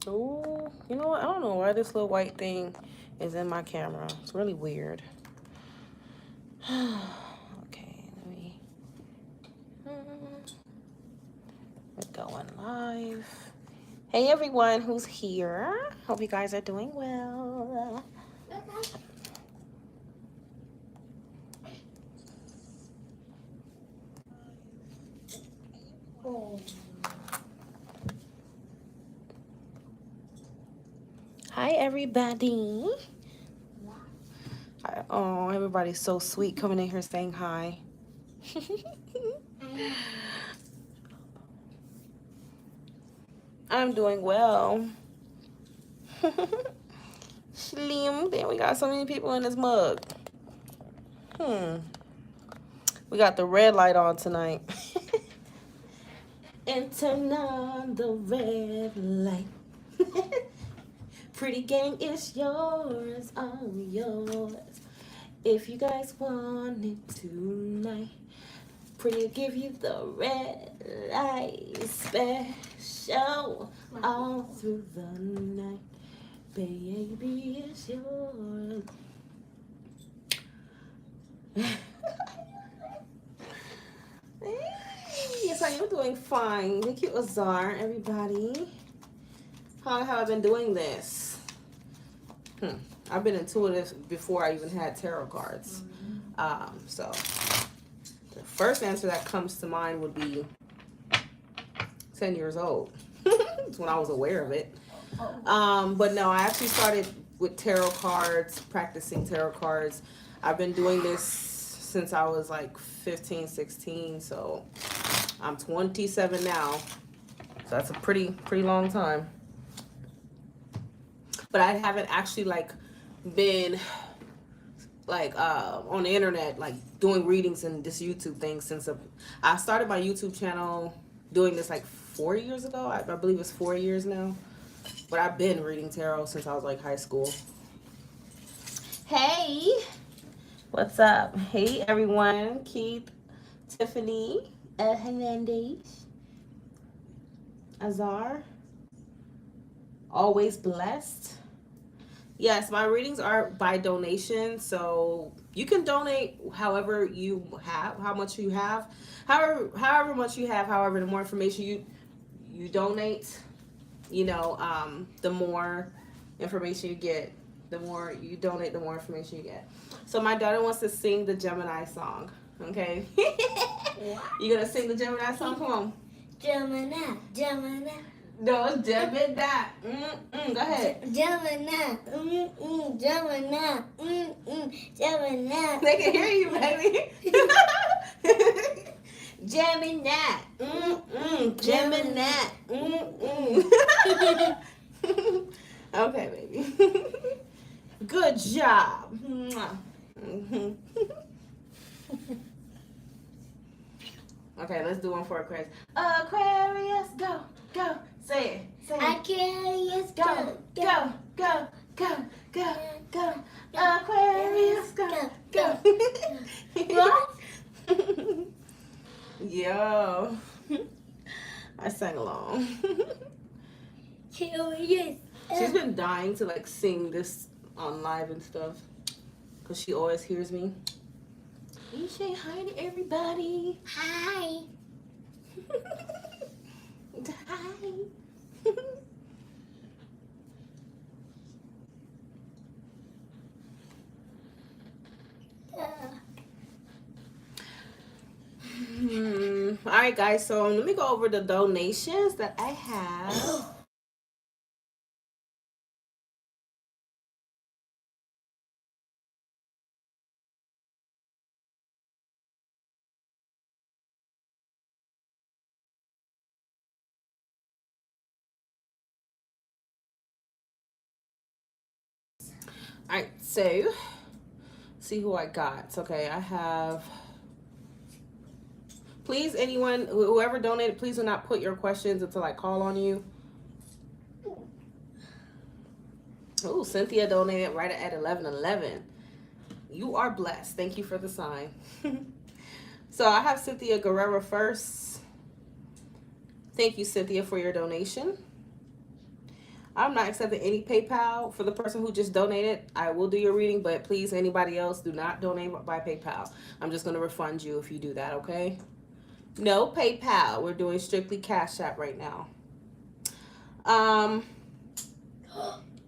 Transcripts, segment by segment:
Oh, you know what? I don't know why this little white thing is in my camera. It's really weird. Okay, let me. We're going live. Hey everyone who's here. Hope you guys are doing well. Hi everybody. Oh, everybody's so sweet coming in here saying hi. I'm doing well. Slim. Damn, we got so many people in this mug. We got the red light on tonight. And turn on the red light. Pretty gang is yours, all yours. If you guys want it tonight, Pretty will give you the red light special all through the night. Baby, it's yours. Yes, I am doing fine. Thank you, Azar, everybody. How have I been doing this? I've been intuitive before I even had tarot cards. So the first answer that comes to mind would be 10 years old. It's when I was aware of it. But no, I actually started with tarot cards, practicing tarot cards. I've been doing this since I was like 15, 16. So I'm 27 now. So that's a pretty long time. But I haven't actually like been like on the internet like doing readings and this YouTube thing since I started my YouTube channel doing this like 4 years ago. I believe it's 4 years now. But I've been reading tarot since I was like high school. Hey, what's up? Hey everyone, Keith, Tiffany, Hernandez, Azar, always blessed. Yes, my readings are by donation, so you can donate however you have, how much you have, however much you have. However, the more information you donate, you know, the more information you get. The more you donate, the more information you get. So my daughter wants to sing the Gemini song. Okay, you gonna sing the Gemini song? Come on. Gemini, Gemini. No, Gemini. Go ahead. Gemini, Gemini, Gemini. They can hear you, baby. Gemini. Gemini. Okay, baby. Good job. Okay, let's do one for Aquarius. Aquarius, go, go. Say it. Say it. Aquarius, go, Go, go, go, go, go. Aquarius, go, go. What? Yo. I sang along. Aquarius. She's been dying to like sing this on live and stuff because she always hears me. You say hi to everybody. Hi. Hi. All right, guys. So let me go over the donations that I have. All right, so see who I got. Okay, I have. Please, anyone, whoever donated, please do not put your questions until I call on you. Oh, Cynthia donated right at 11:11. You are blessed. Thank you for the sign. So I have Cynthia Guerrero first. Thank you, Cynthia, for your donation. I'm not accepting any PayPal. For the person who just donated, I will do your reading, but please, anybody else, do not donate by PayPal. I'm just going to refund you if you do that, okay? No PayPal. We're doing strictly Cash App right now.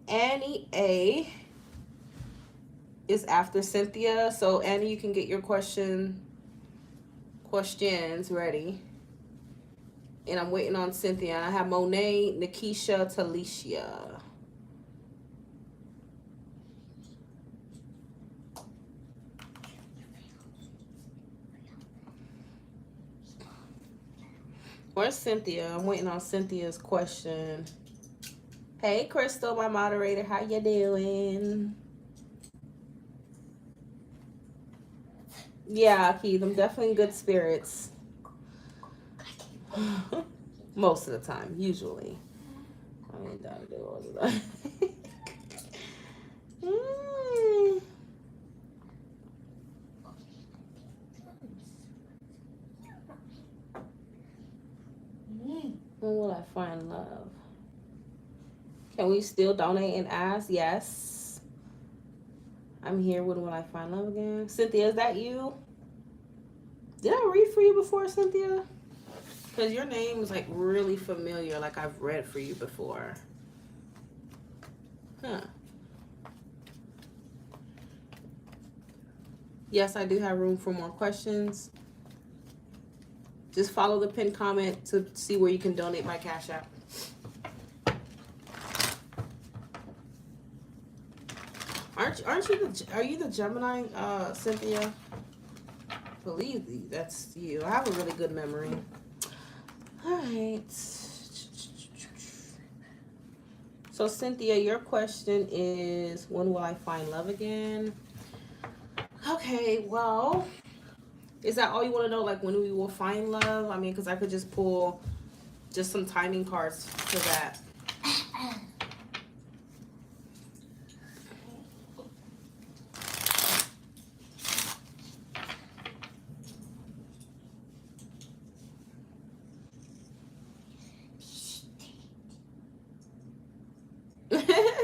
Annie A is after Cynthia. So, Annie, you can get your questions ready. And I'm waiting on Cynthia. I have Monet, Nakisha, Talisha. Where's Cynthia? I'm waiting on Cynthia's question. Hey, Crystal, my moderator. How you doing? Yeah, Keith, I'm definitely in good spirits. Most of the time, usually. I ain't done do all of that. When will I find love? Can we still donate and ask? Yes. I'm here. When will I find love again? Cynthia, is that you? Did I read for you before, Cynthia? Because your name is like really familiar, like I've read for you before. Huh. Yes, I do have room for more questions. Just follow the pinned comment to see where you can donate my Cash App. Are you the Gemini, Cynthia? I believe that's you. I have a really good memory. All right. So Cynthia, your question is, when will I find love again? Okay, well, is that all you want to know? Like when we will find love? I mean, because I could just pull just some timing cards for that.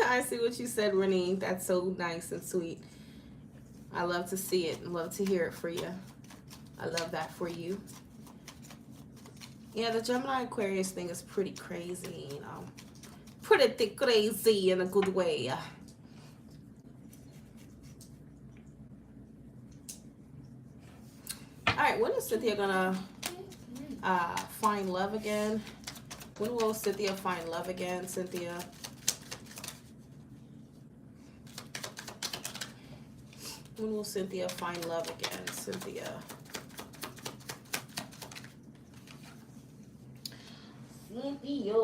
I see what you said, Renee. That's so nice and sweet. I love to see it. I love to hear it for you. I love that for you. Yeah, the Gemini Aquarius thing is pretty crazy, you know. Pretty crazy in a good way. All right, when is Cynthia gonna find love again? When will Cynthia find love again, Cynthia? When will Cynthia find love again, Cynthia? Cynthia.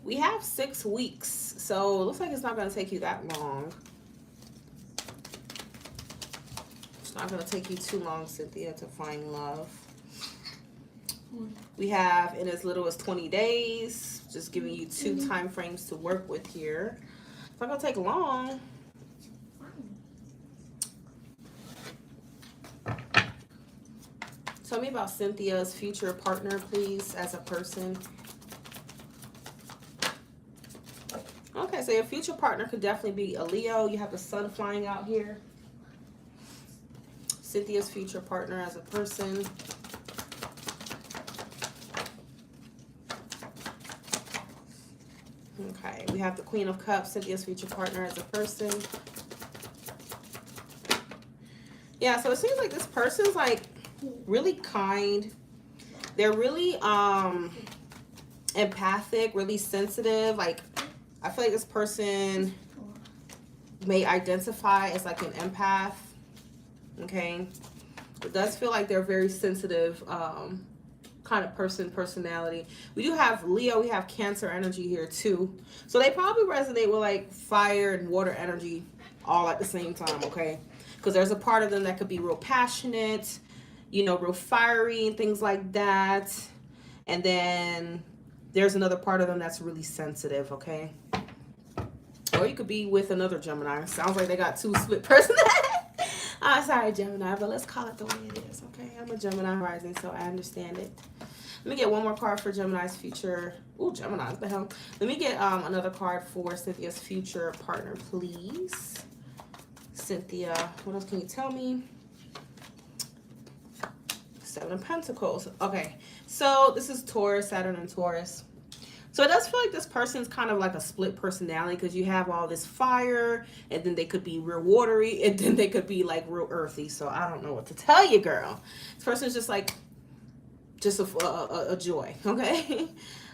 We have 6 weeks, so it looks like it's not going to take you that long. It's not going to take you too long, Cynthia, to find love. We have in as little as 20 days, just giving you 2 time frames to work with here. It's not going to take long. Tell me about Cynthia's future partner, please, as a person. Okay, so your future partner could definitely be a Leo. You have the sun flying out here. Cynthia's future partner as a person. Okay, we have the Queen of Cups, Cynthia's future partner as a person. Yeah, so it seems like this person's like really kind. They're really empathic, really sensitive. Like, I feel like this person may identify as like an empath. Okay, it does feel like they're very sensitive kind of personality. We do have Leo, we have Cancer energy here too, so they probably resonate with like fire and water energy all at the same time. Okay, because there's a part of them that could be real passionate, you know, real fiery and things like that. And then there's another part of them that's really sensitive, okay? Or you could be with another Gemini. Sounds like they got 2 split personalities. Sorry, Gemini, but let's call it the way it is, okay? I'm a Gemini rising, so I understand it. Let me get one more card for Gemini's future. Ooh, Gemini, what the hell? Let me get another card for Cynthia's future partner, please. Cynthia, what else can you tell me? 7 of Pentacles. Okay, so this is Taurus, Saturn and Taurus. So it does feel like this person's kind of like a split personality, because you have all this fire, and then they could be real watery, and then they could be like real earthy. So I don't know what to tell you, girl. This person's just like, just a joy, okay?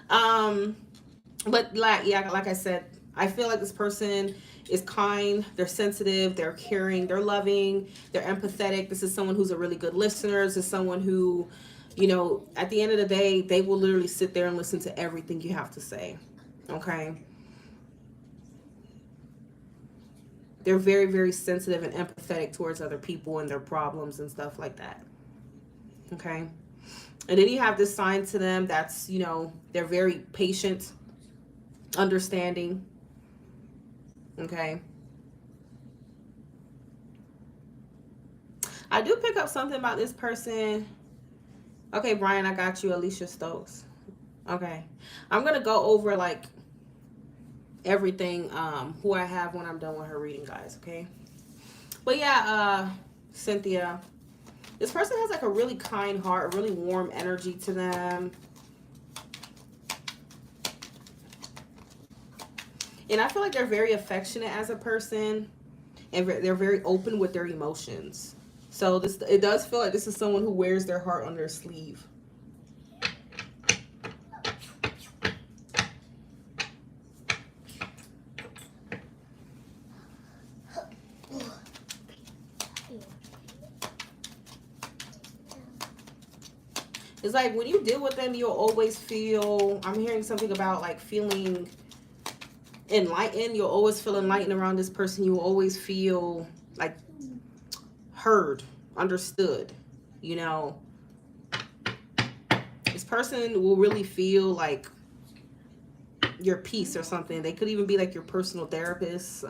But like I said, I feel like this person is kind, they're sensitive, they're caring, they're loving, they're empathetic. This is someone who's a really good listener. This is someone who, you know, at the end of the day, they will literally sit there and listen to everything you have to say, okay? They're very, very sensitive and empathetic towards other people and their problems and stuff like that, okay? And then you have this sign to them that's, you know, they're very patient, understanding, okay? I do pick up something about this person. Okay, Brian, I got you, Alicia Stokes. Okay. I'm going to go over, like, everything, who I have when I'm done with her reading, guys, okay? But, yeah, Cynthia, this person has, like, a really kind heart, a really warm energy to them. And I feel like they're very affectionate as a person, and they're very open with their emotions. So it does feel like this is someone who wears their heart on their sleeve. It's like when you deal with them, you'll always feel, I'm hearing something about like feeling enlightened. You'll always feel enlightened around this person. You will always feel like heard, understood, you know. This person will really feel like your peace or something. They could even be like your personal therapist.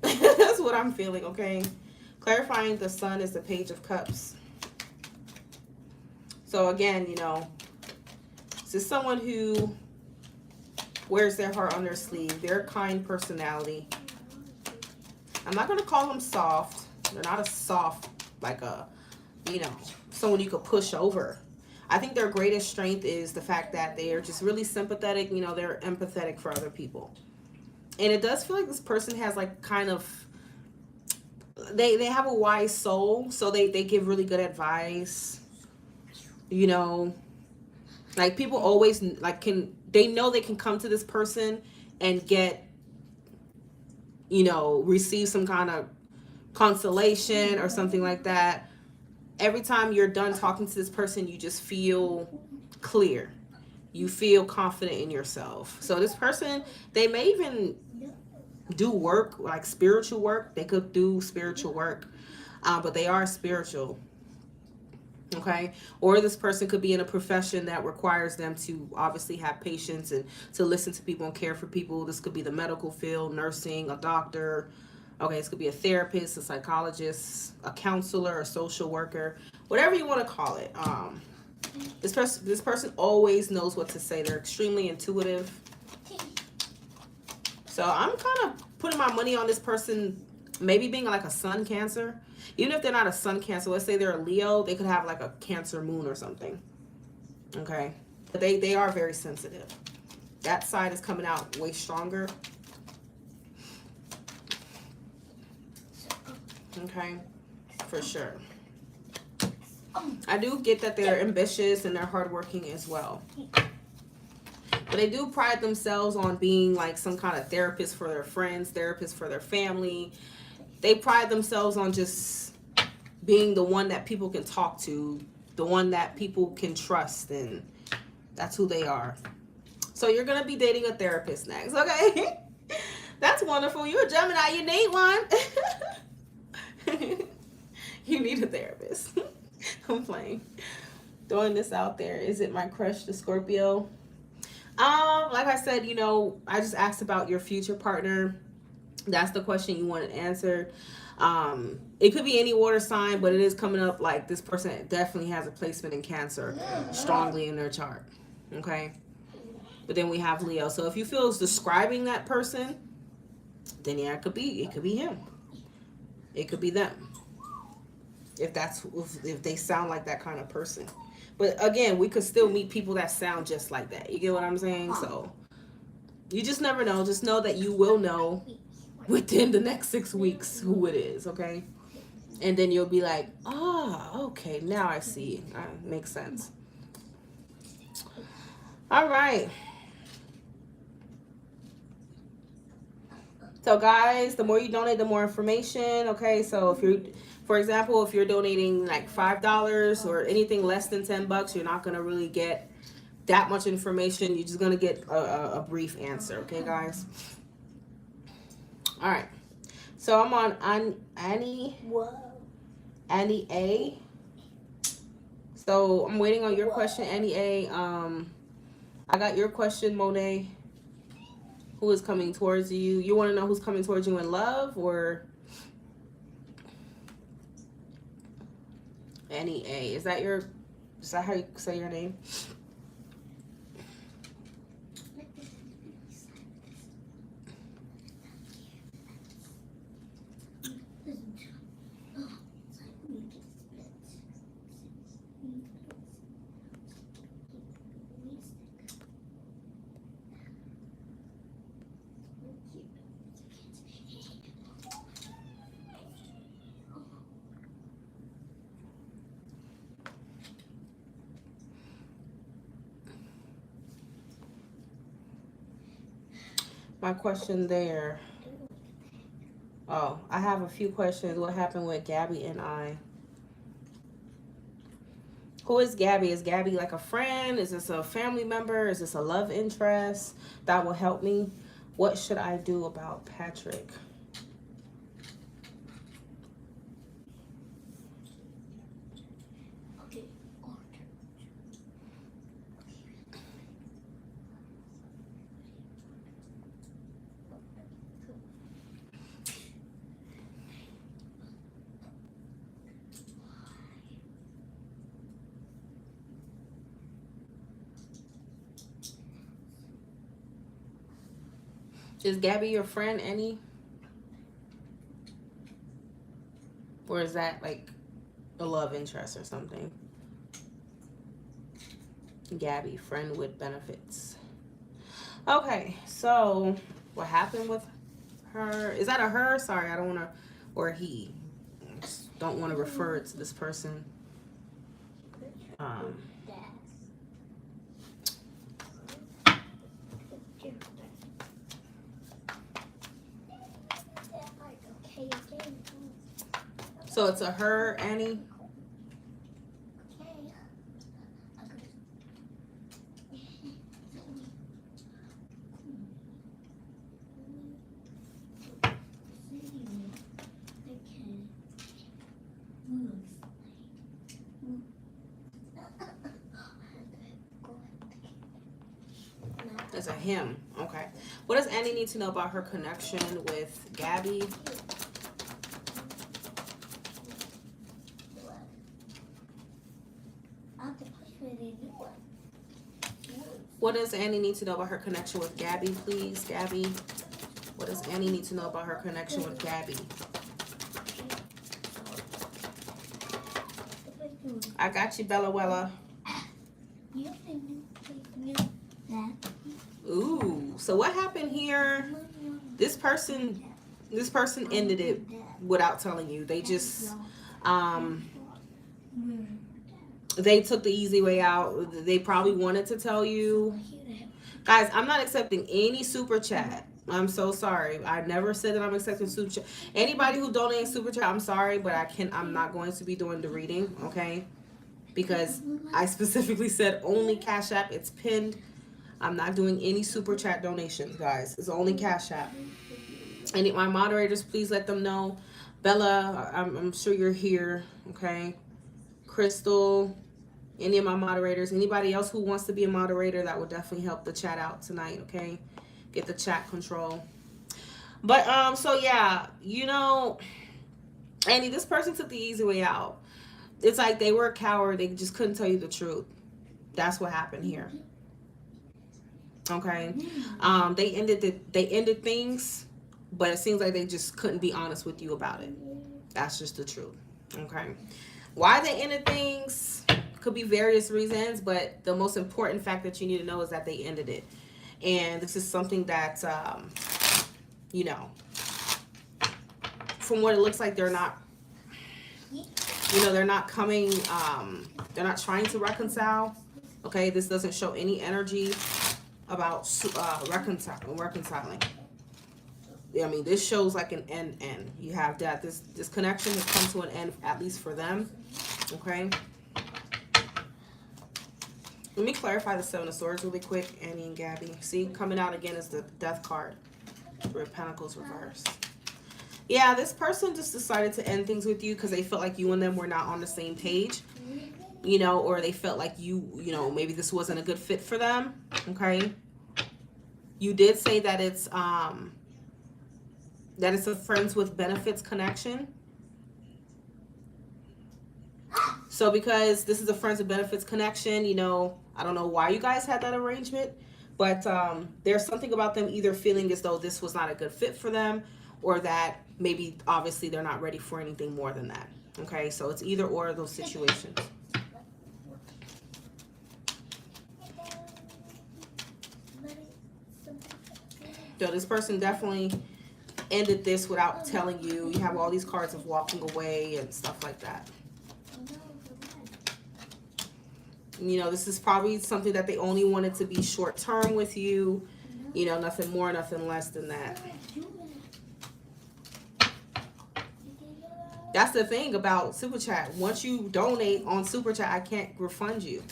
That's what I'm feeling, okay? Clarifying the Sun is the Page of Cups. So again, you know, this is someone who wears their heart on their sleeve. They're a kind personality. I'm not going to call them soft. They're not a soft, like a, you know, someone you could push over. I think their greatest strength is the fact that they are just really sympathetic. You know, they're empathetic for other people. And it does feel like this person has like kind of, they have a wise soul. So they give really good advice. You know, like people always like they know they can come to this person and get, you know, receive some kind of consolation or something like that. Every time you're done talking to this person, you just feel clear. You feel confident in yourself. So this person, they may even do work, like spiritual work. They could do spiritual work, but they are spiritual. Okay, or this person could be in a profession that requires them to obviously have patience and to listen to people and care for people. This could be the medical field, nursing, a doctor. Okay, this could be a therapist, a psychologist, a counselor, a social worker, whatever you want to call it. This person always knows what to say. They're extremely intuitive. So I'm kind of putting my money on this person maybe being like a sun Cancer. Even if they're not a sun Cancer, let's say they're a Leo, they could have like a Cancer moon or something. Okay, but they are very sensitive. That side is coming out way stronger. Okay, for sure. I do get that they're ambitious and they're hardworking as well. But they do pride themselves on being like some kind of therapist for their friends, therapist for their family. They pride themselves on just being the one that people can talk to, the one that people can trust, and that's who they are. So you're going to be dating a therapist next, okay? That's wonderful. You're a Gemini. You need one. You need a therapist. I'm playing. Throwing this out there. Is it my crush, the Scorpio? Like I said, you know, I just asked about your future partner. That's the question you wanted answered. It could be any water sign, but it is coming up like this person definitely has a placement in Cancer strongly in their chart. Okay. But then we have Leo. So if you feel it's describing that person, then yeah, it could be him. It could be them. If they sound like that kind of person. But again, we could still meet people that sound just like that. You get what I'm saying? So you just never know. Just know that you will know within the next 6 weeks who it is, okay? And then you'll be like, okay, now I see. Makes sense. All right. So guys, the more you donate, the more information, okay? So if you're, for example, if you're donating like $5 or anything less than $10, you're not going to really get that much information. You're just going to get a brief answer, okay, guys? All right. So I'm on Annie A. So I'm waiting on your question, Annie A. I got your question, Monet. Who is coming towards you? You want to know who's coming towards you in love, or Annie A? Is that how you say your name? My question there. Oh, I have a few questions. What happened with Gabby and I? Who is Gabby? Is Gabby like a friend? Is this a family member? Is this a love interest? That will help me. What should I do about Patrick? Is Gabby your friend, Annie? Or is that like a love interest or something? Gabby, friend with benefits. Okay, so what happened with her? Is that a her? Sorry, I don't want to, or a he. I just don't want to refer to this person. So it's a her, Annie? It's a him. Okay. What does Annie need to know about her connection with Gabby? What does Annie need to know about her connection with Gabby, please? Gabby. What does Annie need to know about her connection with Gabby? I got you, Bella Wella. Ooh, so what happened here? This person ended it without telling you. They just they took the easy way out. They probably wanted to tell you. Guys, I'm not accepting any super chat. I'm so sorry. I never said that I'm accepting super chat. Anybody who donates super chat, I'm sorry, but I'm not going to be doing the reading, okay? Because I specifically said only Cash App. It's pinned. I'm not doing any super chat donations, guys. It's only Cash App. And my moderators, please let them know. Bella, I'm sure you're here, okay? Crystal, any of my moderators, anybody else who wants to be a moderator, that will definitely help the chat out tonight, okay? Get the chat control. But so yeah, you know, Andy, this person took the easy way out. It's like they were a coward. They just couldn't tell you the truth. That's what happened here. Okay. They ended things, but it seems like they just couldn't be honest with you about it. That's just the truth. Okay. Why they ended things could be various reasons, but the most important fact that you need to know is that they ended it. And this is something that, you know, from what it looks like, they're not, you know, they're not coming, they're not trying to reconcile. Okay. This doesn't show any energy about reconciling. I mean, this shows like an end. You have that this connection has come to an end, at least for them. Okay. Let me clarify the Seven of Swords really quick, Annie and Gabby. See, coming out again is the Death card. Three of Pentacles reversed. Yeah, this person just decided to end things with you because they felt like you and them were not on the same page. You know, or they felt like you know, maybe this wasn't a good fit for them. Okay. You did say that it's a friends with benefits connection. So because this is a friends with benefits connection, you know, I don't know why you guys had that arrangement, but there's something about them either feeling as though this was not a good fit for them, or that maybe obviously they're not ready for anything more than that. Okay, so it's either or of those situations. So this person definitely ended this without telling you. You have all these cards of walking away and stuff like that. You know, this is probably something that they only wanted to be short term with you. You know, nothing more, nothing less than that. That's the thing about Super Chat. Once you donate on Super Chat, I can't refund you.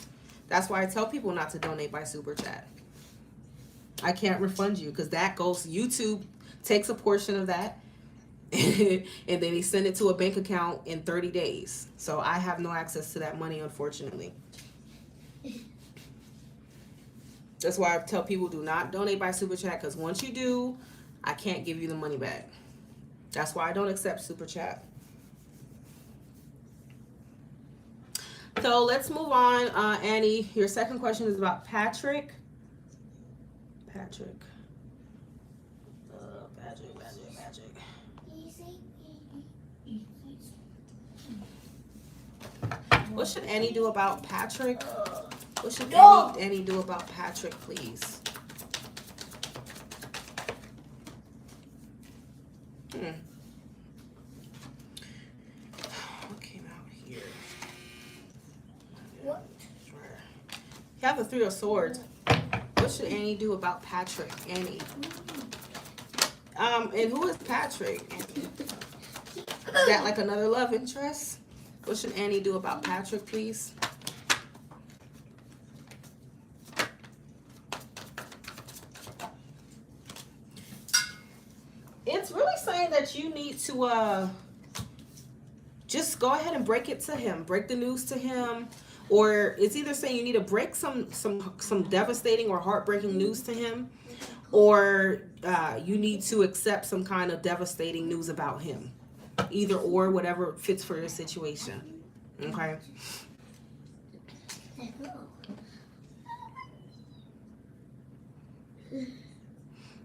That's why I tell people not to donate by Super Chat. I can't refund you because that goes, YouTube takes a portion of that and then they send it to a bank account in 30 days. So I have no access to that money, unfortunately. That's why I tell people do not donate by Super Chat, because once you do, I can't give you the money back. That's why I don't accept Super Chat. So let's move on. Annie, your second question is about Patrick. Patrick. What should Annie do about Patrick? What should Annie do about Patrick, please? What came out here? What? You have the Three of Swords. What should Annie do about Patrick? Annie. And who is Patrick? Annie? Is that like another love interest? What should Annie do about Patrick, please? It's really saying that you need to just go ahead and break it to him. Break the news to him. Or it's either saying you need to break some devastating or heartbreaking news to him, or you need to accept some kind of devastating news about him. Either or, whatever fits for your situation. Okay.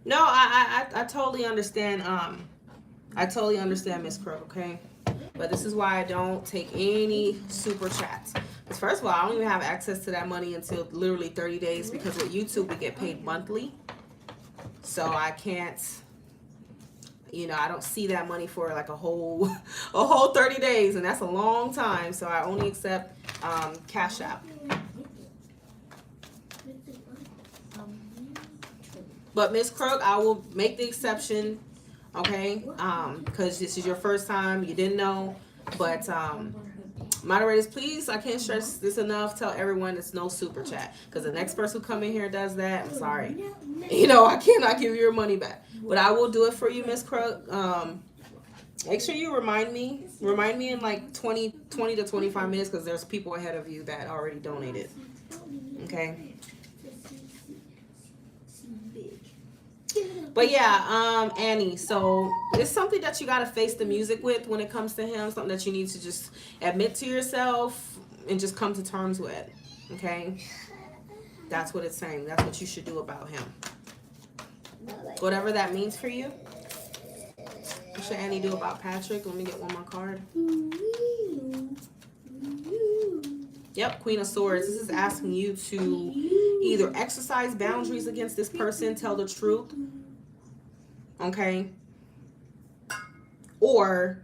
No, I totally understand. I totally understand, Miss Crow. Okay, but this is why I don't take any super chats. Because first of all, I don't even have access to that money until literally 30 days. Because with YouTube, we get paid monthly, so I can't. You know, I don't see that money for like a whole 30 days, and that's a long time. So I only accept Cash App. But Miss Crook, I will make the exception, okay? Because this is your first time, you didn't know. But moderators, please, I can't stress this enough. Tell everyone it's no super chat, because the next person who come in here does that, I'm sorry. You know, I cannot give you your money back. But I will do it for you, Miss Crook. Make sure you remind me in like 20 to 25 minutes, because there's people ahead of you that already donated. Okay? But yeah, Annie, so it's something that you got to face the music with when it comes to him, something that you need to just admit to yourself and just come to terms with, okay? That's what it's saying. That's what you should do about him. Whatever that means for you. What should Annie do about Patrick? Let me get one more card. Yep, Queen of Swords. This is asking you to either exercise boundaries against this person, tell the truth, okay? Or,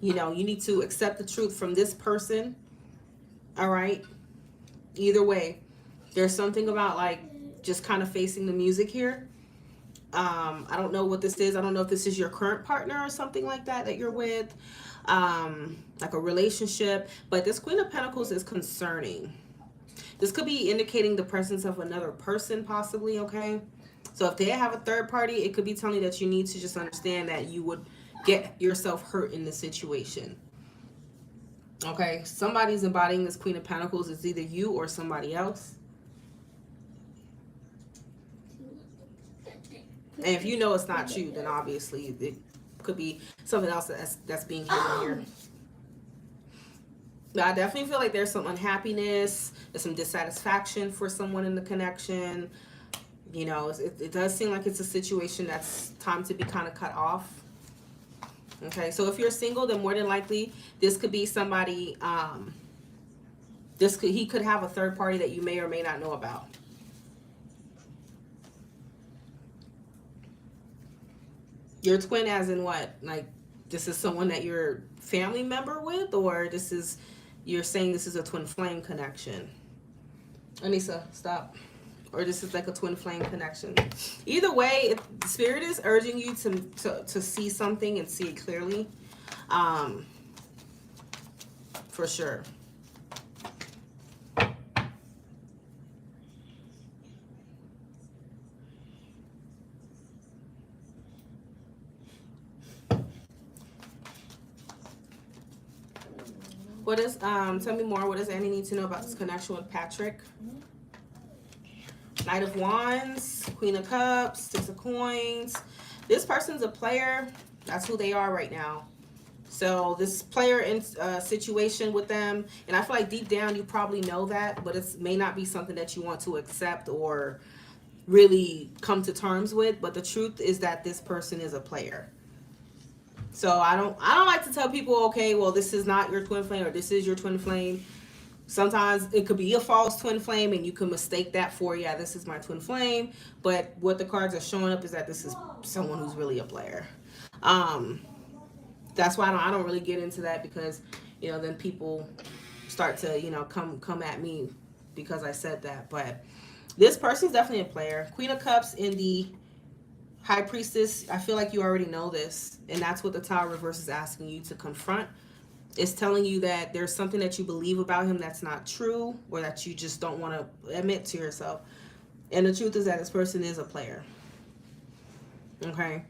you know, you need to accept the truth from this person, all right? Either way, there's something about, like, just kind of facing the music here. I don't know what this is. I don't know if this is your current partner or something like that that you're with. Like a relationship, but this Queen of Pentacles is concerning. This could be indicating the presence of another person possibly, okay? So if they have a third party, it could be telling you that you need to just understand that you would get yourself hurt in this situation. Okay, somebody's embodying this Queen of Pentacles. It's either you or somebody else. And if you know it's not you, then obviously it could be something else that's being hidden here. But I definitely feel like there's some unhappiness, there's some dissatisfaction for someone in the connection. You know, it does seem like it's a situation that's time to be kind of cut off. Okay, so if you're single, then more than likely this could be somebody. He could have a third party that you may or may not know about. Your twin, as in what? Like, this is someone that you're family member with, or this is, you're saying this is a twin flame connection? Anissa, stop. Or this is like a twin flame connection. Either way, Spirit is urging you to see something and see it clearly. For sure. What is, tell me more, what does Annie need to know about this connection with Patrick? Knight of Wands, Queen of Cups, Six of Coins. This person's a player. That's who they are right now. So this player in situation with them, and I feel like deep down you probably know that, but it may not be something that you want to accept or really come to terms with. But the truth is that this person is a player. So I don't like to tell people, okay, well, this is not your twin flame or this is your twin flame. Sometimes it could be a false twin flame and you can mistake that for, yeah, this is my twin flame. But what the cards are showing up is that this is someone who's really a player. That's why I don't really get into that, because, you know, then people start to, you know, come at me because I said that. But this person's definitely a player. Queen of Cups in the High Priestess, I feel like you already know this, and that's what the Tower reverse is asking you to confront. It's telling you that there's something that you believe about him that's not true, or that you just don't want to admit to yourself. And the truth is that this person is a player. Okay?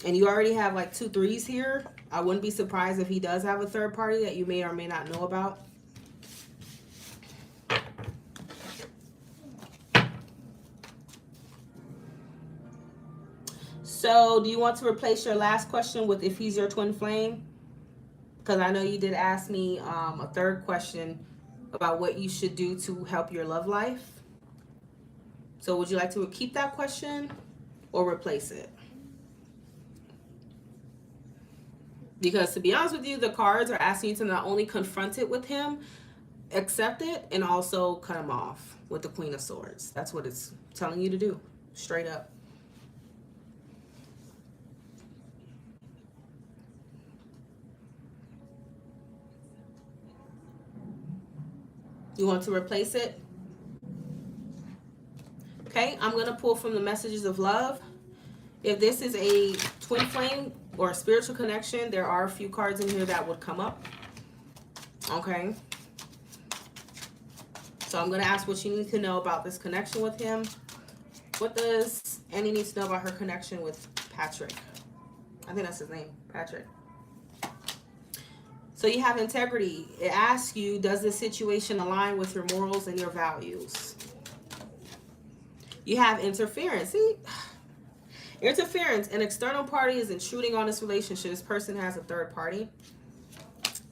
And you already have like 2 threes here. I wouldn't be surprised if he does have a third party that you may or may not know about. So, do you want to replace your last question with if he's your twin flame? Because I know you did ask me a third question about what you should do to help your love life. So, would you like to keep that question or replace it? Because to be honest with you, the cards are asking you to not only confront it with him, accept it, and also cut him off with the Queen of Swords. That's what it's telling you to do, straight up. You want to replace it? Okay, I'm going to pull from the Messages of Love. If this is a twin flame or a spiritual connection, there are a few cards in here that would come up. Okay. So I'm going to ask what you need to know about this connection with him. What does Annie need to know about her connection with Patrick? I think that's his name, Patrick. So you have integrity. It asks you, does this situation align with your morals and your values? You have interference. See, Interference. An external party is intruding on this relationship. This person has a third party.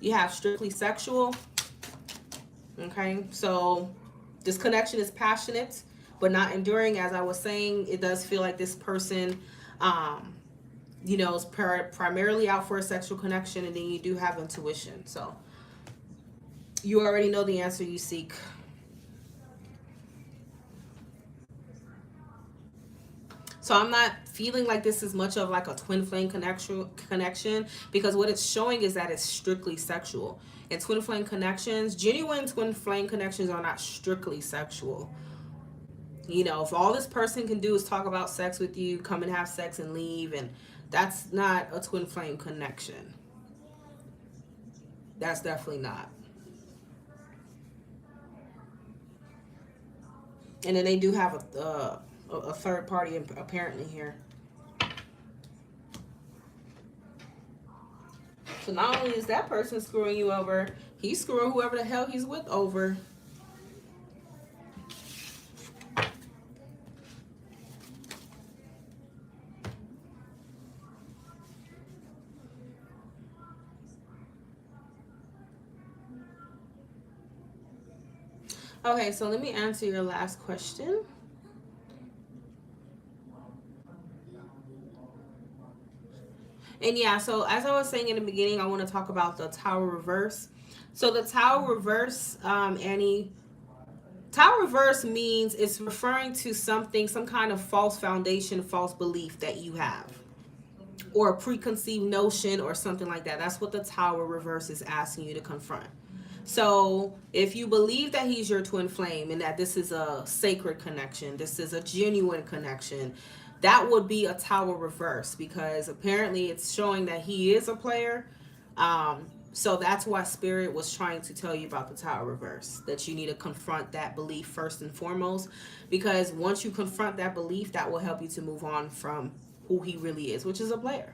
You have strictly sexual. Okay, so this connection is passionate but not enduring. As I was saying, it does feel like this person you know, is primarily out for a sexual connection, and then you do have intuition. So you already know the answer you seek. So I'm not feeling like this is much of like a twin flame connection, because what it's showing is that it's strictly sexual. And twin flame connections, genuine twin flame connections, are not strictly sexual. You know, if all this person can do is talk about sex with you, come and have sex and leave, and that's not a twin flame connection. That's definitely not. And then they do have a third party apparently here. So not only is that person screwing you over, he's screwing whoever the hell he's with over. Okay, so let me answer your last question. And yeah, so as I was saying in the beginning, I want to talk about the Tower reverse. So the Tower reverse, Annie, Tower reverse means it's referring to something, some kind of false foundation, false belief that you have, or a preconceived notion or something like that. That's what the Tower reverse is asking you to confront. So if you believe that he's your twin flame and that this is a sacred connection, this is a genuine connection, that would be a Tower reverse, because apparently it's showing that he is a player. So that's why Spirit was trying to tell you about the Tower reverse, that you need to confront that belief first and foremost, because once you confront that belief, that will help you to move on from who he really is, which is a player.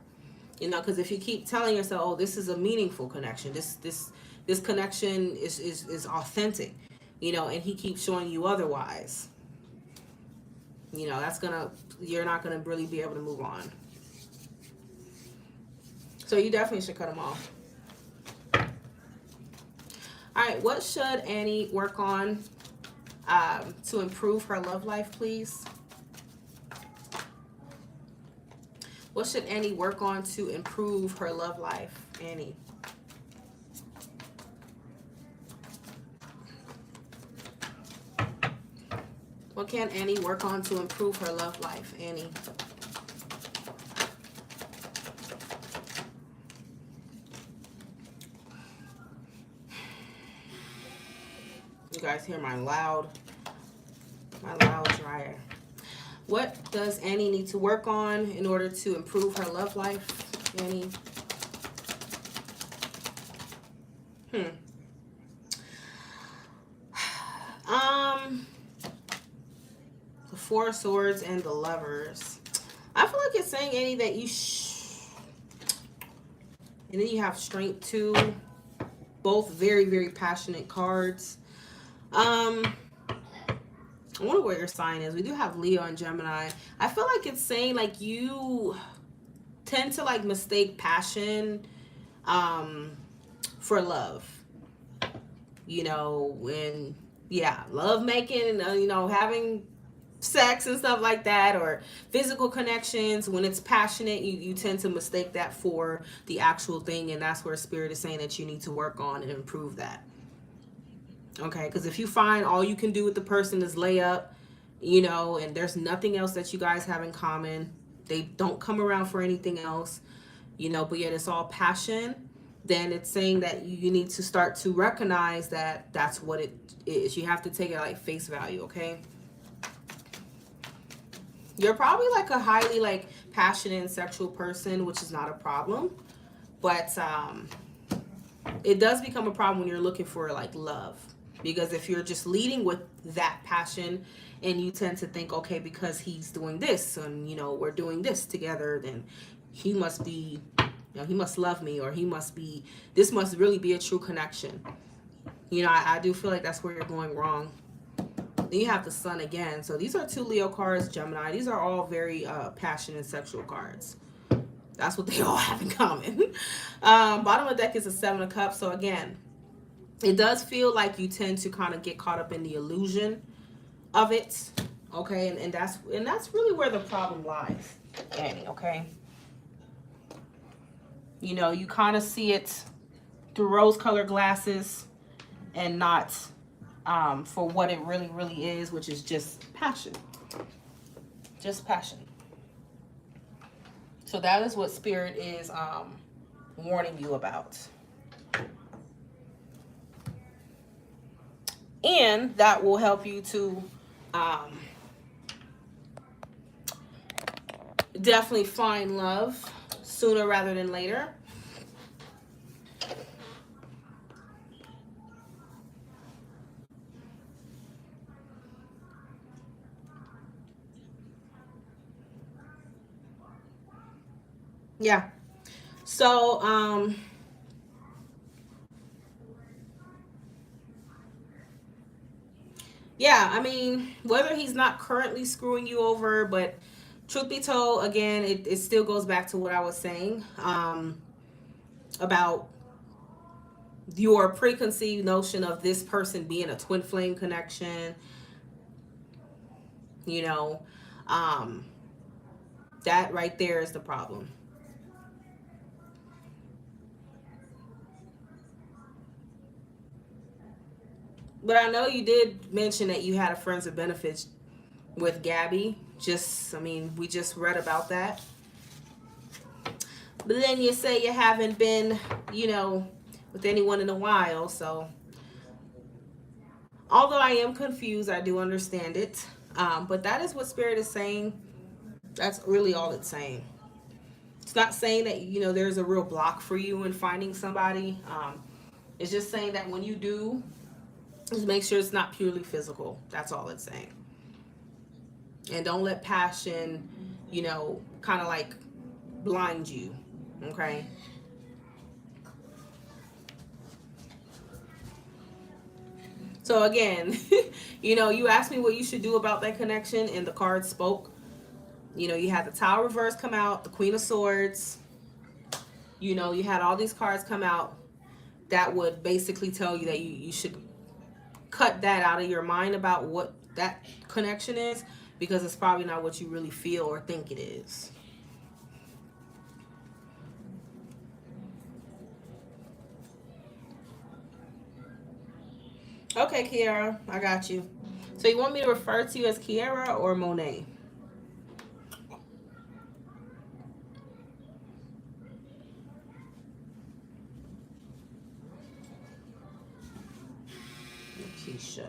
You know, because if you keep telling yourself, oh, this is a meaningful connection, this connection is authentic, you know, and he keeps showing you otherwise, you know, you're not gonna really be able to move on. So you definitely should cut him off. All right, what should Annie work on to improve her love life, please? What should Annie work on to improve her love life, Annie? What can Annie work on to improve her love life, Annie? You guys hear my loud dryer. What does Annie need to work on in order to improve her love life, Annie? The Four of Swords and the Lovers. I feel like it's saying, Annie, that you and then you have Strength too. Both very, very passionate cards. I wonder what your sign is. We do have Leo and Gemini. I feel like it's saying like you tend to like mistake passion for love. You know, when love making, you know, having sex and stuff like that, or physical connections, when it's passionate, you tend to mistake that for the actual thing, and that's where Spirit is saying that you need to work on and improve that. Okay, because if you find all you can do with the person is lay up, you know, and there's nothing else that you guys have in common, they don't come around for anything else, you know, but yet it's all passion, then it's saying that you need to start to recognize that that's what it is. You have to take it like face value, okay? You're probably like a highly like passionate and sexual person, which is not a problem, but it does become a problem when you're looking for like love. Because if you're just leading with that passion and you tend to think, okay, because he's doing this and, you know, we're doing this together, then he must be, you know, he must love me, or this must really be a true connection. You know, I do feel like that's where you're going wrong. Then you have the Sun again. So these are 2 Leo cards, Gemini. These are all very passionate and sexual cards. That's what they all have in common. Bottom of the deck is a 7 of Cups. So again, it does feel like you tend to kind of get caught up in the illusion of it. Okay, and that's really where the problem lies, Annie, okay? You know, you kind of see it through rose-colored glasses and not for what it really, really is, which is just passion. Just passion. So that is what Spirit is warning you about. And that will help you to definitely find love sooner rather than later. Yeah. So, yeah, I mean, whether he's not currently screwing you over, but truth be told, again, it still goes back to what I was saying about your preconceived notion of this person being a twin flame connection. You know, that right there is the problem. But I know you did mention that you had a friends of benefits with Gabby. I mean, we just read about that. But then you say you haven't been, you know, with anyone in a while. So, although I am confused, I do understand it. But that is what Spirit is saying. That's really all it's saying. It's not saying that, you know, there's a real block for you in finding somebody. It's just saying that when you do, just make sure it's not purely physical. That's all it's saying. And don't let passion, you know, kind of like blind you. Okay? So again, you know, you asked me what you should do about that connection, and the cards spoke. You know, you had the Tower reverse come out, the Queen of Swords. You know, you had all these cards come out that would basically tell you that you should cut that out of your mind about what that connection is, because it's probably not what you really feel or think it is. Okay, Kiara, I got you. So you want me to refer to you as Kiara or Monet? Nakisha.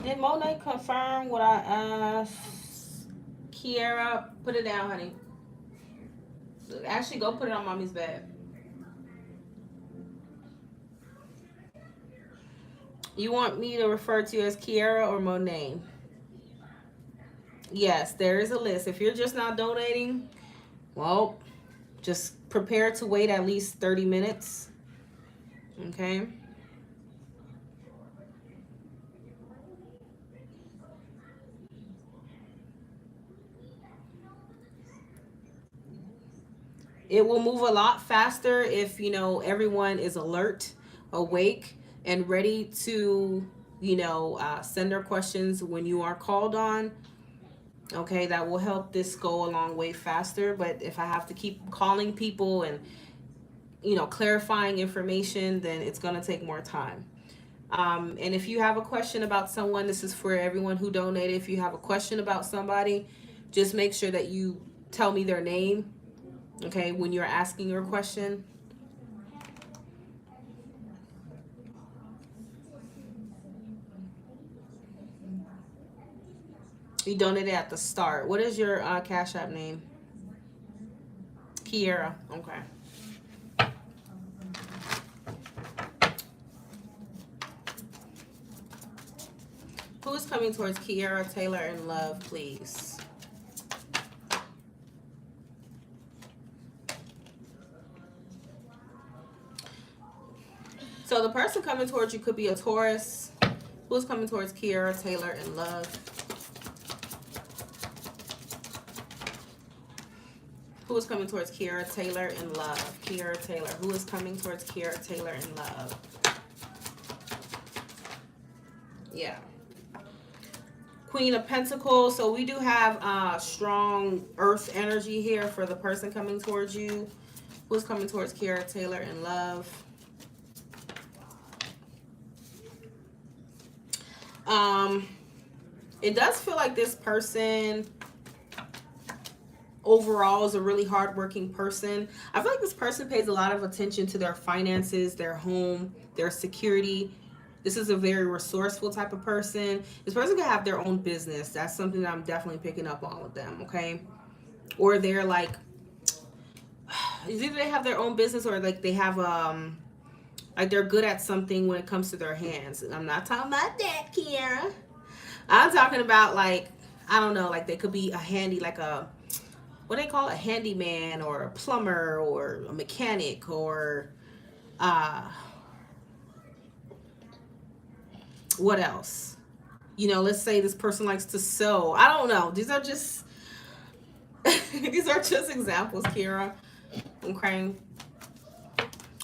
Did Monet confirm what I asked? Kiara, put it down, honey. Actually, go put it on mommy's bed. You want me to refer to you as Kiara or Monet? Yes, there is a list. If you're just not donating, well, just prepare to wait at least 30 minutes. Okay? It will move a lot faster if, you know, everyone is alert, awake, and ready to, you know, send their questions when you are called on. Okay, that will help this go a long way faster. But if I have to keep calling people and, clarifying information, then it's going to take more time. And if you have a question about someone, this is for everyone who donated. If you have a question about somebody, just make sure that you tell me their name, okay, when you're asking your question. You donated at the start. What is your Cash App name? Kiara. Okay. Who is coming towards Kiara Taylor in love, please? So the person coming towards you could be a Taurus. Who's coming towards Kiara Taylor in love? Who is coming towards Kiara Taylor in love? Kiara Taylor. Who is coming towards Kiara Taylor in love? Yeah. Queen of Pentacles. So we do have strong earth energy here for the person coming towards you. Who's coming towards Kiara Taylor in love? It does feel like this person overall is a really hardworking person. I feel like this person pays a lot of attention to their finances, their home, their security. This is a very resourceful type of person. This person could have their own business. That's something that I'm definitely picking up on with them, okay? Or they're like, either they have their own business or like they have like they're good at something when it comes to their hands. And I'm not talking about that, Kiara. I'm talking about like, I don't know, like they could be a handy, like a, what do they call it? A handyman or a plumber or a mechanic or what else? Let's say this person likes to sew. I don't know. These are just these are just examples, Kiara. Okay.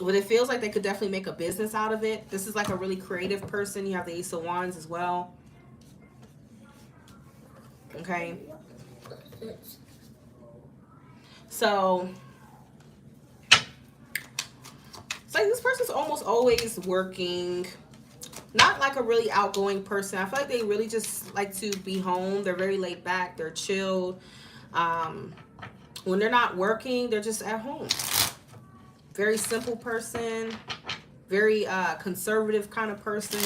But it feels like they could definitely make a business out of it. This is like a really creative person. You have the Ace of Wands as well. Okay. So it's like this person's almost always working. Not like a really outgoing person. I feel like they really just like to be home. They're very laid back. They're chilled. When they're not working, they're just at home. Very simple person. Very conservative kind of person.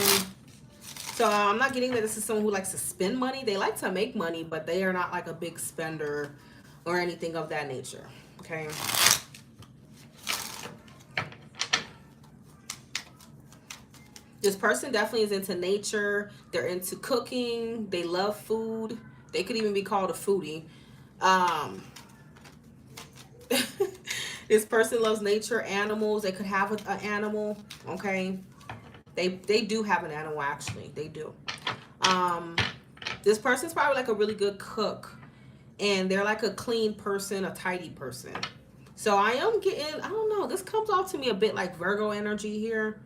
So I'm not getting that this is someone who likes to spend money. They like to make money, but they are not like a big spender or anything of that nature. Okay. This person definitely is into nature. They're into cooking. They love food. They could even be called a foodie. This person loves nature, animals. They could have an animal. Okay. They do have an animal, actually. They do. This person's probably like a really good cook. And they're like a clean person, a tidy person. So I am getting, I don't know, this comes off to me a bit like Virgo energy here.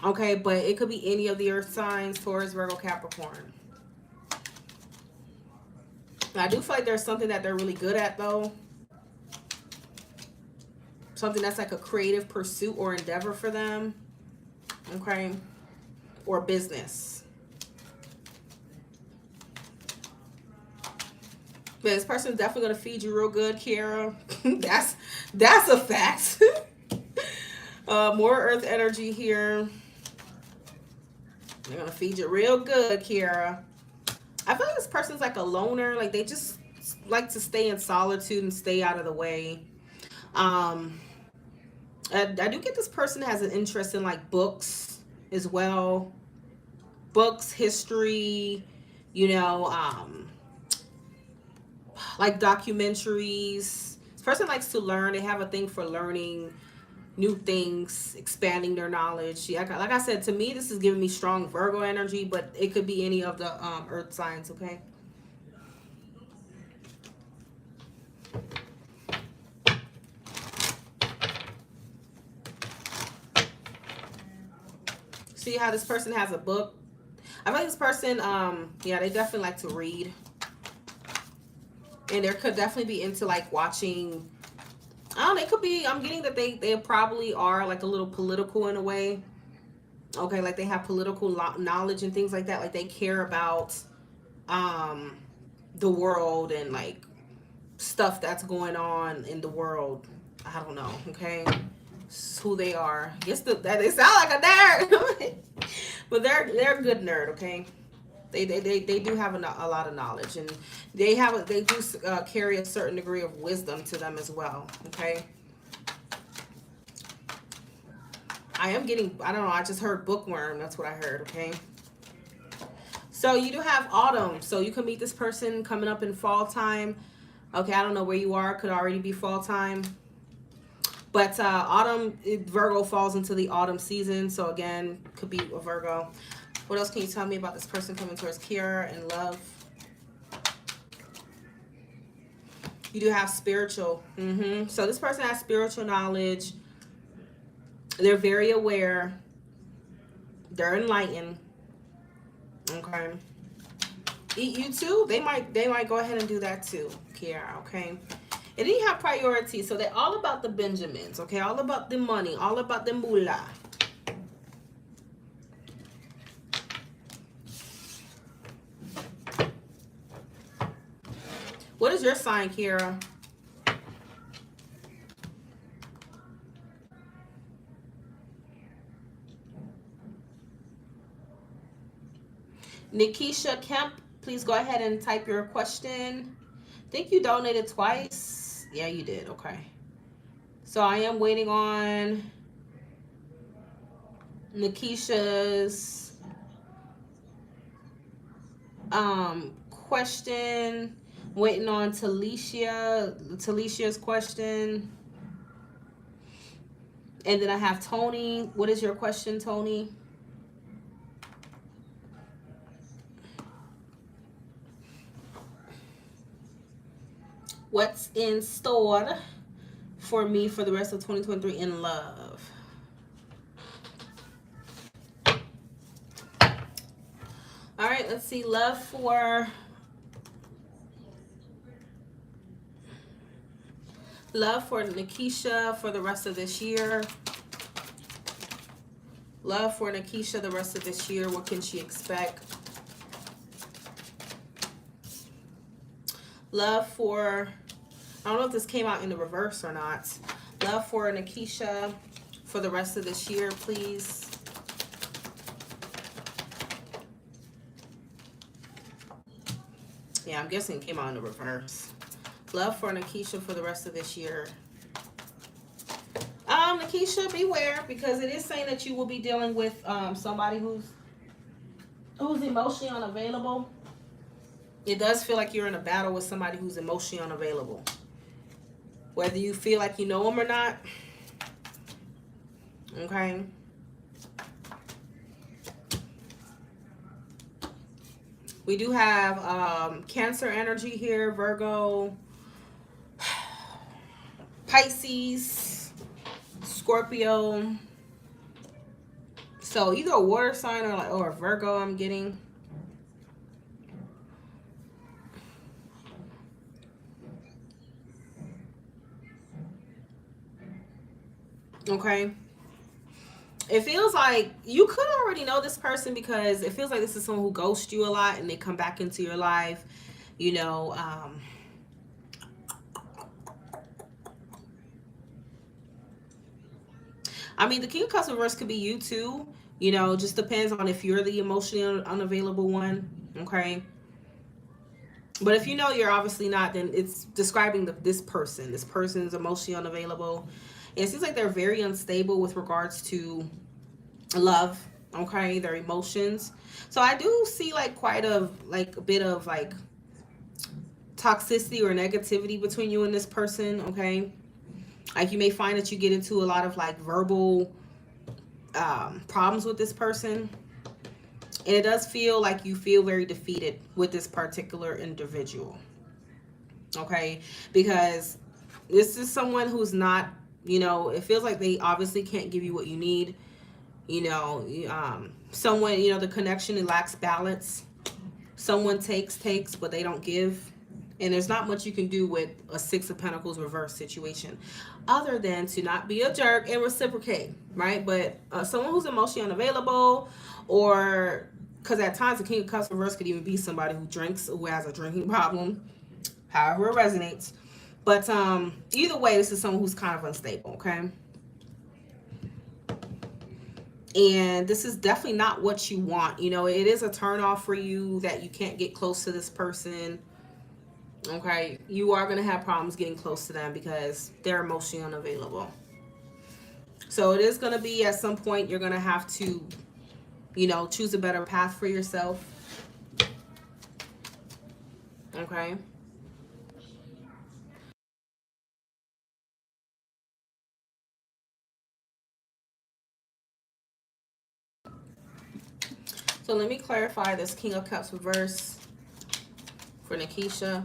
Okay, but it could be any of the earth signs, Taurus, Virgo, Capricorn. I do feel like there's something that they're really good at, though. Something that's like a creative pursuit or endeavor for them. Okay. Or business. But this person's definitely going to feed you real good, Kiara. That's a fact. More earth energy here. They're going to feed you real good, Kiara. I feel like this person's like a loner. Like they just like to stay in solitude and stay out of the way. I do get this person has an interest in like books as well. Books, history, like documentaries. This person likes to learn. They have a thing for learning new things, expanding their knowledge. Yeah, like I said, to me, this is giving me strong Virgo energy, but it could be any of the earth signs, okay? See how this person has a book? I feel like this person, yeah, they definitely like to read. And there could definitely be into like watching, I don't know, it could be, I'm getting that they probably are like a little political in a way. Okay, like they have political knowledge and things like that. Like they care about the world and like stuff that's going on in the world. I don't know, okay? It's who they are. I guess that they sound like a nerd. But they're a good nerd, okay? They do have a lot of knowledge, and they do carry a certain degree of wisdom to them as well, okay? I am getting, I don't know, I just heard bookworm. That's what I heard, okay? So you do have autumn. So you can meet this person coming up in fall time. Okay, I don't know where you are. Could already be fall time. But autumn, Virgo falls into the autumn season. So again, could be a Virgo. What else can you tell me about this person coming towards Kiara and love? You do have spiritual. So this person has spiritual knowledge. They're very aware. They're enlightened. Okay. You too. They might go ahead and do that too, Kiara. Okay. And then you have priority. So they're all about the Benjamins. Okay. All about the money. All about the moolah. What is your sign, Kiara? Nakisha Kemp, please go ahead and type your question. I think you donated twice. Yeah, you did. Okay. So I am waiting on Nakisha's question. Waiting on Talisha's question. And then I have Tony. What is your question, Tony? What's in store for me for the rest of 2023 in love? All right, let's see. Love for Nakisha for the rest of this year. Love for Nakisha the rest of this year. What can she expect? Love for, I don't know if this came out in the reverse or not. Love for Nakisha for the rest of this year, please. Yeah, I'm guessing it came out in the reverse. Love for Nakisha for the rest of this year. Nakisha, beware, because it is saying that you will be dealing with somebody who's emotionally unavailable. It does feel like you're in a battle with somebody who's emotionally unavailable. Whether you feel like you know them or not. Okay. We do have Cancer energy here, Virgo, Pisces, Scorpio. So either a water sign or a Virgo I'm getting. Okay. It feels like you could already know this person because it feels like this is someone who ghosts you a lot and they come back into your life. You know, I mean, the King of Cups reverse could be you too. You know, just depends on if you're the emotionally unavailable one. Okay. But if you know you're obviously not, then it's describing this person. This person is emotionally unavailable. And it seems like they're very unstable with regards to love, okay, their emotions. So I do see like quite a bit of like toxicity or negativity between you and this person, okay? Like you may find that you get into a lot of like verbal problems with this person. And it does feel like you feel very defeated with this particular individual, okay? Because this is someone who's not, you know, it feels like they obviously can't give you what you need. You know, someone, you know, the connection, it lacks balance. Someone takes, but they don't give. And there's not much you can do with a Six of Pentacles reverse situation other than to not be a jerk and reciprocate, right? But someone who's emotionally unavailable, or because at times the King of Cups reverse could even be somebody who drinks, who has a drinking problem, however it resonates. But either way, this is someone who's kind of unstable, okay? And this is definitely not what you want. You know, it is a turn off for you that you can't get close to this person. Okay, you are going to have problems getting close to them because they're emotionally unavailable. So it is going to be at some point you're going to have to, you know, choose a better path for yourself. Okay. So let me clarify this King of Cups reverse for Nakisha.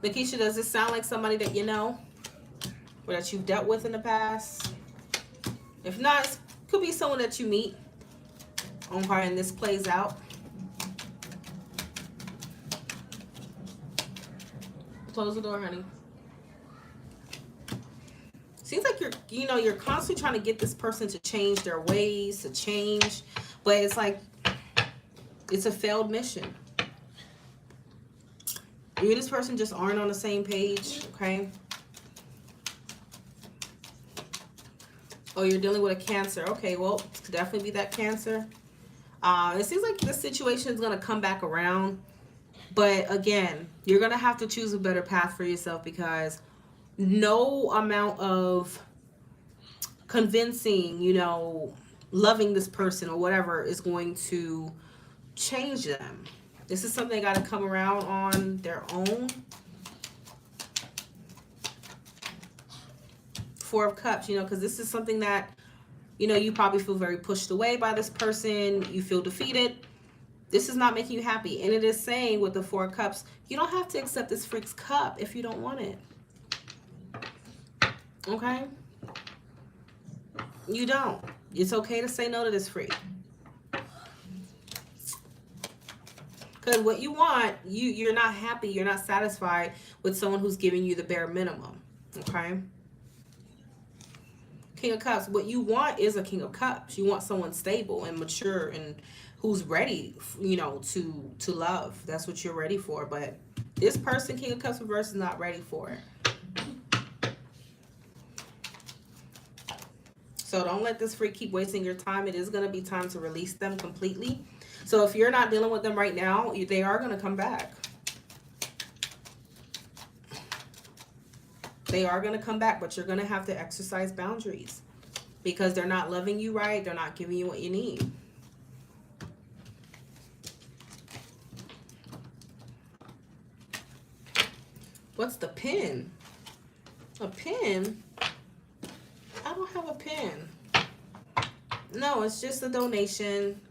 Nakisha, does this sound like somebody that you know or that you've dealt with in the past? If not, it could be someone that you meet. Okay, and this plays out. Close the door, honey. Seems like you're constantly trying to get this person to change their ways, to change, but it's like it's a failed mission. You and this person just aren't on the same page, okay? Oh, you're dealing with a Cancer. Okay, well, it could definitely be that Cancer. It seems like this situation is going to come back around. But again, you're going to have to choose a better path for yourself because no amount of convincing, you know, loving this person or whatever is going to change them. This is something they got to come around on their own. Four of Cups, you know, because this is something that, you know, you probably feel very pushed away by this person. You feel defeated. This is not making you happy. And it is saying with the Four of Cups, you don't have to accept this freak's cup if you don't want it. Okay? You don't. It's okay to say no to this freak. Because what you want, you're not happy, you're not satisfied with someone who's giving you the bare minimum. Okay? King of Cups, what you want is a King of Cups. You want someone stable and mature and who's ready, you know, to love. That's what you're ready for. But this person, King of Cups reverse, is not ready for it. So don't let this freak keep wasting your time. It is going to be time to release them completely. So if you're not dealing with them right now, they are going to come back. They are going to come back, but you're going to have to exercise boundaries because they're not loving you right. They're not giving you what you need. What's the pin? A pin? I don't have a pin. No, it's just a donation.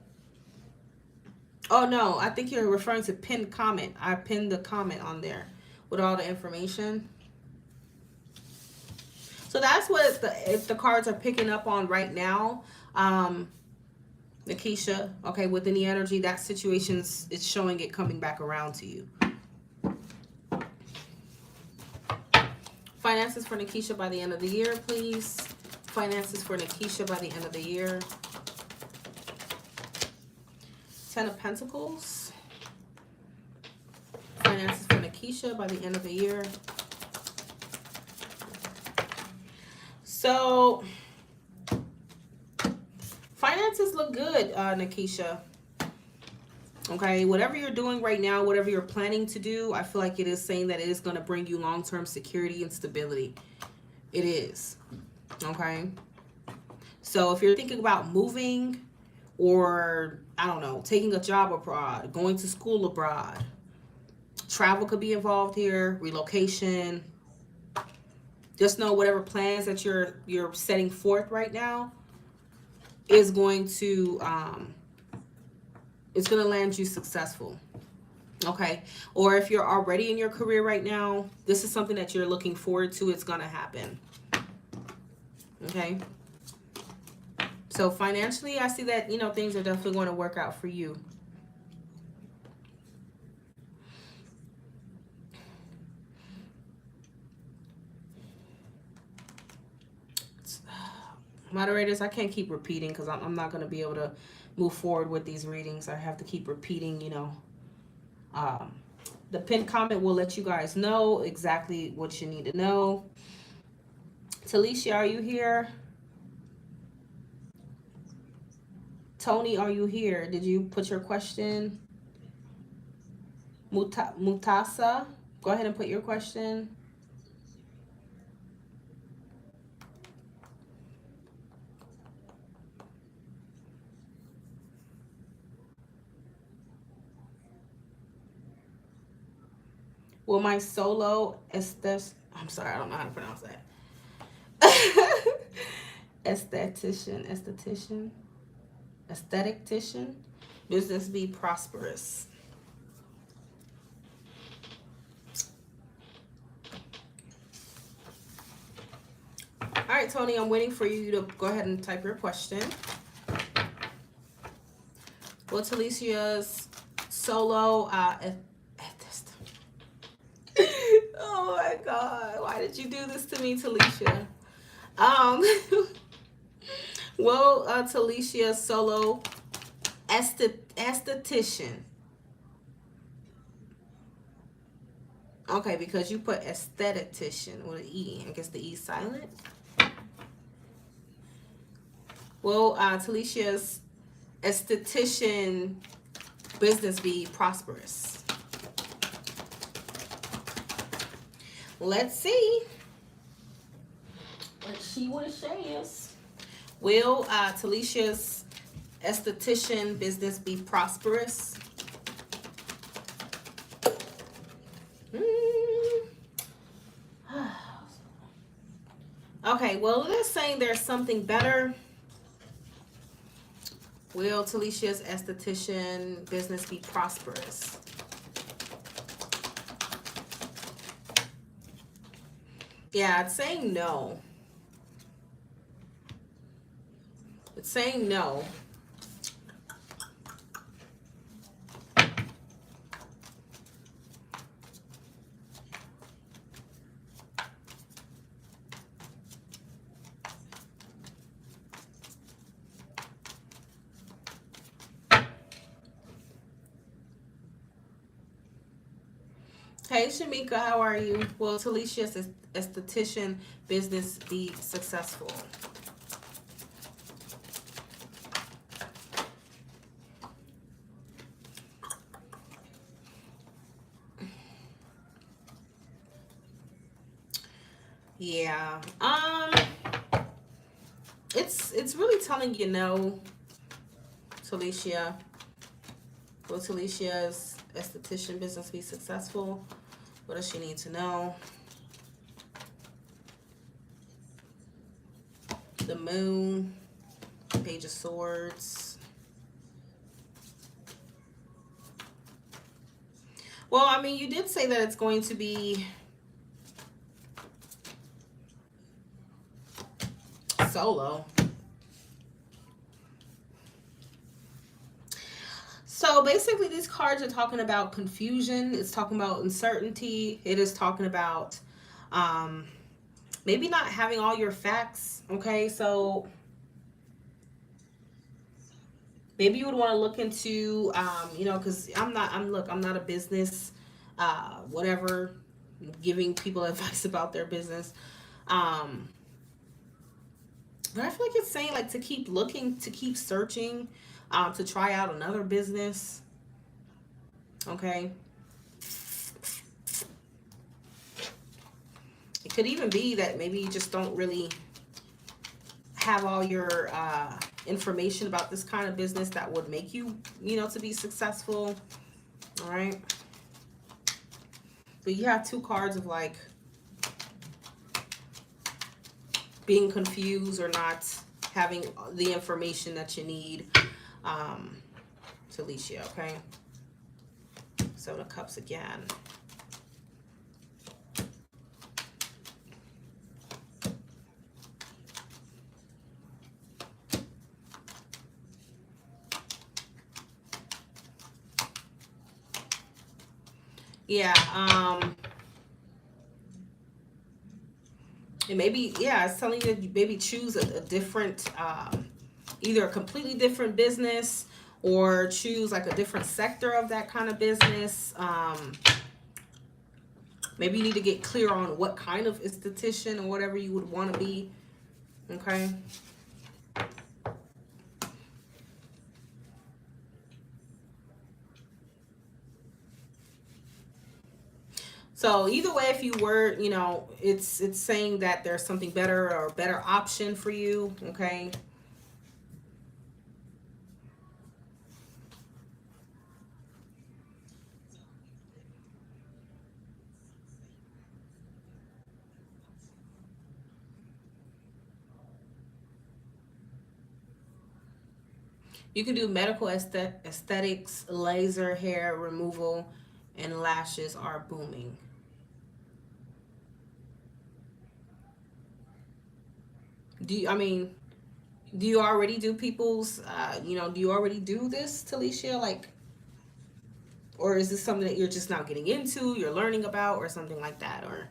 Oh, no, I think you're referring to pinned comment. I pinned the comment on there with all the information. So that's what the cards are picking up on right now. Nakisha, okay, within the energy, that situation's, it's showing it coming back around to you. Finances for Nakisha by the end of the year, please. Finances for Nakisha by the end of the year. 10 of Pentacles. Finances for Nakisha by the end of the year. So, finances look good, Nakisha. Okay, whatever you're doing right now, whatever you're planning to do, I feel like it is saying that it is going to bring you long-term security and stability. It is. Okay. So if you're thinking about moving or, I don't know, taking a job abroad, going to school abroad, travel could be involved here, relocation. Just know whatever plans that you're setting forth right now is going to it's going to land you successful. Okay. Or if you're already in your career right now, this is something that you're looking forward to. It's going to happen. Okay. So financially, I see that, you know, things are definitely going to work out for you. Moderators, I can't keep repeating because I'm not going to be able to move forward with these readings. I have to keep repeating, you know. The pinned comment will let you guys know exactly what you need to know. Talisha, are you here? Tony, are you here? Did you put your question? Mutasa, go ahead and put your question. Will my solo I'm sorry, I don't know how to pronounce that. Aesthetician business be prosperous? All right, Tony, I'm waiting for you to go ahead and type your question. Will Talicia's solo oh my God, why did you do this to me, Talisha? Will Talicia's solo esthetician? Okay, because you put aesthetician with an E. I guess the E silent. Will Talicia's esthetician business be prosperous? Let's see. Let's see what it says. Will Talicia's esthetician business be prosperous? Okay, well, they're saying there's something better. Will Talicia's esthetician business be prosperous? Yeah, it's saying no. It's saying no. Hey, Shamika, how are you? Will Talicia's esthetician business be successful? Yeah. It's really telling you no, Talisha. Will Talicia's esthetician business be successful? What does she need to know? The Moon, Page of Swords. Well, I mean, you did say that it's going to be solo. So basically these cards are talking about confusion. It's talking about uncertainty. It is talking about maybe not having all your facts. Okay, so maybe you would want to look into you know, because I'm not a business whatever, giving people advice about their business. But I feel like it's saying like to keep looking, to keep searching, to try out another business. Okay. It could even be that maybe you just don't really have all your information about this kind of business that would make you, you know, to be successful. All right. But you have two cards of like being confused or not having the information that you need. Talisha, okay? Seven of Cups again. Yeah, And maybe, yeah, it's telling you that you maybe choose a different, either a completely different business or choose like a different sector of that kind of business. Maybe you need to get clear on what kind of esthetician or whatever you would want to be. Okay. So either way, if you were, you know, it's saying that there's something better or a better option for you. Okay. You can do medical aesthetics, laser hair removal, and lashes are booming. Do you, I mean, do you already do people's, you know, do you already do this, Talisha? Like, or is this something that you're just now getting into, you're learning about, or something like that? Or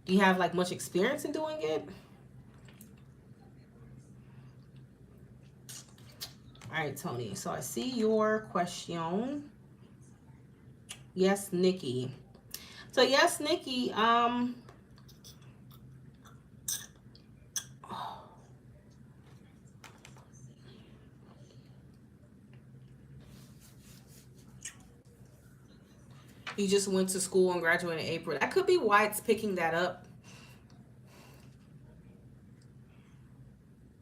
do you have like much experience in doing it? All right, Tony. So I see your question. Yes, Nikki. So yes, Nikki. You just went to school and graduated in April. That could be why it's picking that up.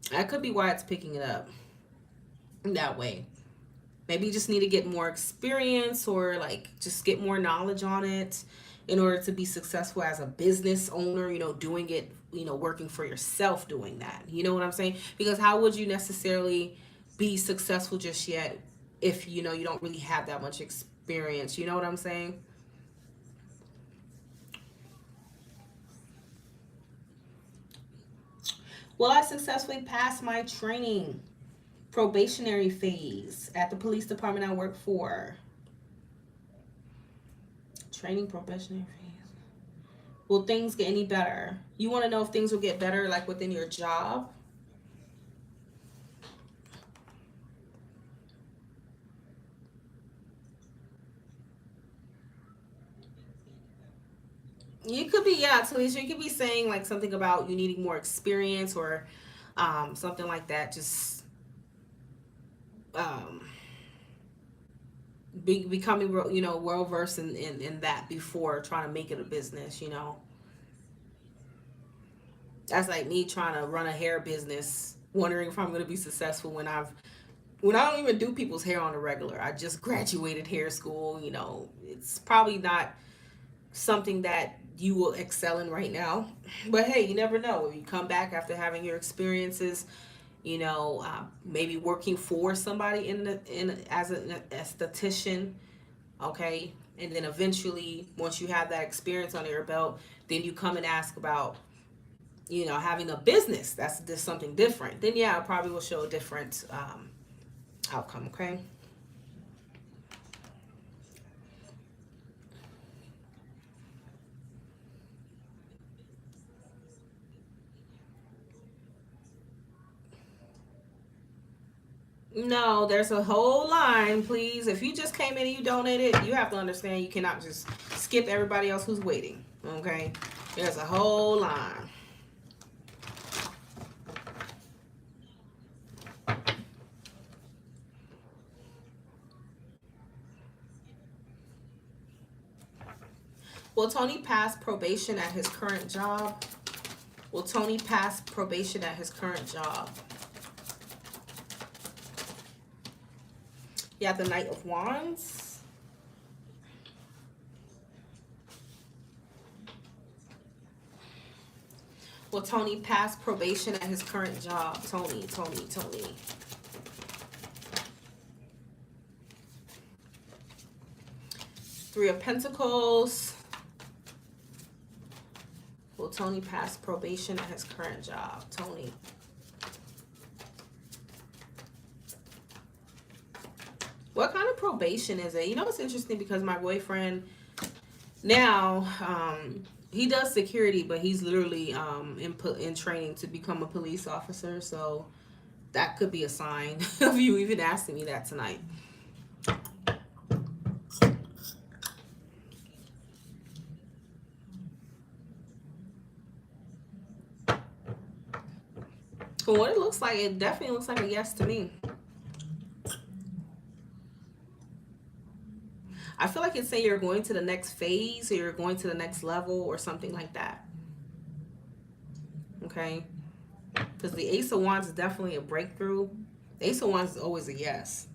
That could be why it's picking it up that way. Maybe you just need to get more experience or like just get more knowledge on it in order to be successful as a business owner, you know, doing it, you know, working for yourself doing that. You know what I'm saying? Because how would you necessarily be successful just yet if, you know, you don't really have that much experience? You know what I'm saying? Will I successfully pass my training probationary phase at the police department I work for? Training probationary phase. Will things get any better? You want to know if things will get better like within your job? You could be, yeah, Talisha, you could be saying like something about you needing more experience or something like that. Just um, becoming, you know, well versed in that before trying to make it a business, you know. That's like me trying to run a hair business, wondering if I'm going to be successful when I don't even do people's hair on a regular. I just graduated hair school, you know. It's probably not something that you will excel in right now. But hey, you never know. When you come back after having your experiences, you know, maybe working for somebody in as an esthetician, okay, and then eventually, once you have that experience under your belt, then you come and ask about, you know, having a business. That's just something different. Then yeah, it probably will show a different outcome. Okay. No, there's a whole line, please. If you just came in and you donated, you have to understand you cannot just skip everybody else who's waiting. Okay? There's a whole line. Will Tony pass probation at his current job? Will Tony pass probation at his current job? You have the Knight of Wands. Will Tony pass probation at his current job? Tony. Three of Pentacles. Will Tony pass probation at his current job? Tony. What kind of probation is it? You know, it's interesting because my boyfriend now, He does security, but he's literally in training to become a police officer. So that could be a sign of you even asking me that tonight. From what it looks like, it definitely looks like a yes to me. I feel like it's saying you're going to the next phase or you're going to the next level or something like that. Okay? Because the Ace of Wands is definitely a breakthrough. The Ace of Wands is always a yes.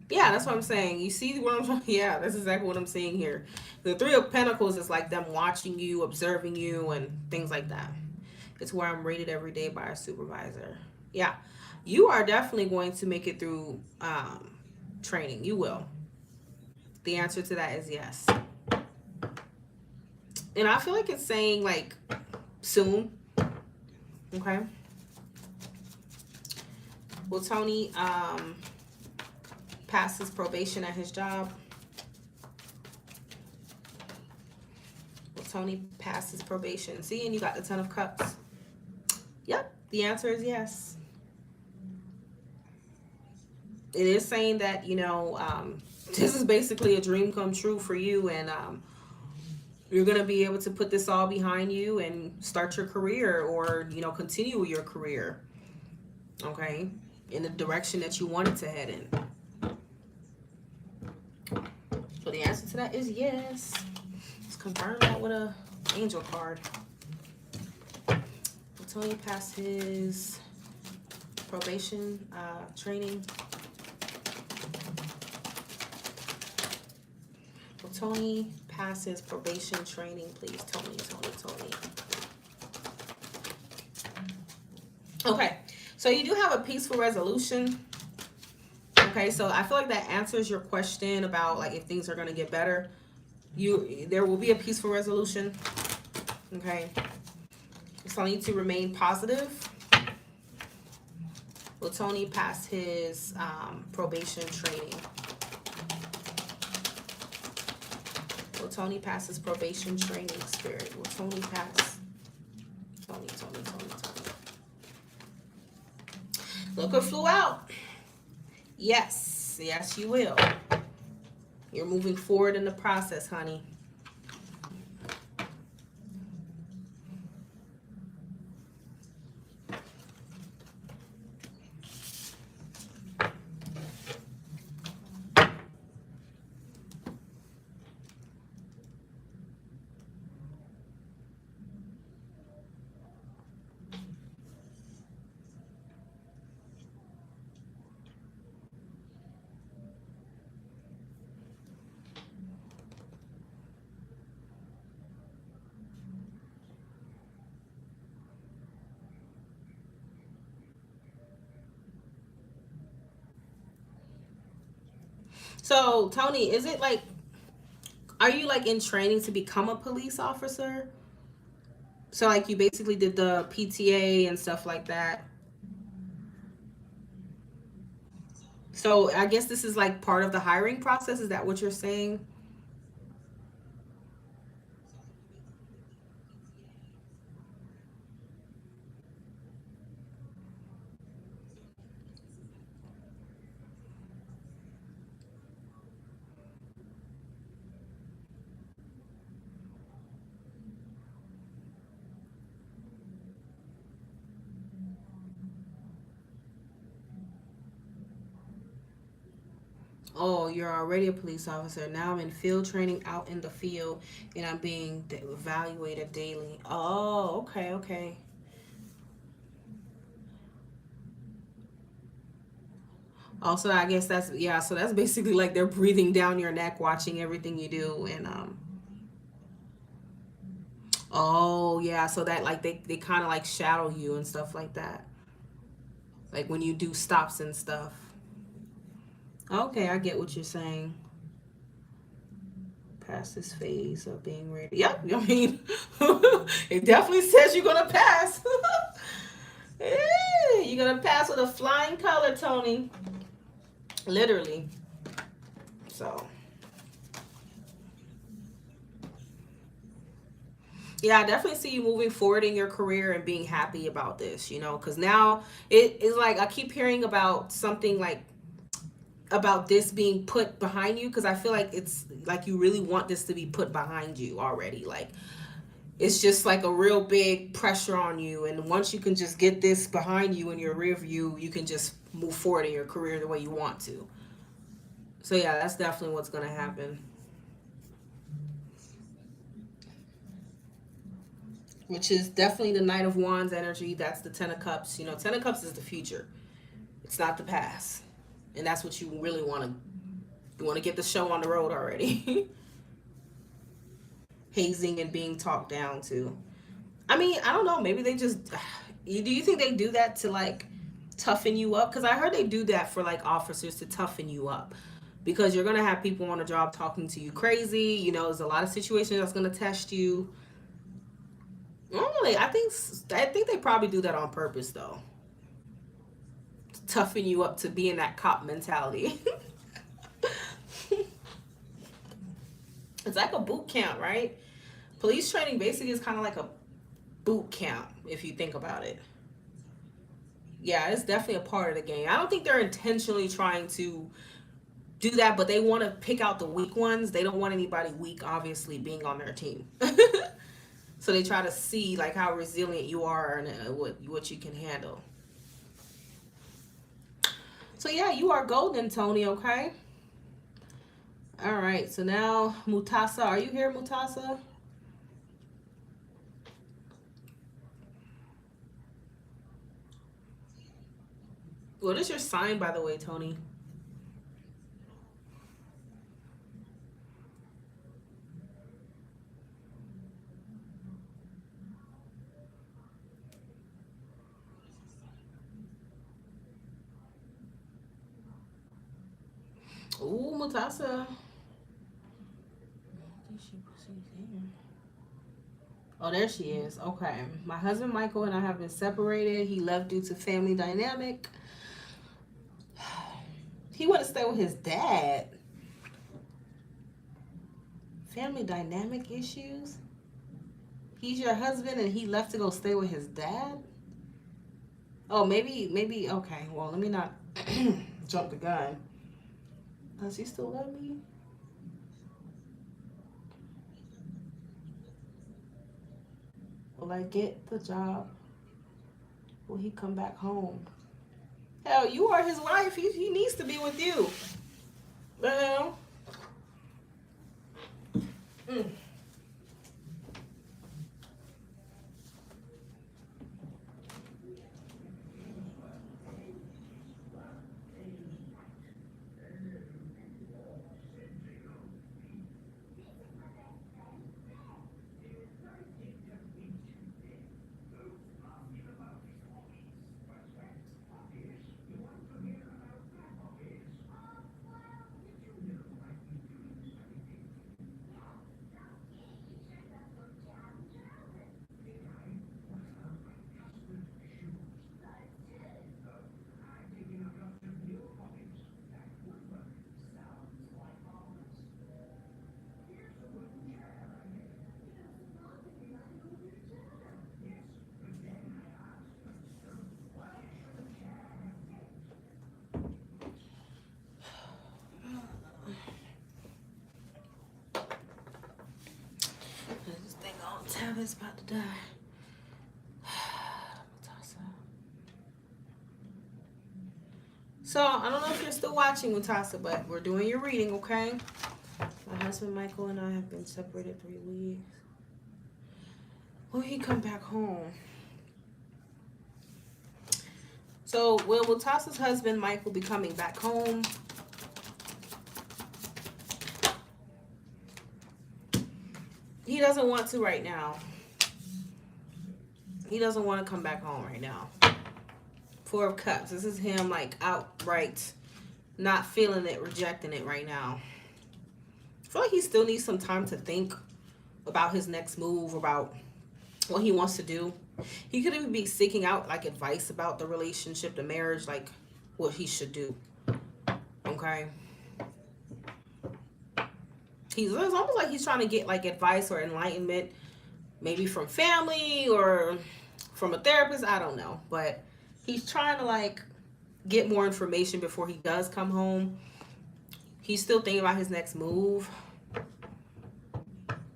Yeah, that's what I'm saying. You see what I'm trying? Yeah, that's exactly what I'm saying here. The Three of Pentacles is like them watching you, observing you, and things like that. It's where I'm rated every day by a supervisor. Yeah, you are definitely going to make it through training. You will. The answer to that is yes. And I feel like it's saying like soon. Okay. Will Tony pass his probation at his job? Will Tony pass his probation? See, and you got the Ten of Cups. Yep, the answer is yes. It is saying that, you know, this is basically a dream come true for you, and you're going to be able to put this all behind you and start your career, or, you know, continue your career, okay, in the direction that you wanted to head in. So the answer to that is yes. Let's confirm that with a angel card. Will Tony pass his probation training? Will Tony pass his probation training, please? Tony. Okay, so you do have a peaceful resolution. Okay, so I feel like that answers your question about like if things are going to get better. There will be a peaceful resolution. Okay, so I need to remain positive. Will Tony pass his probation training? Will Tony pass his probation training, Spirit? Will Tony pass? Tony. Look who flew out. Yes, you will. You're moving forward in the process, honey. So, Tony, is it like, are you like in training to become a police officer? So, like, you basically did the PTA and stuff like that. So, I guess this is like part of the hiring process. Is that what you're saying? Oh, you're already a police officer. Now I'm in field training out in the field, and I'm being evaluated daily. Oh, okay. Also, I guess that's, yeah, so that's basically like they're breathing down your neck, watching everything you do, and oh yeah, so that like they kind of like shadow you and stuff like that. Like when you do stops and stuff. Okay, I get what you're saying. past this phase of being ready. Yep, I mean, it definitely says you're gonna pass. Yeah, you're gonna pass with a flying color, Tony. Literally. So. Yeah, I definitely see you moving forward in your career and being happy about this, you know, because now it is like I keep hearing about something like about this being put behind you, because I feel like it's like you really want this to be put behind you already. Like it's just like a real big pressure on you, and once you can just get this behind you in your rear view, you can just move forward in your career the way you want to. So yeah, that's definitely what's going to happen. Which is definitely the Knight of Wands energy. That's the Ten of Cups. You know, Ten of Cups is the future. It's not the past. And that's what you really want to. You want to get the show on the road already. Hazing and being talked down to. I mean, I don't know. Maybe they just. Do you think they do that to like toughen you up? Because I heard they do that for like officers to toughen you up. Because you're going to have people on the job talking to you crazy. You know, there's a lot of situations that's going to test you. Normally, I think they probably do that on purpose, though. To toughen you up to be in that cop mentality. It's like a boot camp, right? Police training basically is kind of like a boot camp, if you think about it. Yeah, it's definitely a part of the game. I don't think they're intentionally trying to do that, but they want to pick out the weak ones. They don't want anybody weak, obviously, being on their team. So they try to see like how resilient you are and what you can handle. So yeah, you are golden, Tony, okay? All right, so now Mutasa. Are you here, Mutasa? What is your sign, by the way, Tony? Ooh, Mutasa. Oh, there she is. Okay. My husband Michael and I have been separated. He left due to family dynamic. He wanted to stay with his dad. Family dynamic issues? He's your husband and he left to go stay with his dad? Oh, maybe, okay. Well, let me not jump the gun. Does he still love me? Will I get the job? Will he come back home? Hell, you are his wife. He needs to be with you. Well. This thing on tab is about to die. So, I don't know if you're still watching, Mutasa, but we're doing your reading, okay? My husband Michael and I have been separated 3 weeks. Will he come back home? So, will Mutasa's husband Michael be coming back home? He doesn't want to right now. He doesn't want to come back home right now. 4 of Cups. This is him like outright not feeling it, rejecting it right now. feel like he still needs some time to think about his next move, about what he wants to do. He could even be seeking out like advice about the relationship, the marriage, like what he should do. Okay. It's almost like he's trying to get like advice or enlightenment, maybe from family or from a therapist. I don't know. But he's trying to like get more information before he does come home. He's still thinking about his next move.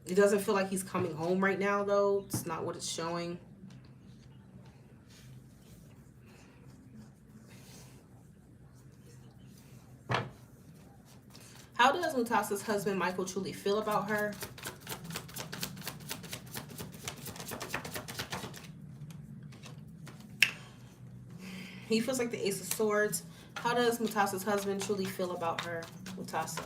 It doesn't feel like he's coming home right now, though. It's not what it's showing. How does Mutasa's husband, Michael, truly feel about her? He feels like the Ace of Swords. How does Mutasa's husband truly feel about her, Mutasa?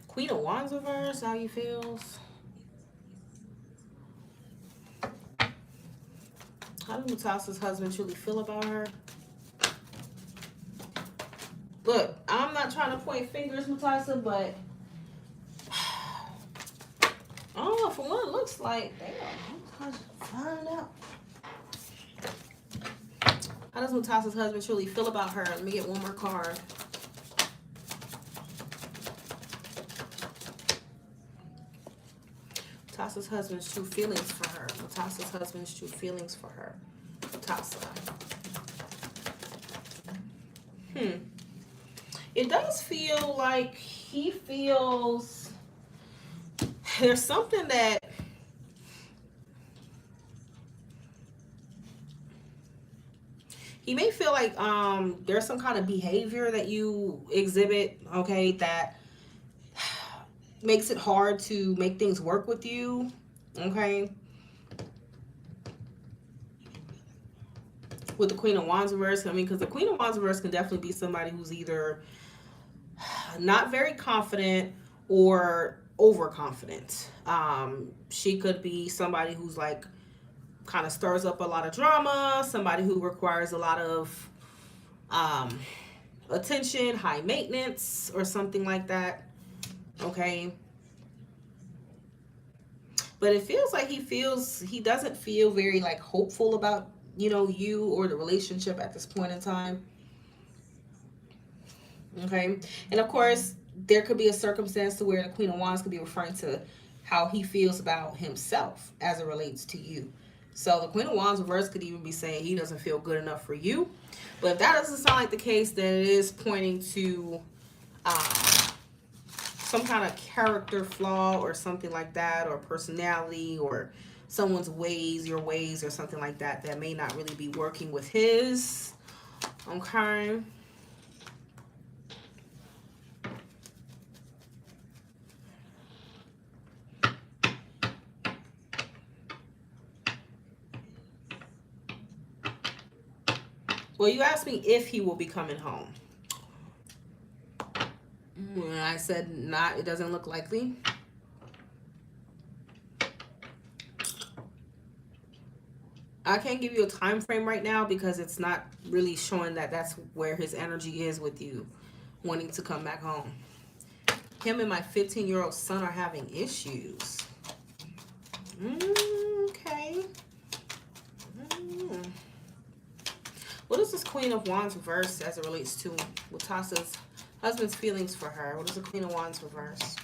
Queen of Wands reverse, how he feels. How does Mutasa's husband truly feel about her? Look, I'm not trying to point fingers, Mutasa, but I don't know, from what it looks like, damn, find out. How does Mutasa's husband truly feel about her? Let me get one more card. Mutasa's husband's true feelings for her. Mutasa's husband's true feelings for her. Mutasa. It does feel like he feels there's something that he may feel like there's some kind of behavior that you exhibit, okay, that makes it hard to make things work with you, okay? With the Queen of Wands reverse, I mean, because the Queen of Wands reverse can definitely be somebody who's either not very confident or overconfident. She could be somebody who's like kind of stirs up a lot of drama, somebody who requires a lot of attention, high maintenance, or something like that. Okay. But it feels like he doesn't feel very like hopeful about, you know, you or the relationship at this point in time. Okay. And of course, there could be a circumstance to where the Queen of Wands could be referring to how he feels about himself as it relates to you. So the Queen of Wands reverse could even be saying he doesn't feel good enough for you. But if that doesn't sound like the case, then it is pointing to some kind of character flaw or something like that, or personality, or someone's ways, your ways, or something like that, that may not really be working with his. Okay. Well, you asked me if he will be coming home. I said not, it doesn't look likely. I can't give you a time frame right now because it's not really showing that that's where his energy is with you, wanting to come back home. Him and my 15-year-old son are having issues. Okay. What is this Queen of Wands reverse as it relates to Mutasa's husband's feelings for her? What is the Queen of Wands reverse?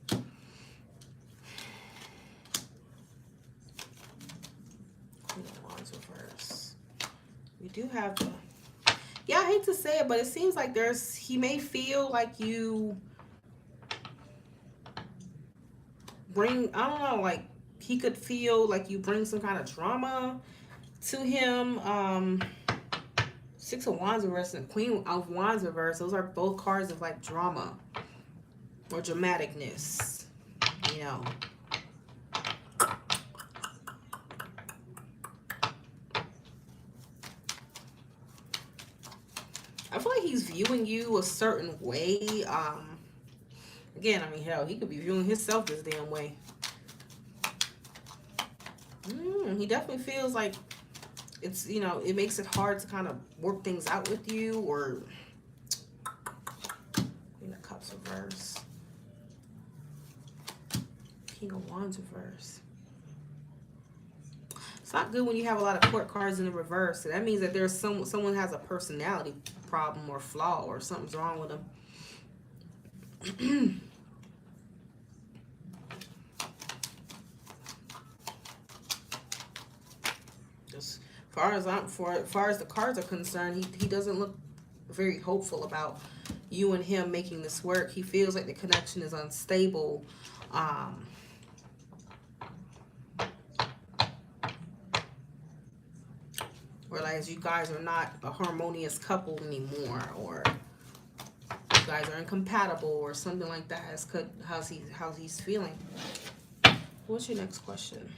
Queen of Wands reverse. We do have the... Yeah, I hate to say it, but it seems like he may feel like you bring, I don't know, like he could feel like you bring some kind of drama to him. Six of Wands reverse and Queen of Wands reverse, those are both cards of like drama or dramaticness, you know. I feel like he's viewing you a certain way. Again, I mean, hell, he could be viewing himself this damn way. He definitely feels like it's, you know, it makes it hard to kind of work things out with you, or Queen of Cups reverse, King of Wands reverse. It's not good when you have a lot of court cards in the reverse. So that means that there's someone has a personality problem or flaw, or something's wrong with them. As far as the cards are concerned, he doesn't look very hopeful about you and him making this work. He feels like the connection is unstable. Realize you guys are not a harmonious couple anymore, or you guys are incompatible, or something like that. Is how he's feeling. What's your next question?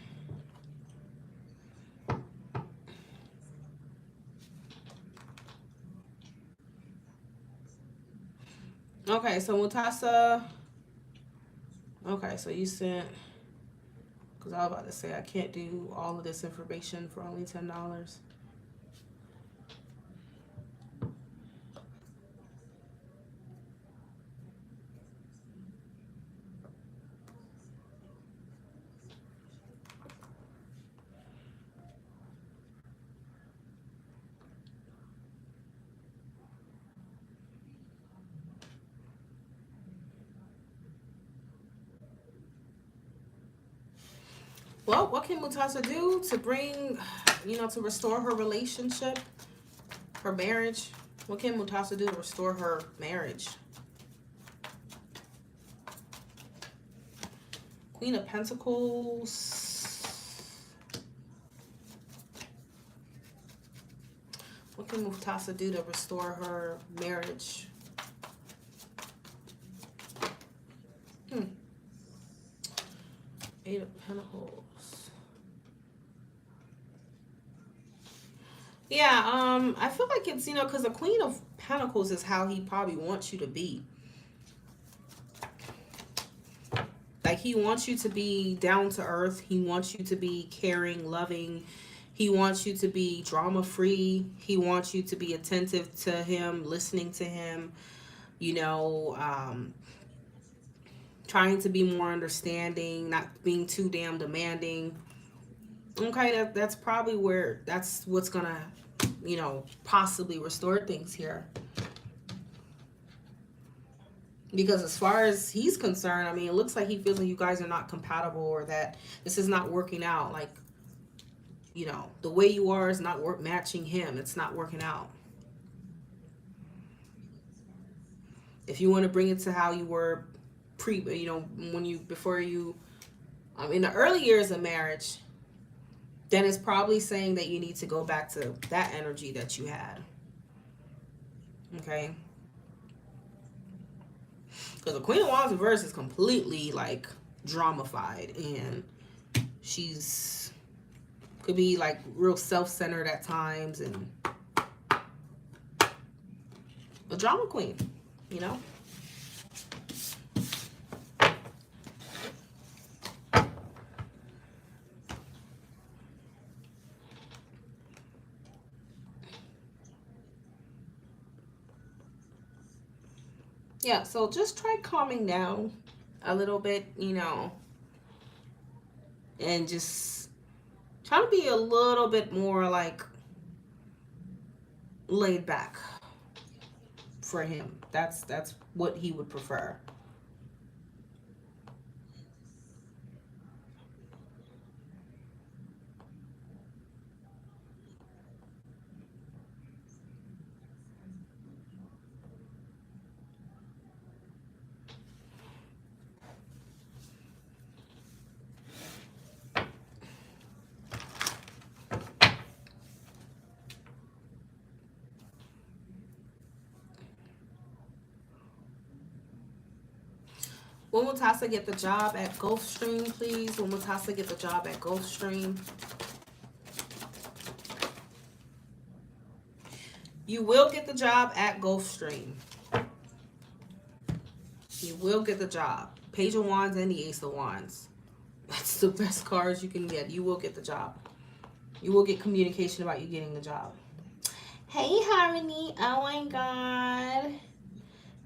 Okay, so Mutasa. Okay, so you sent, because I was about to say I can't do all of this information for only $10. Well, what can Mutasa do to bring, you know, to restore her relationship, her marriage? What can Mutasa do to restore her marriage? Queen of Pentacles. What can Mutasa do to restore her marriage? Eight of Pentacles. Yeah, I feel like it's, you know, because the Queen of Pentacles is how he probably wants you to be. Like, he wants you to be down to earth. He wants you to be caring, loving. He wants you to be drama-free. He wants you to be attentive to him, listening to him, you know, trying to be more understanding, not being too damn demanding. Okay, that's probably that's what's gonna, you know, possibly restore things here. Because as far as he's concerned, I mean, it looks like he feels like you guys are not compatible, or that this is not working out. Like, you know, the way you are is not matching him. It's not working out. If you want to bring it to how you were you know, before you, in the early years of marriage, then it's probably saying that you need to go back to that energy that you had. Okay? Because the Queen of Wands reverse is completely, like, dramified, and she's could be, like, real self-centered at times, and a drama queen, you know? Yeah, so just try calming down a little bit, you know, and just try to be a little bit more, like, laid back for him. That's what he would prefer. When will Mutasa get the job at Gulfstream, please? When will Mutasa get the job at Gulfstream? You will get the job at Gulfstream. You will get the job. Page of Wands and the Ace of Wands. That's the best cards you can get. You will get the job. You will get communication about you getting the job. Hey, Harmony. Oh, my God.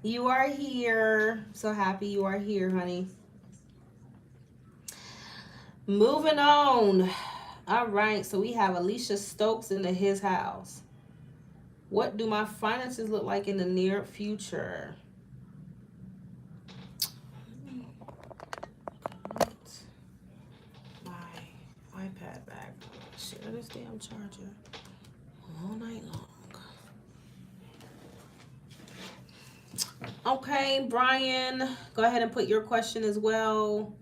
You are here. So happy you are here, honey. Moving on. All right. So we have Alicia Stokes into his house. What do my finances look like in the near future? My iPad back. Share this damn charger all night long. Okay, Brian, go ahead and put your question as well.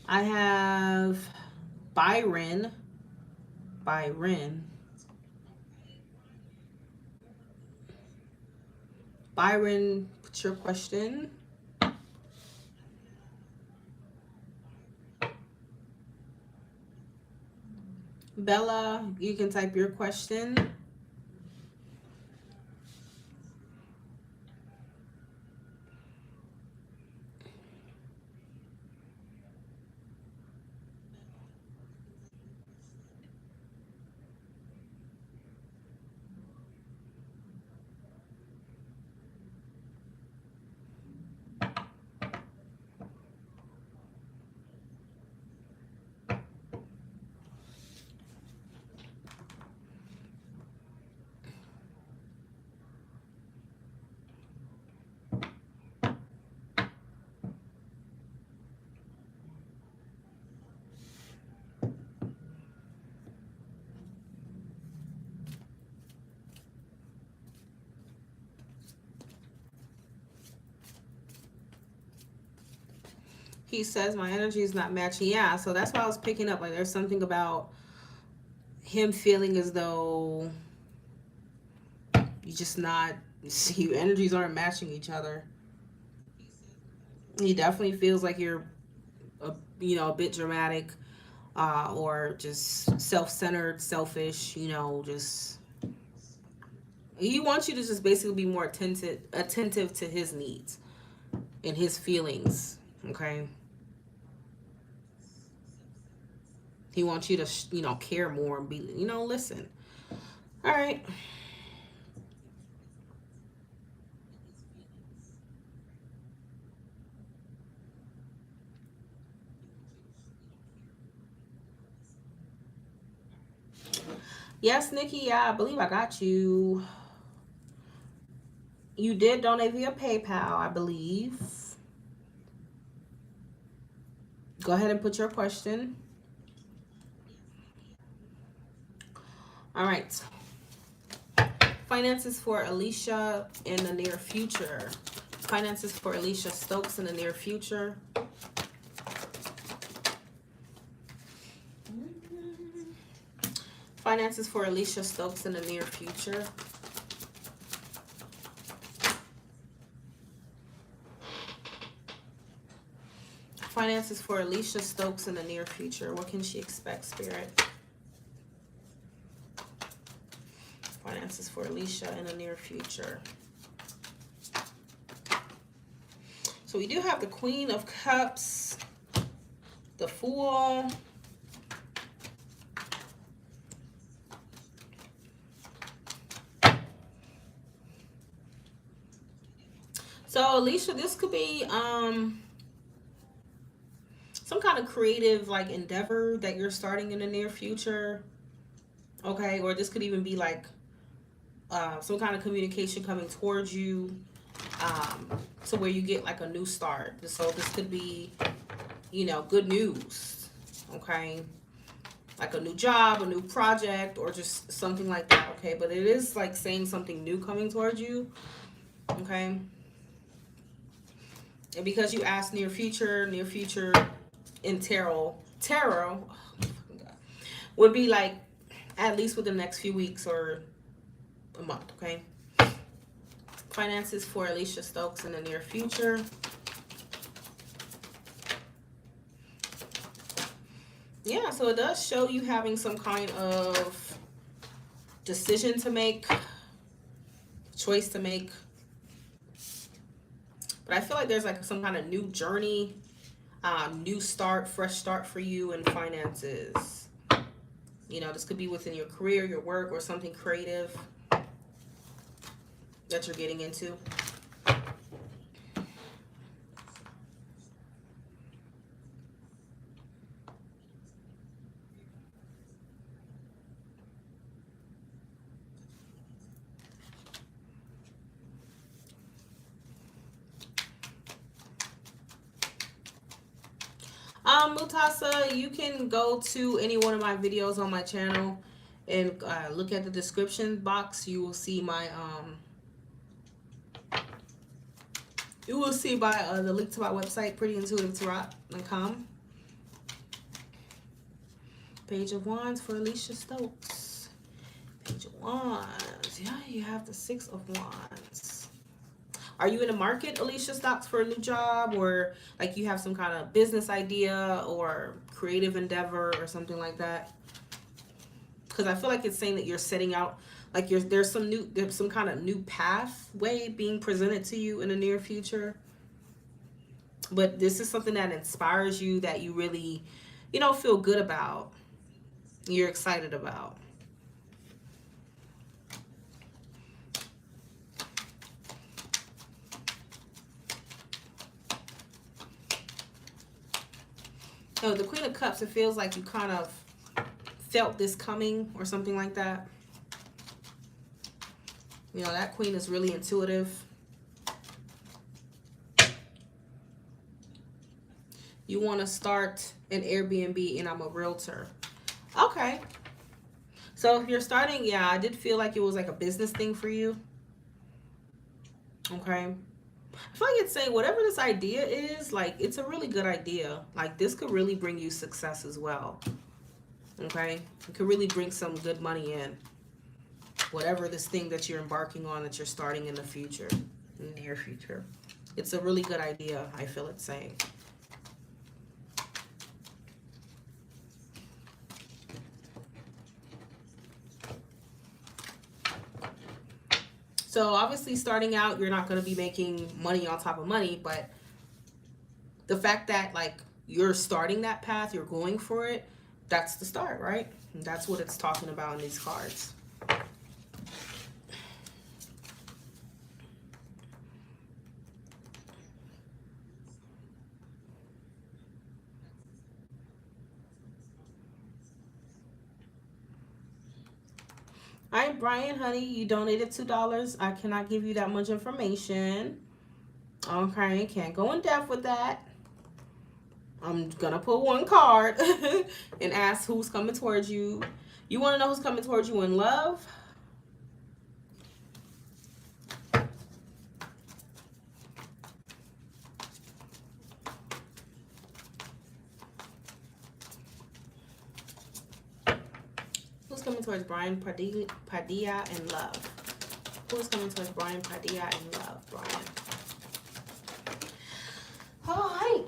I have Byron. Byron, put your question. Bella, you can type your question. He says my energy is not matching. Yeah, so that's why I was picking up. Like, there's something about him feeling as though you just not, your energies aren't matching each other. He definitely feels like you're, a bit dramatic, or just self-centered, selfish. Just he wants you to just basically be more attentive to his needs and his feelings. Okay. He wants you to, care more and be, listen. All right. Yes, Nikki, yeah, I believe I got you. You did donate via PayPal, I believe. Go ahead and put your question. All right. Finances for Alicia in the near future. Finances for Alicia Stokes in the near future. Finances for Alicia Stokes in the near future. Finances for Alicia Stokes in the near future. What can she expect, Spirit? Finances for Alicia in the near future. So we do have the Queen of Cups, the Fool, so Alicia, this could be some kind of creative endeavor that you're starting in the near future. Okay, or this could even be some kind of communication coming towards you, to where you get a new start. So this could be, good news. Okay, like a new job, a new project, or just something like that. Okay, but it is saying something new coming towards you. Okay, and because you asked near future in tarot, oh, God, would be at least within the next few weeks or a month. Okay. Finances for Alicia Stokes in the near future. Yeah, so it does show you having some kind of decision to make, choice to make. But I feel like there's some kind of new journey new start, fresh start for you in finances. You know, this could be within your career, your work, or something creative that you're getting into. Mutasa, you can go to any one of my videos on my channel and look at the description box. You will see my the link to my website, prettyintuitivetarot.com. Page of Wands for Alicia Stokes. Page of Wands. Yeah, you have the Six of Wands. Are you in the market, Alicia Stokes, for a new job, or like you have some kind of business idea or creative endeavor or something like that? Because I feel like it's saying that you're setting out, like there's some kind of new pathway being presented to you in the near future. But this is something that inspires you, that you really, you know, feel good about. You're excited about. Oh, the Queen of Cups, it feels like you kind of felt this coming or something like that. You know, that Queen is really intuitive. You want to start an Airbnb and I'm a realtor. Okay. So if you're starting, yeah, I did feel like it was like a business thing for you. Okay. I feel like it's saying whatever this idea is, like, it's a really good idea. Like, this could really bring you success as well. Okay? It could really bring some good money in. Whatever this thing that you're embarking on, that you're starting in the future, in the near future. It's a really good idea, I feel it's saying. So obviously starting out, you're not going to be making money on top of money, but the fact that like you're starting that path, you're going for it, that's the start, right? And that's what it's talking about in these cards. All right, Brian, honey, you donated $2. I cannot give you that much information. Okay, can't go in depth with that. I'm gonna pull one card and ask who's coming towards you. You want to know who's coming towards you in love? Who's coming towards Brian Padilla in love? Who's coming towards Brian Padilla in love, Brian? All right.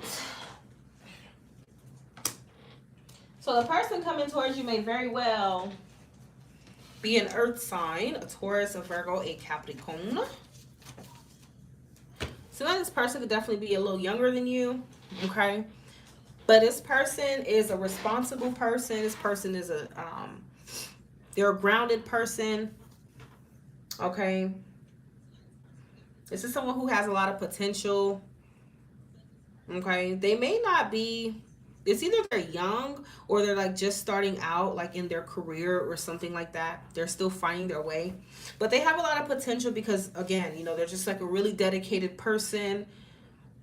So the person coming towards you may very well be an earth sign, a Taurus, a Virgo, a Capricorn. So now this person could definitely be a little younger than you, okay? But this person is a responsible person. This person is they're a grounded person, okay? This is someone who has a lot of potential, okay? They may not be, it's either they're young or they're like just starting out like in their career or something like that. They're still finding their way, but they have a lot of potential because again, you know, they're just like a really dedicated person.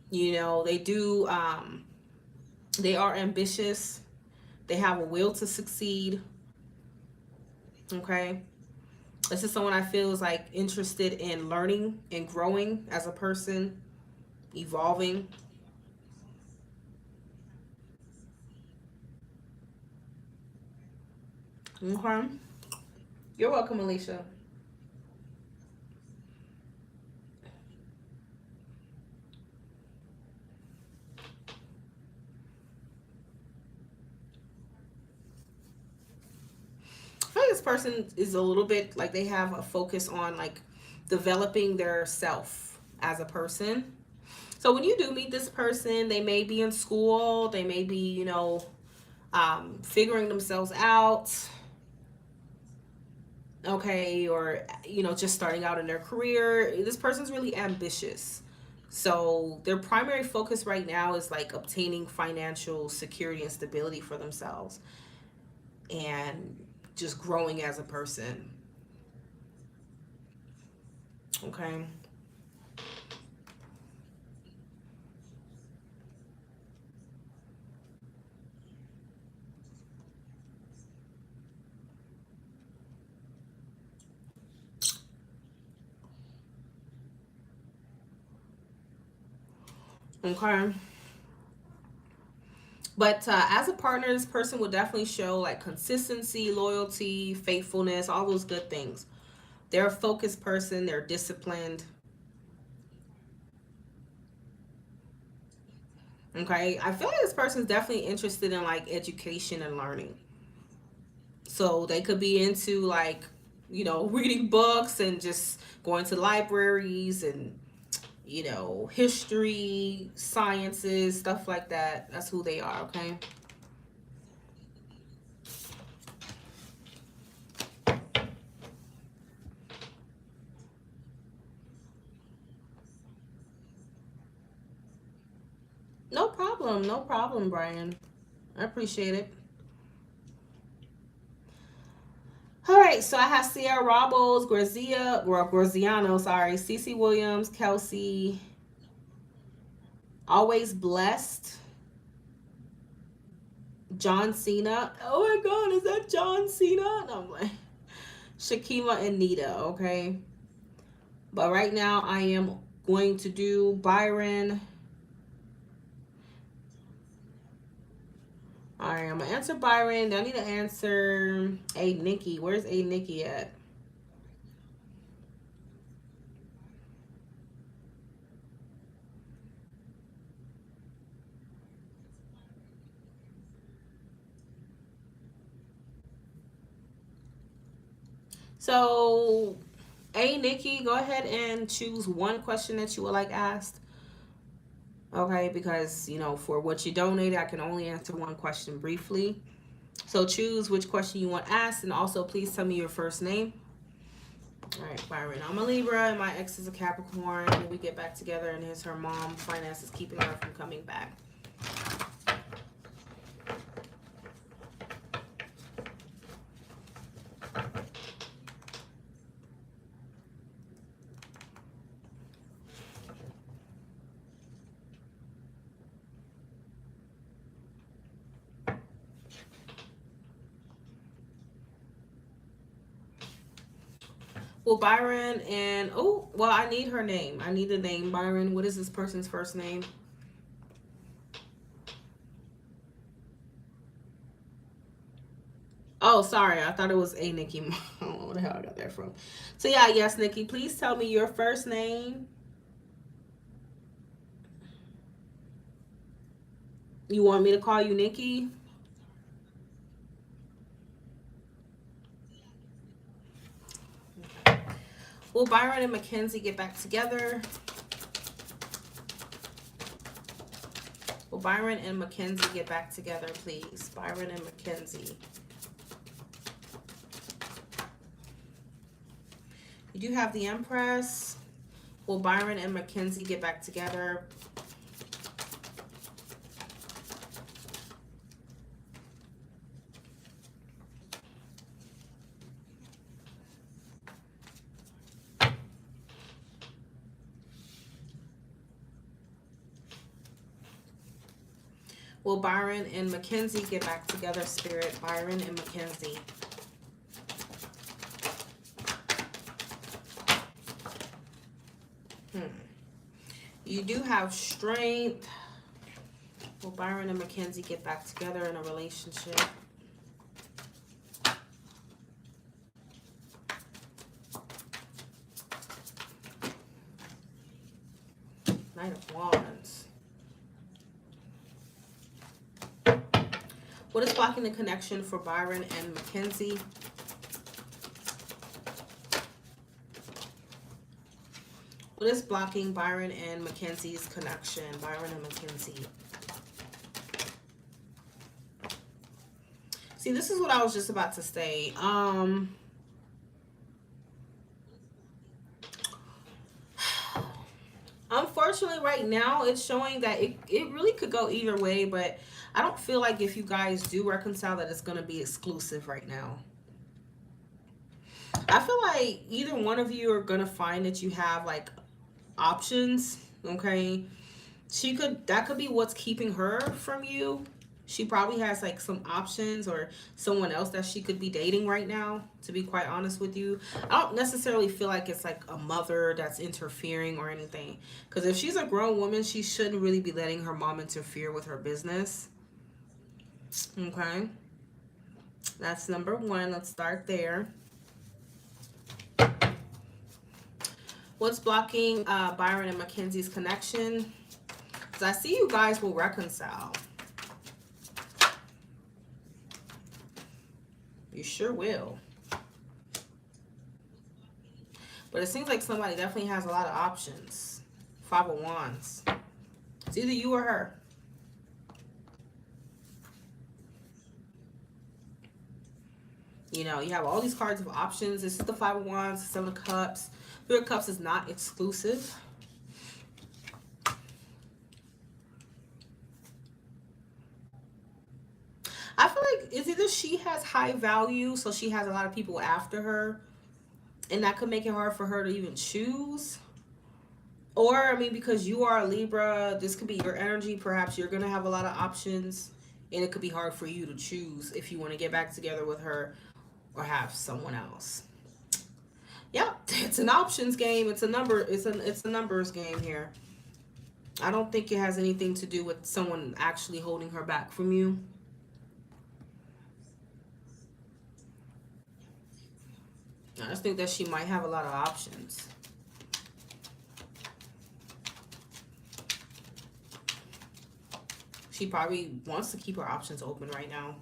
You know, they do, they are ambitious. They have a will to succeed. Okay. This is someone I feel is like interested in learning and growing as a person, evolving. Okay. You're welcome, Alicia. I feel like this person is a little bit like they have a focus on like developing their self as a person. So when you do meet this person, they may be in school, they may be, you know, figuring themselves out, okay, or, you know, just starting out in their career. This person's really ambitious. So their primary focus right now is like obtaining financial security and stability for themselves and just growing as a person. Okay. Okay. But as a partner, this person will definitely show like consistency, loyalty, faithfulness, all those good things. They're a focused person, they're disciplined. Okay. I feel like this person's definitely interested in like education and learning. So they could be into like, you know, reading books and just going to libraries and, you know, history, sciences, stuff like that. That's who they are, okay? No problem, Brian. I appreciate it. All right, so I have Sierra Robles, Graziano, sorry, CeCe Williams, Kelsey, Always Blessed, John Cena. Oh my God, is that John Cena? No, I'm like, Shakima and Nita, okay? But right now I am going to do Byron. All right, I'm going to answer Byron. Then I need to answer a Nikki. Where's a Nikki at? So, a Nikki, go ahead and choose one question that you would like asked. Okay, because, you know, for what you donated, I can only answer one question briefly. So choose which question you want asked, and also please tell me your first name. All right, Byron. I'm a Libra, and my ex is a Capricorn. And we get back together, and here's her mom. Finances keeping her from coming back. Well, Byron and I need her name. I need the name. Byron, what is this person's first name? Oh, sorry. I thought it was a Nikki. I don't know where the hell I got that from. So yeah, yes, Nikki. Please tell me your first name. You want me to call you Nikki? Will Byron and Mackenzie get back together? Will Byron and Mackenzie get back together, please? Byron and Mackenzie. You do have the Empress. Will Byron and Mackenzie get back together? Will Byron and Mackenzie get back together, Spirit? Byron and Mackenzie. You do have strength. Will Byron and Mackenzie get back together in a relationship? Knight of Wands. What is blocking the connection for Byron and Mackenzie? What is blocking Byron and Mackenzie's connection? Byron and Mackenzie. See, this is what I was just about to say. Unfortunately, right now, it's showing that it really could go either way, but I don't feel like if you guys do reconcile that it's going to be exclusive right now. I feel like either one of you are going to find that you have, like, options, okay? That could be what's keeping her from you. She probably has, like, some options or someone else that she could be dating right now, to be quite honest with you. I don't necessarily feel like it's, like, a mother that's interfering or anything. Because if she's a grown woman, she shouldn't really be letting her mom interfere with her business. Okay? That's number one. Let's start there. What's blocking Byron and Mackenzie's connection? Because I see you guys will reconcile. You sure will. But it seems like somebody definitely has a lot of options. 5 of Wands. It's either you or her. You know, you have all these cards of options. This is the 5 of Wands, 7 of Cups. 3 of Cups is not exclusive. I feel like it's either she has high value, so she has a lot of people after her, and that could make it hard for her to even choose. Or, I mean, because you are a Libra, this could be your energy. Perhaps you're going to have a lot of options, and it could be hard for you to choose if you want to get back together with her or have someone else. Yep, it's an options game. It's a numbers game here. I don't think it has anything to do with someone actually holding her back from you. I just think that she might have a lot of options. She probably wants to keep her options open right now.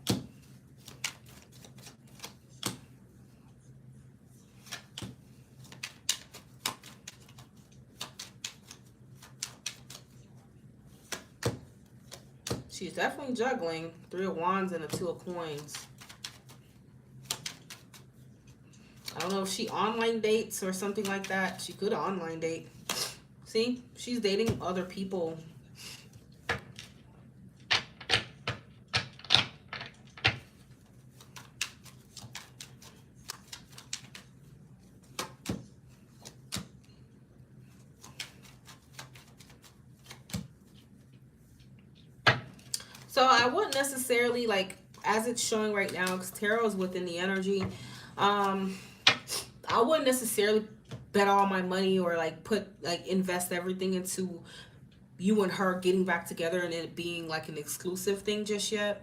She's definitely juggling. 3 of Wands and a 2 of Coins. I don't know if she online dates or something like that. She could online date. See? She's dating other people. So I wouldn't necessarily, like, as it's showing right now, because tarot is within the energy, I wouldn't necessarily bet all my money or invest everything into you and her getting back together and it being like an exclusive thing just yet.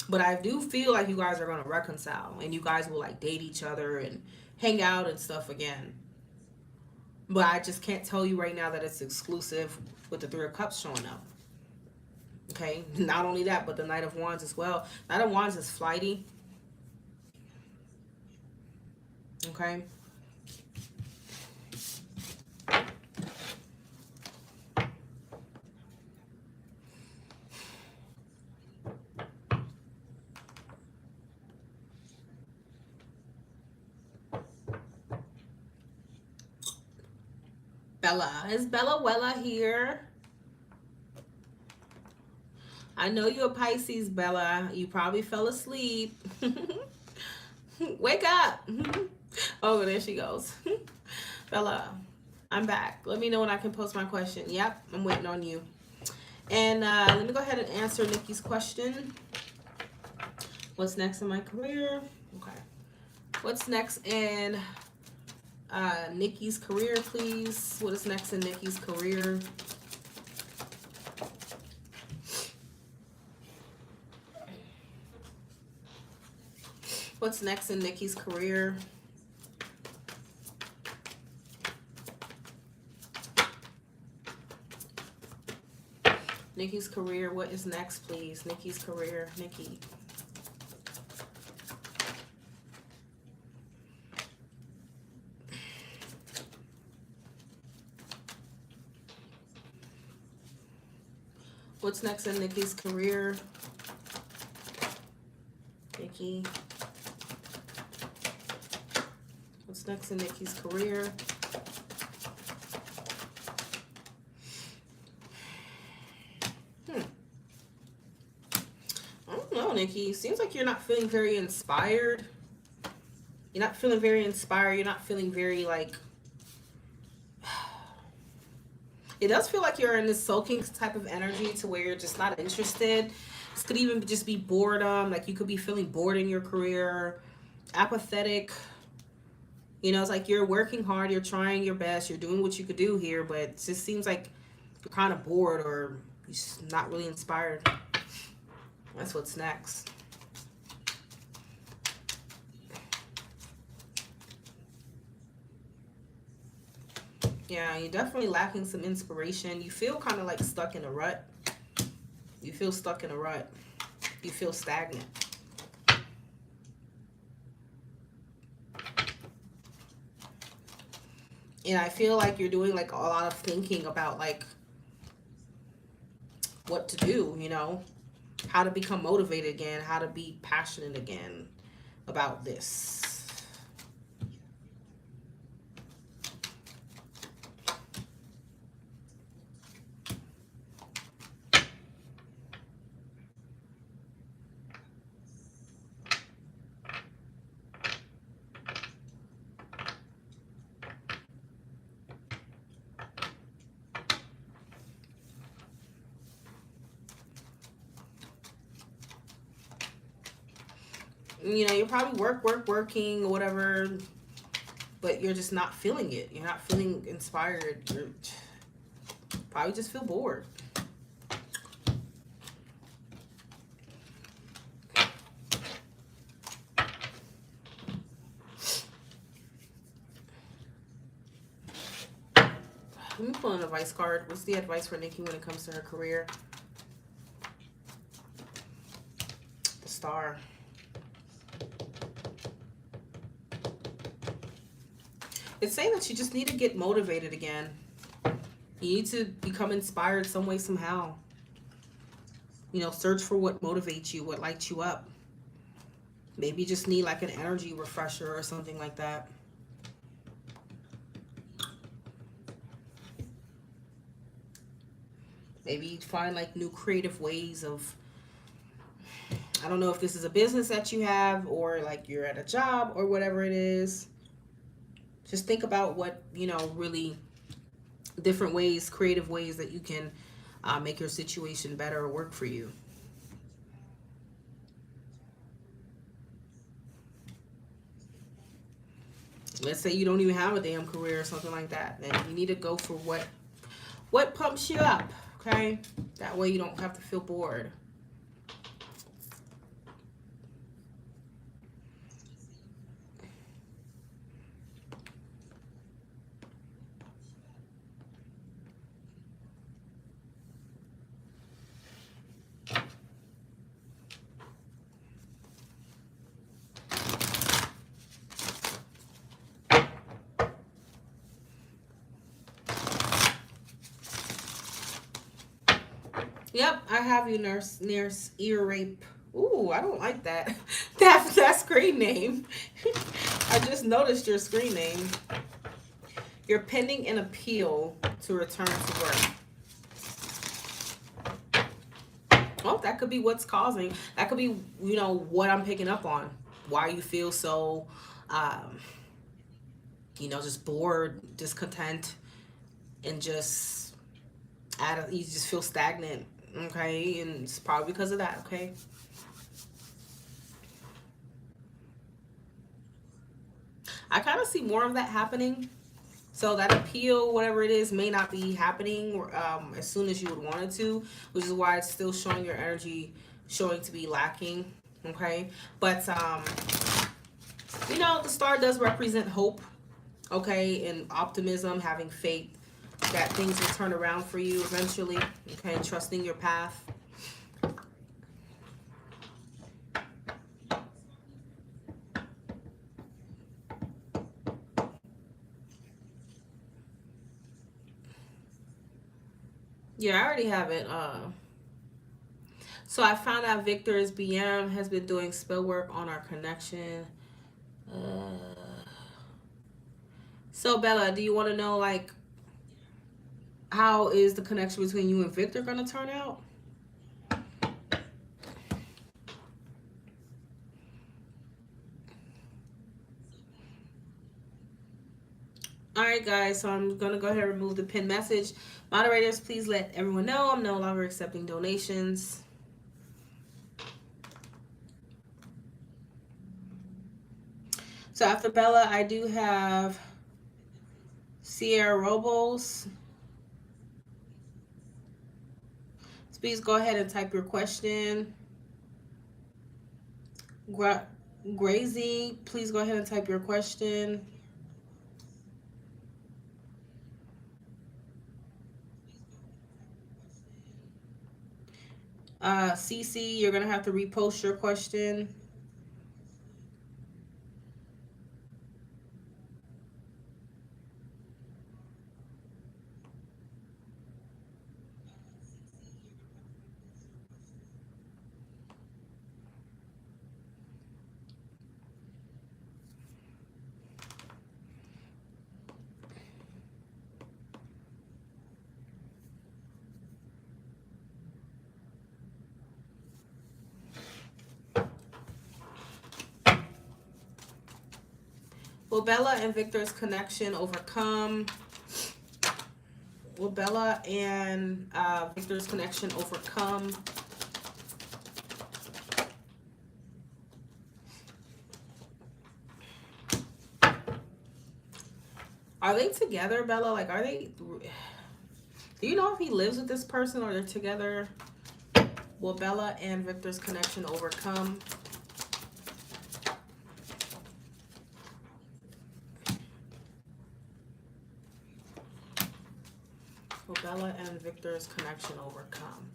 But I do feel like you guys are going to reconcile and you guys will like date each other and hang out and stuff again. But I just can't tell you right now that it's exclusive with the 3 of Cups showing up. Okay, not only that, but the Knight of Wands as well. Knight of Wands is flighty. Okay. Bella. Is Bella Wella here? I know you're a Pisces, Bella. You probably fell asleep. Wake up. Oh, there she goes. Bella, I'm back. Let me know when I can post my question. Yep, I'm waiting on you. And let me go ahead and answer Nikki's question. What's next in my career? Okay. What's next in Nikki's career, please? What is next in Nikki's career? What's next in Nikki's career? Nikki's career, what is next, please? Nikki's career, Nikki. What's next in Nikki's career? Nikki. What's next in Nikki's career? I don't know, Nikki. Seems like you're not feeling very inspired. You're not feeling very inspired. You're not feeling very, like... It does feel like you're in this sulking type of energy to where you're just not interested. This could even just be boredom. Like, you could be feeling bored in your career. Apathetic. You know, it's like you're working hard. You're trying your best. You're doing what you could do here. But it just seems like you're kind of bored or you're just not really inspired. That's what's next. Yeah, you're definitely lacking some inspiration. You feel kind of like stuck in a rut. You feel stuck in a rut. You feel stagnant. And I feel like you're doing like a lot of thinking about like what to do, you know, how to become motivated again, how to be passionate again about this. You know, you're probably working or whatever, but you're just not feeling it. You're not feeling inspired. You're probably just feel bored. Let me pull an advice card. What's the advice for Nikki when it comes to her career? The Star. It's saying that you just need to get motivated again. You need to become inspired some way, somehow. You know, search for what motivates you, what lights you up. Maybe you just need like an energy refresher or something like that. Maybe find like new creative ways of, I don't know if this is a business that you have or like you're at a job or whatever it is. Just think about what, you know, really different ways, creative ways that you can make your situation better or work for you. Let's say you don't even have a damn career or something like that. Then you need to go for what pumps you up, okay? That way you don't have to feel bored. Yep, I have you, nurse ear rape. Ooh, I don't like that. That screen name. I just noticed your screen name. You're pending an appeal to return to work. Oh, that could be what's causing. That could be, you know, what I'm picking up on. Why you feel so, you know, just bored, discontent, and just you just feel stagnant. Okay, and it's probably because of that. Okay. I kind of see more of that happening. So that appeal, whatever it is, may not be happening as soon as you would want it to, which is why it's still showing your energy showing to be lacking. Okay, but you know, the star does represent hope. Okay, and optimism, having faith that things will turn around for you eventually. Okay, trusting your path. Yeah, I already have it. So I found out Victor's BM has been doing spell work on our connection. So Bella, do you want to know like how is the connection between you and Victor going to turn out? All right, guys, so I'm going to go ahead and remove the pinned message. Moderators, please let everyone know I'm no longer accepting donations. So after Bella, I do have Sierra Robles. So please go ahead and type your question. Grazy, please go ahead and type your question. CeCe, you're going to have to repost your question. Will Bella and Victor's connection overcome? Will Bella and Victor's connection overcome? Are they together, Bella? Like, are they... Do you know if he lives with this person or they're together? Will Bella and Victor's connection overcome? Will Bella and Victor's connection overcome?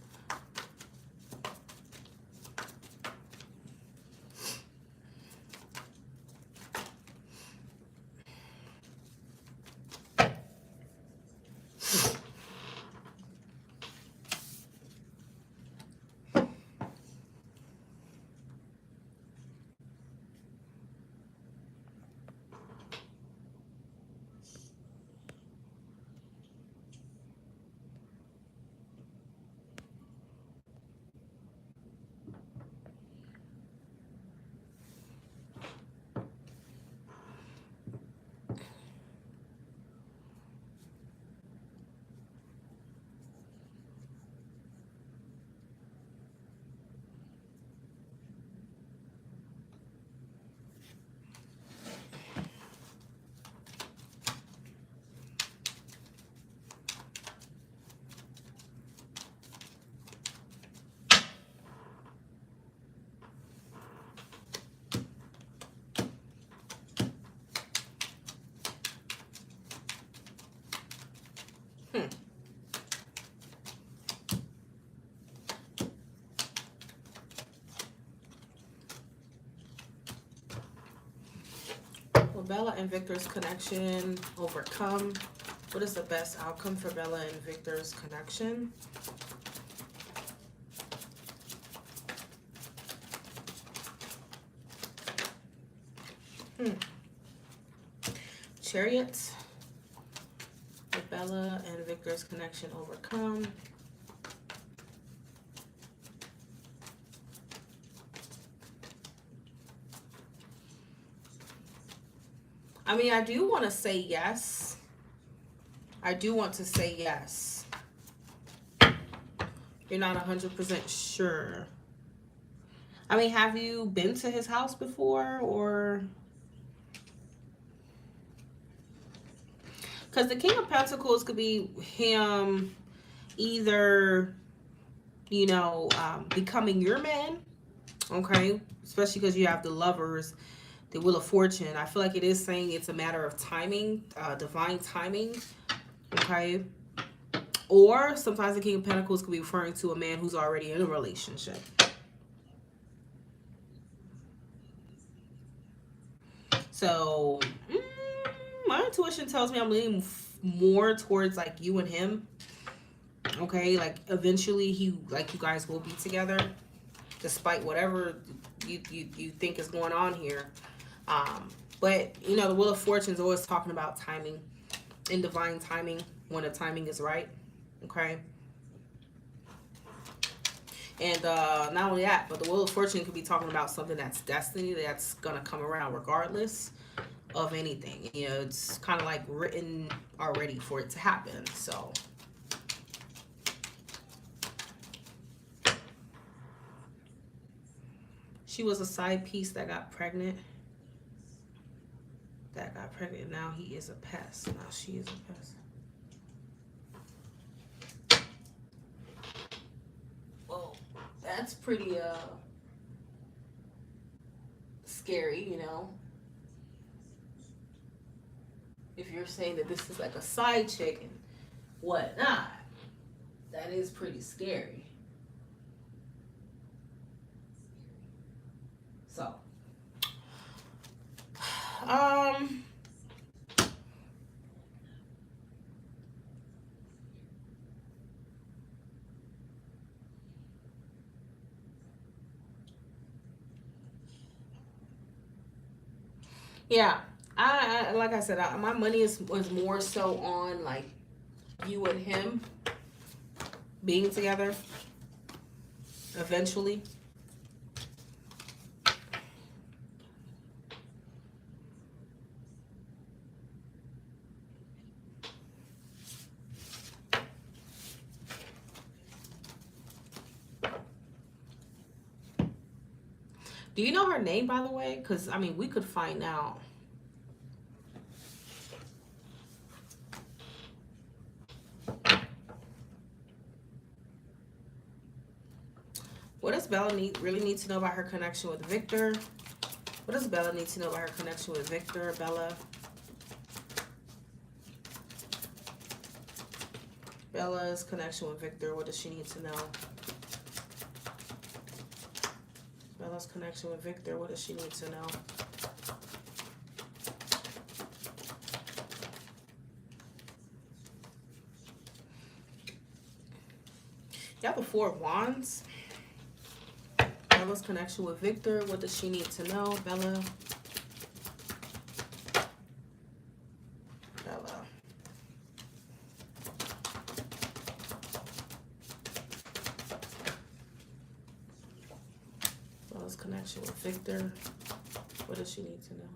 Will Bella and Victor's connection overcome? What is the best outcome for Bella and Victor's connection? Chariot. Will Bella and Victor's connection overcome? I mean, I do want to say yes. I do want to say yes. You're not 100% sure. I mean, have you been to his house before or... Because the King of Pentacles could be him either, you know, becoming your man, okay? Especially because you have the Lovers, the Wheel of Fortune. I feel like it is saying it's a matter of timing, divine timing, okay? Or sometimes the King of Pentacles could be referring to a man who's already in a relationship. So, my intuition tells me I'm leaning more towards like you and him. Okay, like eventually you guys will be together, despite whatever you think is going on here. But you know, the Wheel of Fortune is always talking about timing and divine timing when the timing is right. Okay. And not only that, but the Wheel of Fortune could be talking about something that's destiny, that's gonna come around regardless of anything. You know, it's kind of like written already for it to happen. So she was a side piece that got pregnant. Now he is a pest. Now she is a pest. Whoa, that's pretty scary, you know. If you're saying that this is like a side chick and whatnot, that is pretty scary. So, yeah, I like I said, my money was more so on like you and him being together eventually. Do you know her name, by the way? Because, I mean, we could find out. What does Bella really need to know about her connection with Victor? What does Bella need to know about her connection with Victor, Bella? Bella's connection with Victor, what does she need to know? Bella's connection with Victor, what does she need to know? You have the Four of Wands. Bella's connection with Victor, what does she need to know? Bella. Bella's connection with Victor, what does she need to know?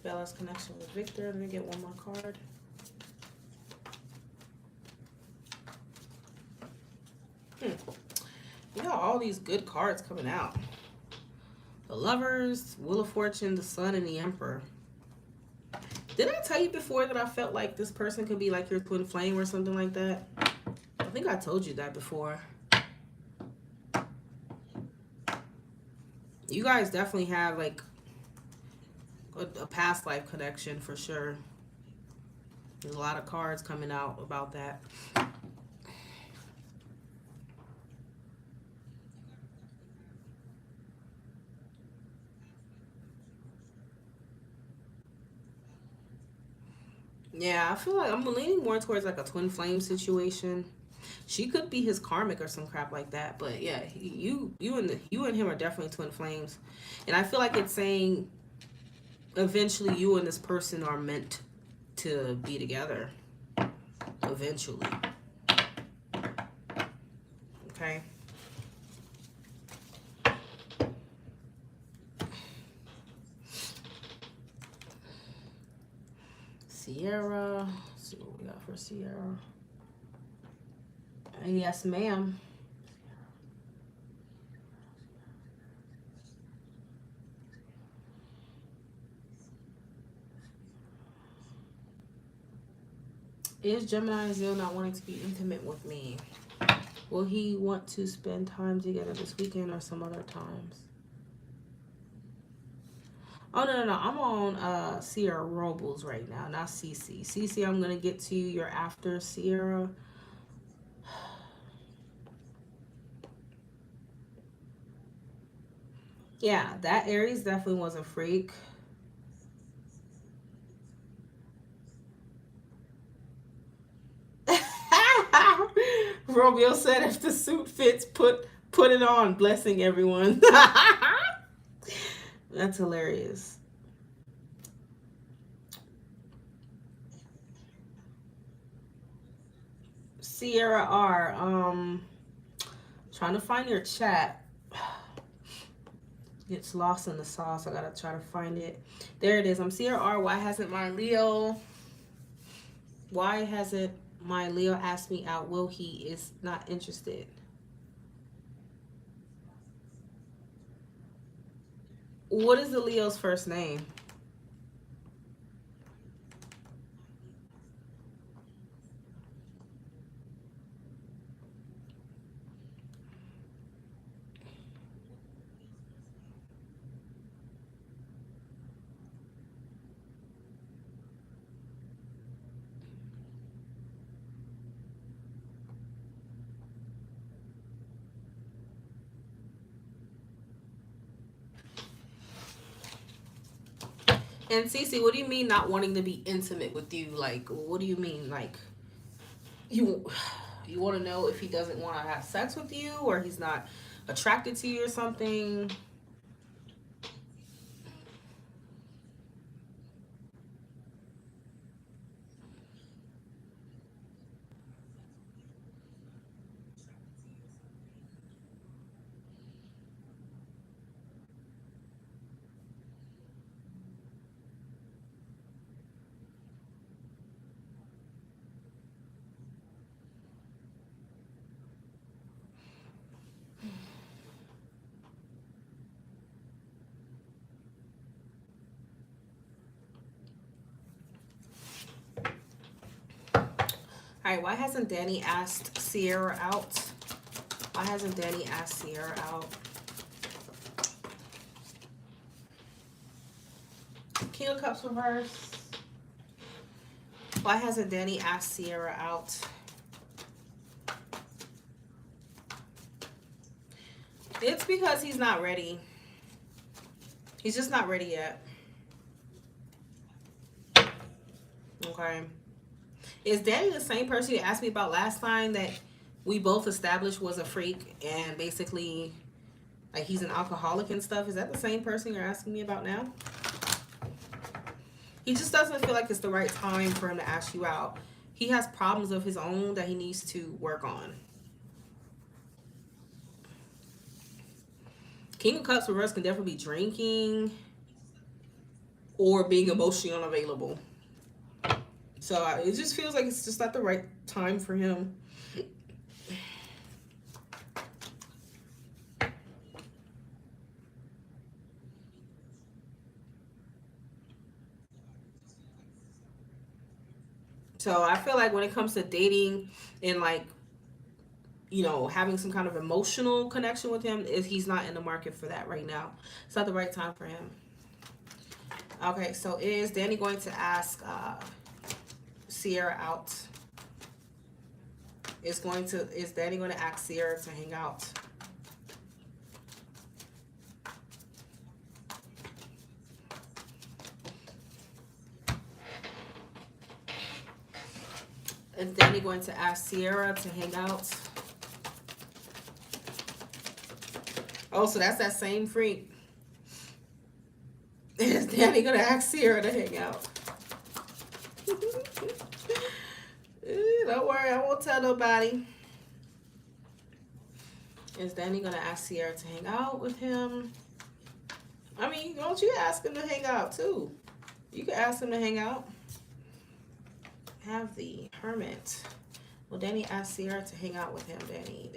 Bella's connection with Victor. Let me get one more card. You got all these good cards coming out. The Lovers, Wheel of Fortune, the Sun, and the Emperor. Didn't I tell you before that I felt like this person could be like your twin flame or something like that? I think I told you that before. You guys definitely have like a past life connection for sure. There's a lot of cards coming out about that. Yeah, I feel like I'm leaning more towards like a twin flame situation. She could be his karmic or some crap like that, but yeah, you and him are definitely twin flames, and I feel like it's saying eventually you and this person are meant to be together. Eventually, okay. Sierra. Let's see what we got for Sierra. Yes, ma'am. Is Gemini still not wanting to be intimate with me? Will he want to spend time together this weekend or some other times? Oh, no. I'm on Sierra Robles right now, not CeCe. CeCe, I'm going to get to you. You're after Sierra. Yeah, that Aries definitely was a freak. Romeo said, "If the suit fits, put it on." Blessing everyone. That's hilarious. Sierra R. Trying to find your chat. It's lost in the sauce. I gotta try to find it. There it is. I'm Sierra R. Why hasn't my Leo? Why hasn't my Leo asked me out? Will he is not interested? What is the Leo's first name? And CeCe, what do you mean not wanting to be intimate with you? Like, what do you mean? Like, you you want to know if he doesn't want to have sex with you, or he's not attracted to you or something? All right, why hasn't Danny asked Sierra out? Why hasn't Danny asked Sierra out? King of Cups reverse. Why hasn't Danny asked Sierra out? It's because he's not ready. He's just not ready yet. Okay. Is Danny the same person you asked me about last time that we both established was a freak and basically like he's an alcoholic and stuff? Is that the same person you're asking me about now? He just doesn't feel like it's the right time for him to ask you out. He has problems of his own that he needs to work on. King of Cups reverse can definitely be drinking or being emotionally unavailable. So it just feels like it's just not the right time for him. So I feel like when it comes to dating and like, you know, having some kind of emotional connection with him, he's not in the market for that right now. It's not the right time for him. Okay, so is Danny going to ask Sierra out? Is Danny going to ask Sierra to hang out? Is Danny going to ask Sierra to hang out? Oh, so that's that same freak. Is Danny gonna ask Sierra to hang out? Don't worry, I won't tell nobody. Is Danny gonna ask Sierra to hang out with him? I mean, don't you ask him to hang out too? You can ask him to hang out. Have the Hermit. Will Danny ask Sierra to hang out with him? Danny.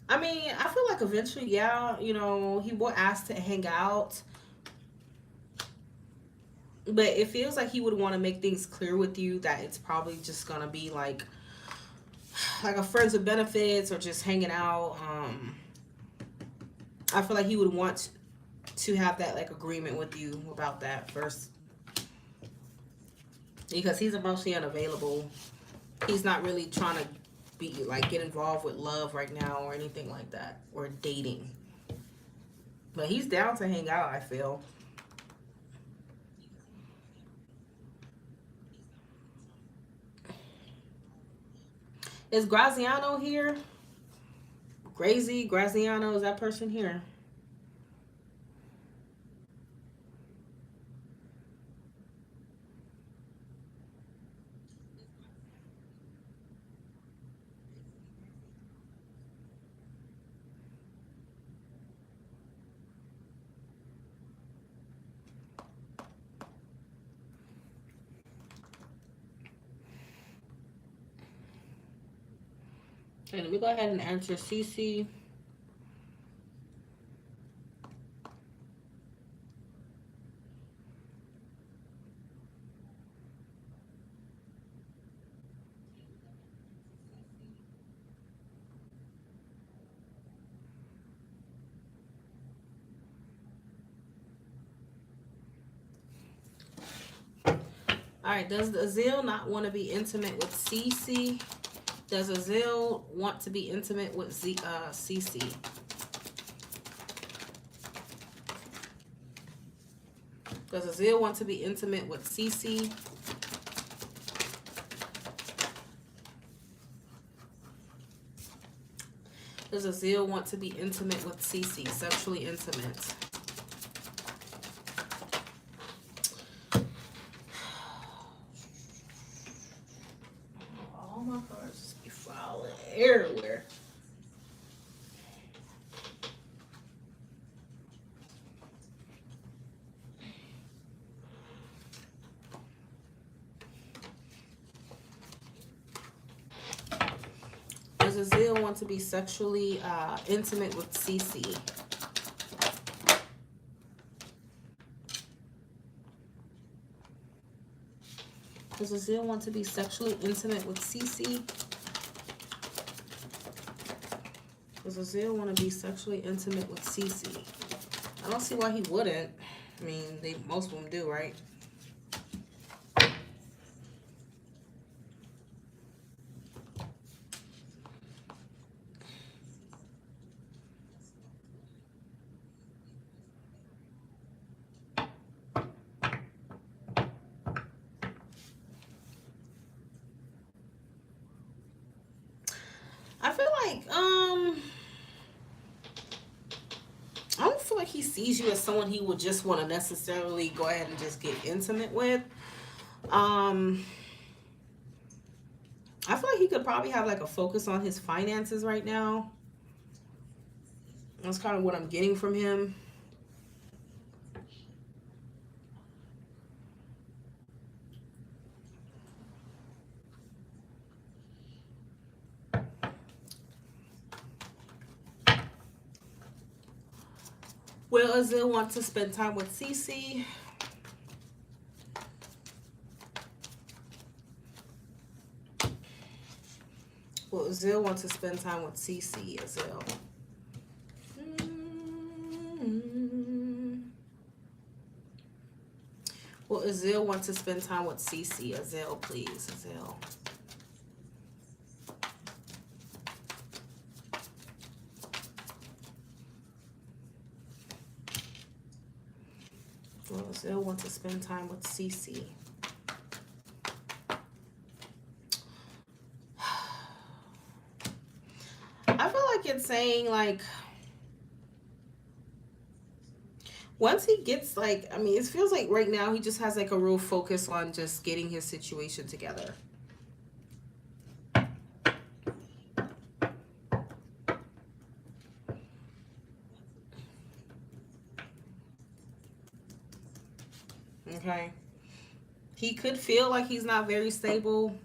I mean, I feel like eventually, yeah, you know, he will ask to hang out. But it feels like he would want to make things clear with you that it's probably just going to be like a friends with benefits or just hanging out. I feel like he would want to have that like agreement with you about that first, because he's emotionally unavailable. He's not really trying to be like get involved with love right now or anything like that, or dating. But he's down to hang out, I feel. Is Graziano here? Graziano, is that person here? Okay, let me go ahead and answer CeCe. All right, does Azil not want to be intimate with CeCe? Does Azil want to be intimate with CeCe? Does Azil want to be intimate with CeCe? Does Azil want to be intimate with CeCe? Sexually intimate. All my cards just be falling everywhere. Does Azil want to be sexually intimate with CeCe? Does Azil want to be sexually intimate with CeCe? Does Azil want to be sexually intimate with CeCe? I don't see why he wouldn't. I mean, most of them do, right? I feel like, I don't feel like he sees you as someone he would just want to necessarily go ahead and just get intimate with. I feel like he could probably have like a focus on his finances right now. That's kind of what I'm getting from him. Will Azil want to spend time with CeCe? Will Azil want to spend time with CeCe? Azil. Will Azil want to spend time with CeCe? Azil, please. Azil. Will Azil want to spend time with CeCe? I feel like it's saying like once he gets like, I mean, it feels like right now he just has like a real focus on just getting his situation together. Okay. He could feel like he's not very stable.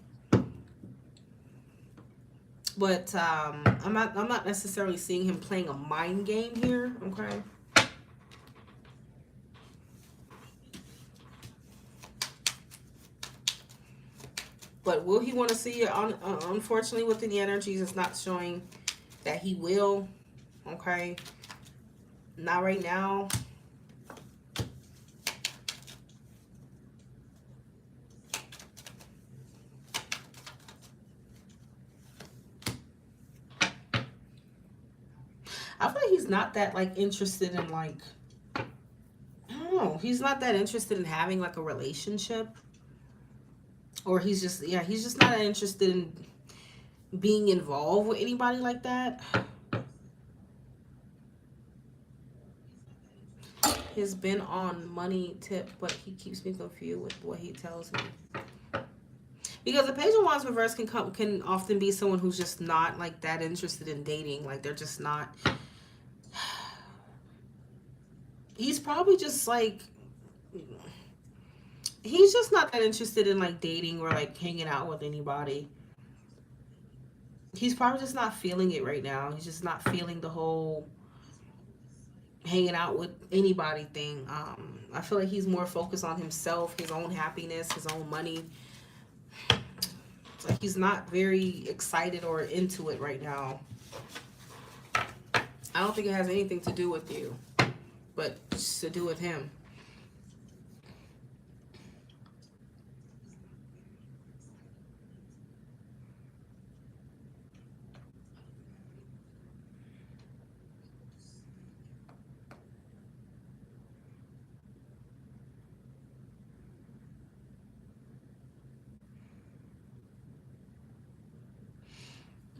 But I'm not necessarily seeing him playing a mind game here, okay? But will he want to see it? Unfortunately, within the energies, it's not showing that he will, okay? Not right now. I feel like he's not that like interested in like, I don't know, he's not that interested in having like a relationship. Or he's just, yeah, he's just not interested in being involved with anybody like that. He's been on money tip, but he keeps me confused with what he tells me. Because the Page of Wands reverse can often be someone who's just not like that interested in dating. Like they're just not. He's probably just like, he's just not that interested in like dating or like hanging out with anybody. He's probably just not feeling it right now. He's just not feeling the whole hanging out with anybody thing. I feel like he's more focused on himself, his own happiness, his own money. It's like he's not very excited or into it right now. I don't think it has anything to do with you, but just to do with him.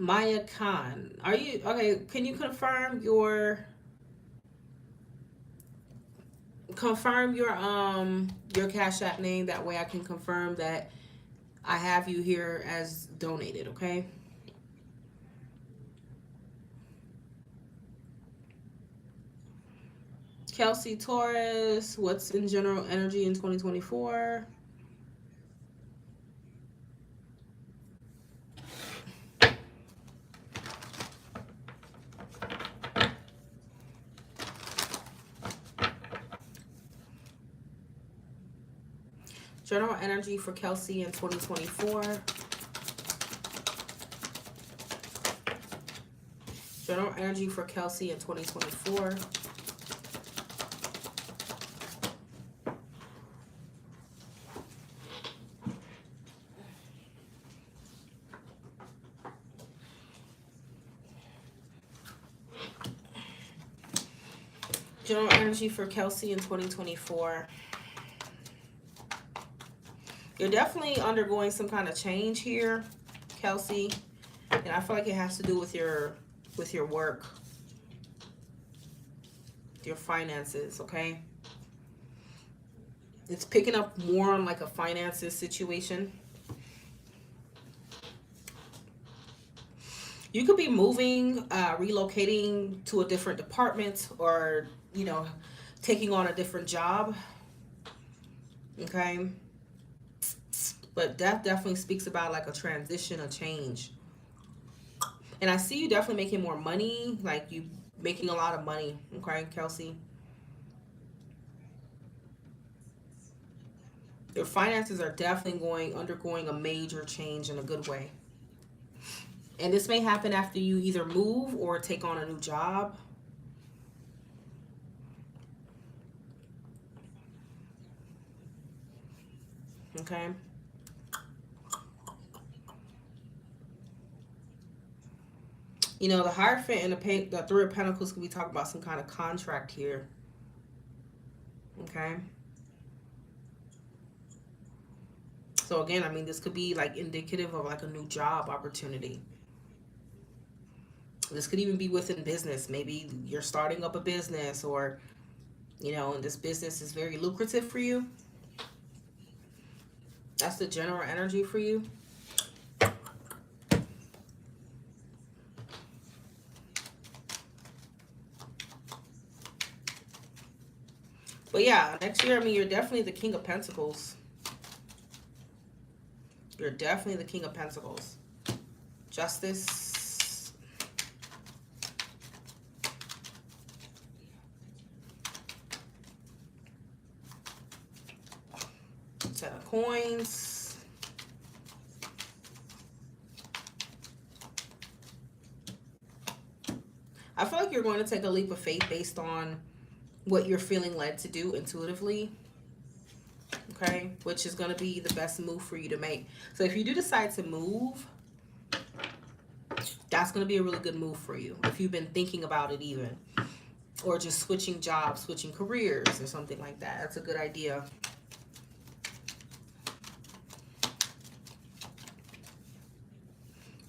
Maya Khan, are you okay? Can you confirm your Cash App name? That way I can confirm that I have you here as donated, okay? Kelsey Taurus, what's in general energy in 2024? General energy for Kelsey in 2024. General energy for Kelsey in 2024. General energy for Kelsey in 2024. You're definitely undergoing some kind of change here, Kelsey. And I feel like it has to do with your work, your finances, okay? It's picking up more on like a finances situation. You could be moving, relocating to a different department, or, you know, taking on a different job, okay? But that definitely speaks about like a transition, a change. And I see you definitely making more money, like you making a lot of money, okay, Kelsey? Your finances are definitely undergoing a major change in a good way. And this may happen after you either move or take on a new job. Okay. You know, the Hierophant and the Three of Pentacles could be talking about some kind of contract here. Okay. So again, I mean, this could be like indicative of like a new job opportunity. This could even be within business. Maybe you're starting up a business, or, you know, and this business is very lucrative for you. That's the general energy for you. But yeah, next year, I mean, you're definitely the King of Pentacles. You're definitely the King of Pentacles. Justice. Ten of Coins. I feel like you're going to take a leap of faith based on what you're feeling led to do intuitively, okay, which is going to be the best move for you to make. So if you do decide to move, That's going to be a really good move for you if you've been thinking about it even. Or just switching jobs, switching careers or something like that. That's a good idea.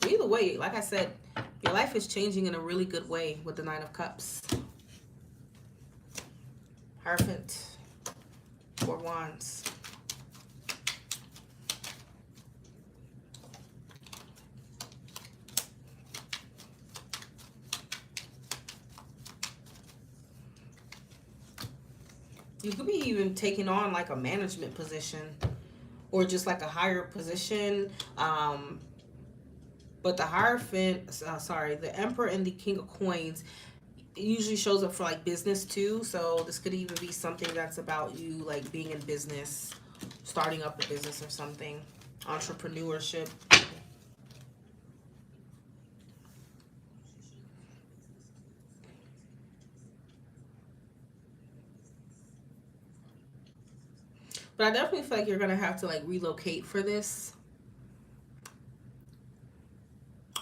Either way, like I said, your life is changing in a really good way with the Nine of Cups. Hierophant. 4 Wands. You could be even taking on like a management position or just like a higher position. But the Hierophant, the Emperor and the King of Coins usually shows up for like business too. So this could even be something that's about you like being in business, starting up a business or something, entrepreneurship. But I definitely feel like you're gonna have to like relocate for this.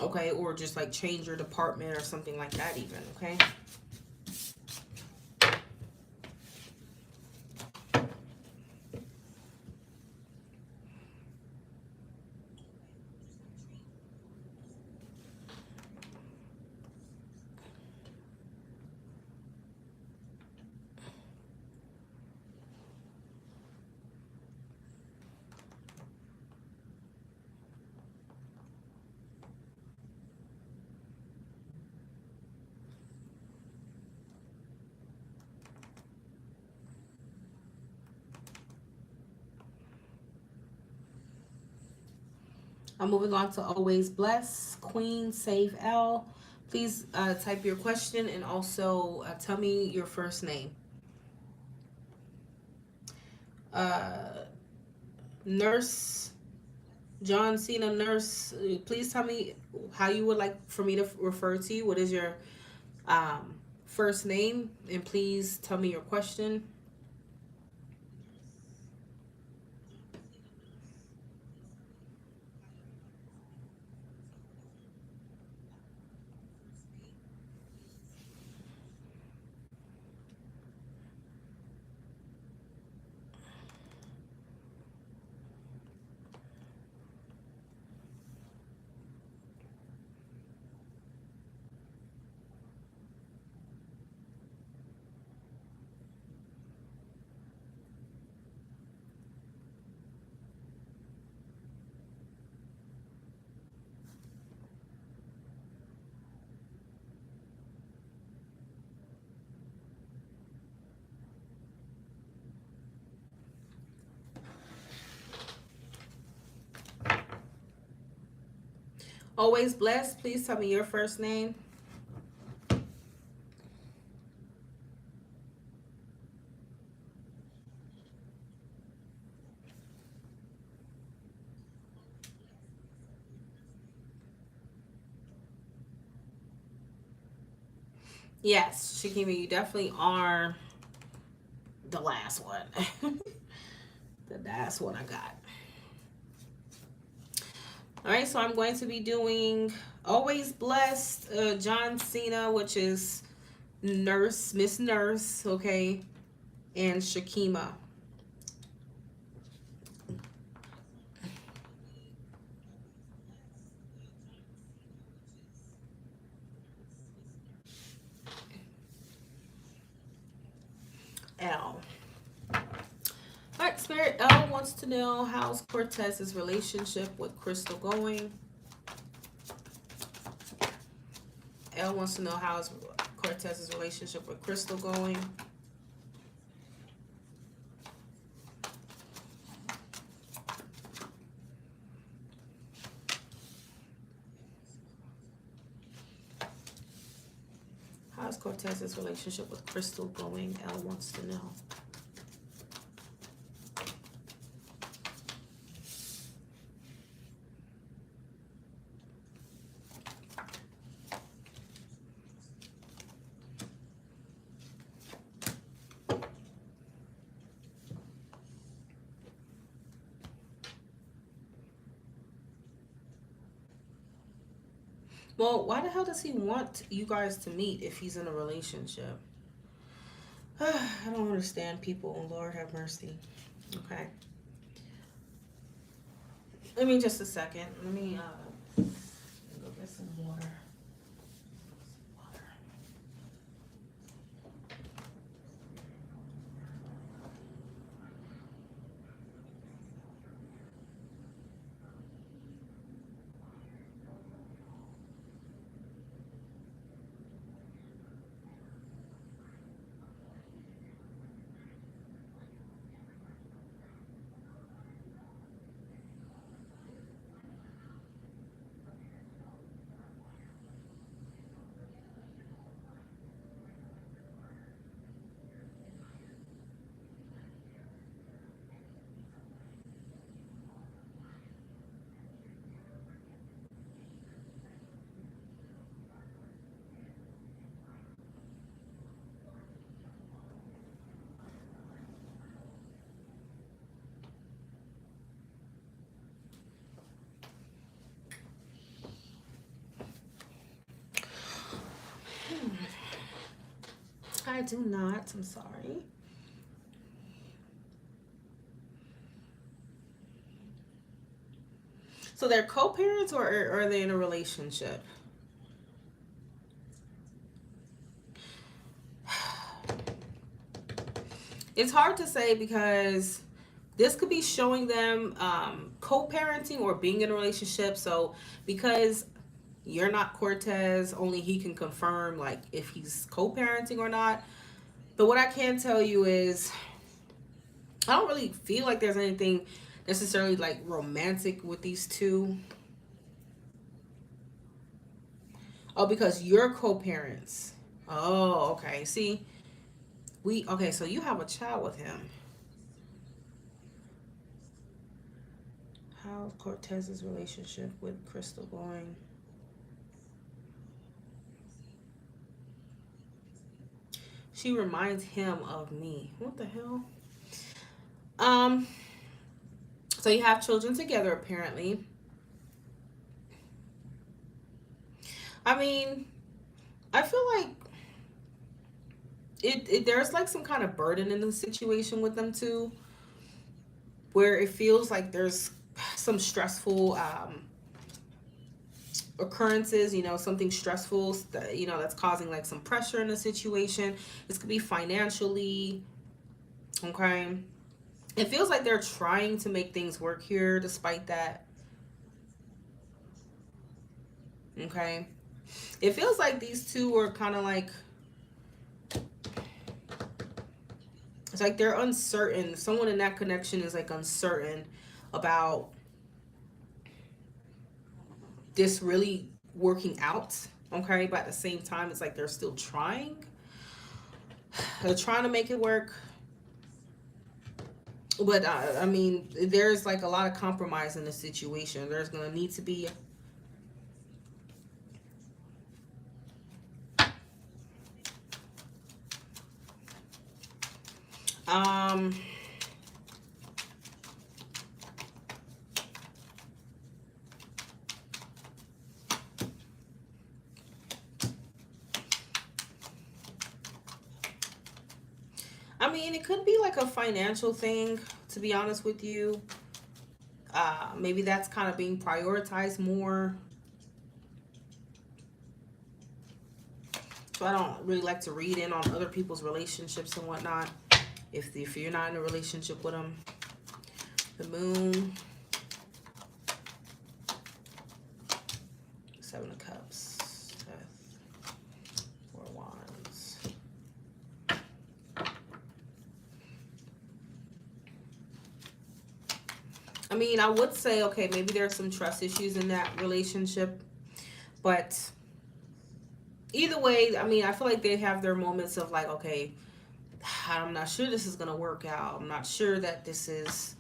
Okay, or just like change your department or something like that even, okay? I'm moving on to Always Bless. Queen, save L. Please type your question and also tell me your first name. Nurse, John Cena Nurse, please tell me how you would like for me to refer to you. What is your first name? And please tell me your question. Always Blessed, please tell me your first name. Yes, Shakima, you definitely are the last one. The last one I got. All right, so I'm going to be doing Always Blessed, John Cena, which is Nurse, Miss Nurse, okay, and Shakima. L. All right, Spirit L wants to know how's Cortez's relationship with Crystal going. L wants to know how's Cortez's relationship with Crystal going. How's Cortez's relationship with Crystal going? L wants to know. Well, why the hell does he want you guys to meet if he's in a relationship? I don't understand people. Lord have mercy. Okay. Let me just a second. Let me go get some water. I do not. I'm sorry. So they're co-parents, or are they in a relationship? It's hard to say because this could be showing them co-parenting or being in a relationship. So because you're not Cortez, only he can confirm like if he's co-parenting or not. But what I can tell you is I don't really feel like there's anything necessarily like romantic with these two. Oh, because you're co-parents. Oh, okay. See, okay, so you have a child with him. How's Cortez's relationship with Crystal going? She reminds him of me. What the hell? So you have children together apparently. I mean, I feel like there's like some kind of burden in the situation with them too, where it feels like there's some stressful occurrences, you know, something stressful that, you know, that's causing like some pressure in the situation. This could be financially, okay? It feels like they're trying to make things work here despite that. Okay? It feels like these two are kind of like, it's like they're uncertain. Someone in that connection is like uncertain about this really working out. Okay? But at the same time, it's like they're still trying. They're trying to make it work. But I mean, there's like a lot of compromise in the situation. There's going to need to be I mean, it could be like a financial thing, to be honest with you. Maybe that's kind of being prioritized more. So I don't really like to read in on other people's relationships and whatnot. If you're not in a relationship with them. The moon. 7 of Cups. Death. 4 of Wands. I mean, I would say, okay, maybe there's some trust issues in that relationship. But either way, I mean, I feel like they have their moments of like, okay, I'm not sure this is going to work out. I'm not sure that this is,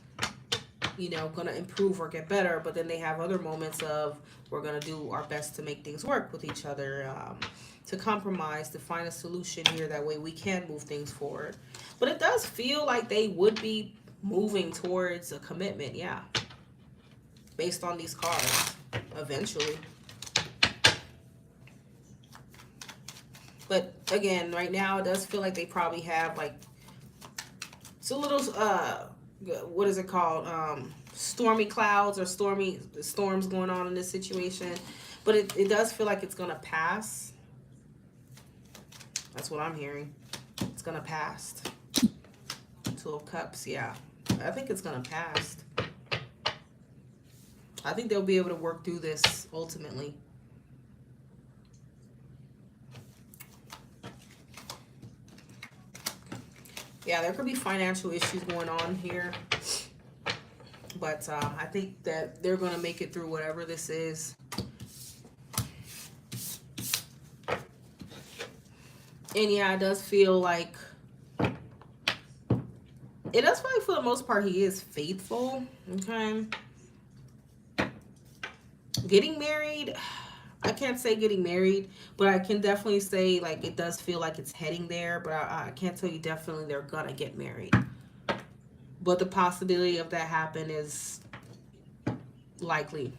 you know, going to improve or get better. But then they have other moments of, we're going to do our best to make things work with each other, to compromise, to find a solution here. That way we can move things forward. But it does feel like they would be moving towards a commitment, yeah. Based on these cards, eventually. But again, right now it does feel like they probably have like it's a little what is it called? Stormy clouds or stormy storms going on in this situation. But it does feel like it's gonna pass. That's what I'm hearing. It's gonna pass. 2 of Cups, yeah. I think it's gonna pass. I think they'll be able to work through this ultimately. Yeah, there could be financial issues going on here. But I think that they're going to make it through whatever this is. And yeah, it does feel like... It does feel like for the most part he is faithful. Okay. Getting married... I can't say getting married, but I can definitely say like it does feel like it's heading there. But I can't tell you definitely they're going to get married. But the possibility of that happen is likely.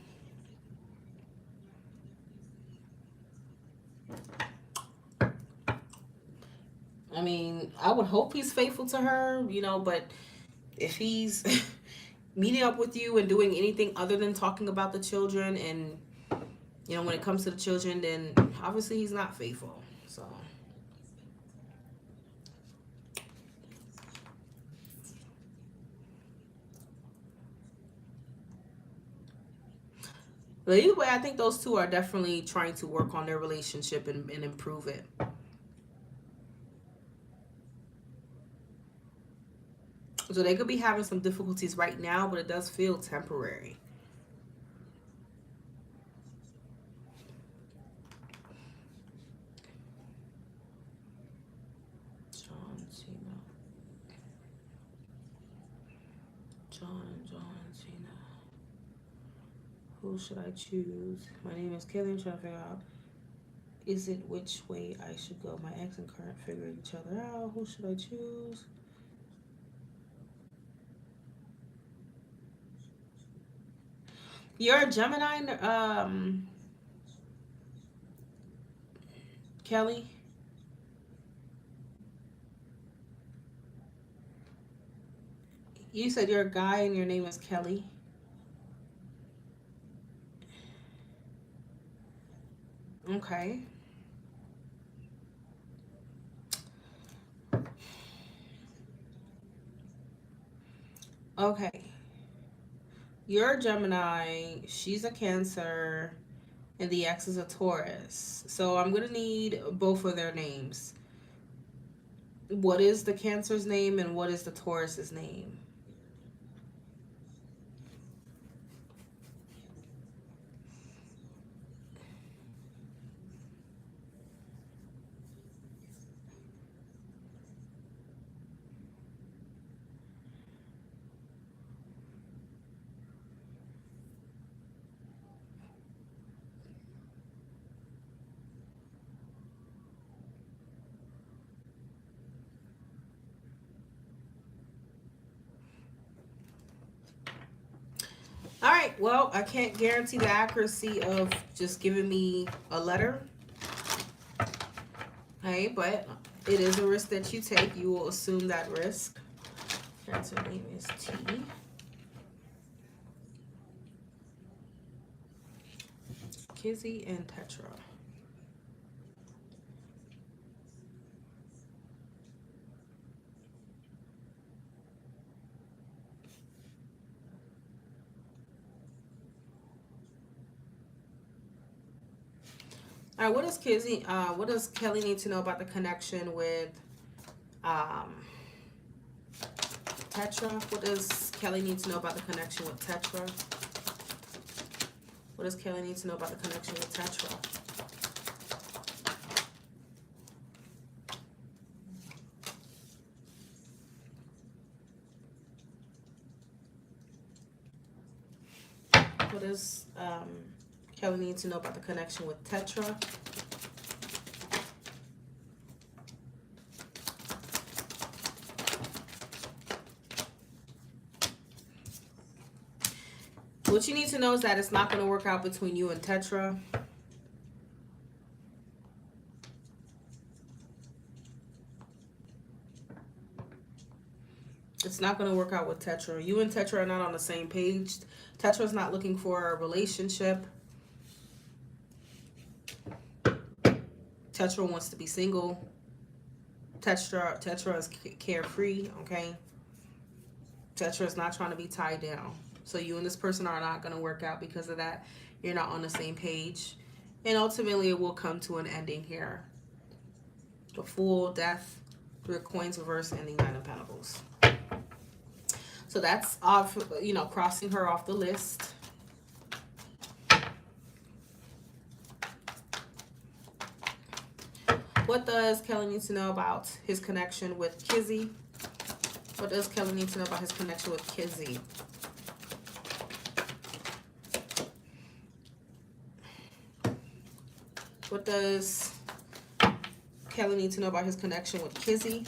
I mean, I would hope he's faithful to her, you know, but if he's meeting up with you and doing anything other than talking about the children and, you know, when it comes to the children, then obviously he's not faithful. So... But either way, I think those two are definitely trying to work on their relationship and improve it. So they could be having some difficulties right now, but it does feel temporary. John Cena. Who should I choose? My name is Kelly. I'm trying to figure out, is it which way I should go? My ex and current figuring each other out. Who should I choose? You're a Gemini, Kelly? You said you're a guy and your name is Kelly? Okay. Okay. You're a Gemini, she's a Cancer, and the ex is a Taurus. So I'm going to need both of their names. What is the Cancer's name and what is the Taurus's name? All right, well, I can't guarantee the accuracy of just giving me a letter. Okay, but it is a risk that you take. You will assume that risk. Cancer name is T. Kizzy and Tetra. All right, what does Kelly need to know about the connection with Tetra? What does Kelly need to know about the connection with Tetra? What does Kelly need to know about the connection with Tetra? What does Kelly need to know about the connection with Tetra? What you need to know is that it's not going to work out between you and Tetra. It's not going to work out with Tetra. You and Tetra are not on the same page. Tetra's not looking for a relationship. Tetra wants to be single. Tetra is carefree, okay? Tetra is not trying to be tied down. So you and this person are not going to work out because of that. You're not on the same page. And ultimately, it will come to an ending here. The Fool, Death, 3 of Coins reverse, ending 9 of Pentacles. So that's off, you know, crossing her off the list. What does Kelly need to know about his connection with Kizzy? What does Kelly need to know about his connection with Kizzy? What does Kelly need to know about his connection with Kizzy?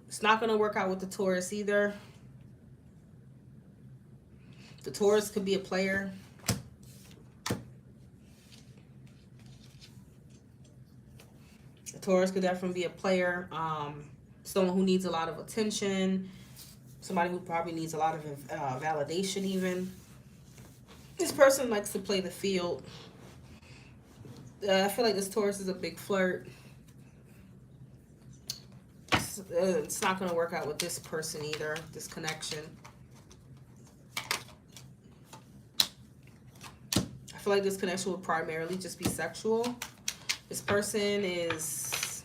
It's not going to work out with the Taurus either. The Taurus could be a player. The Taurus could definitely be a player. Someone who needs a lot of attention. Somebody who probably needs a lot of validation even. This person likes to play the field. I feel like this Taurus is a big flirt. It's not going to work out with this person either, this connection. I feel like this connection will primarily just be sexual. This person is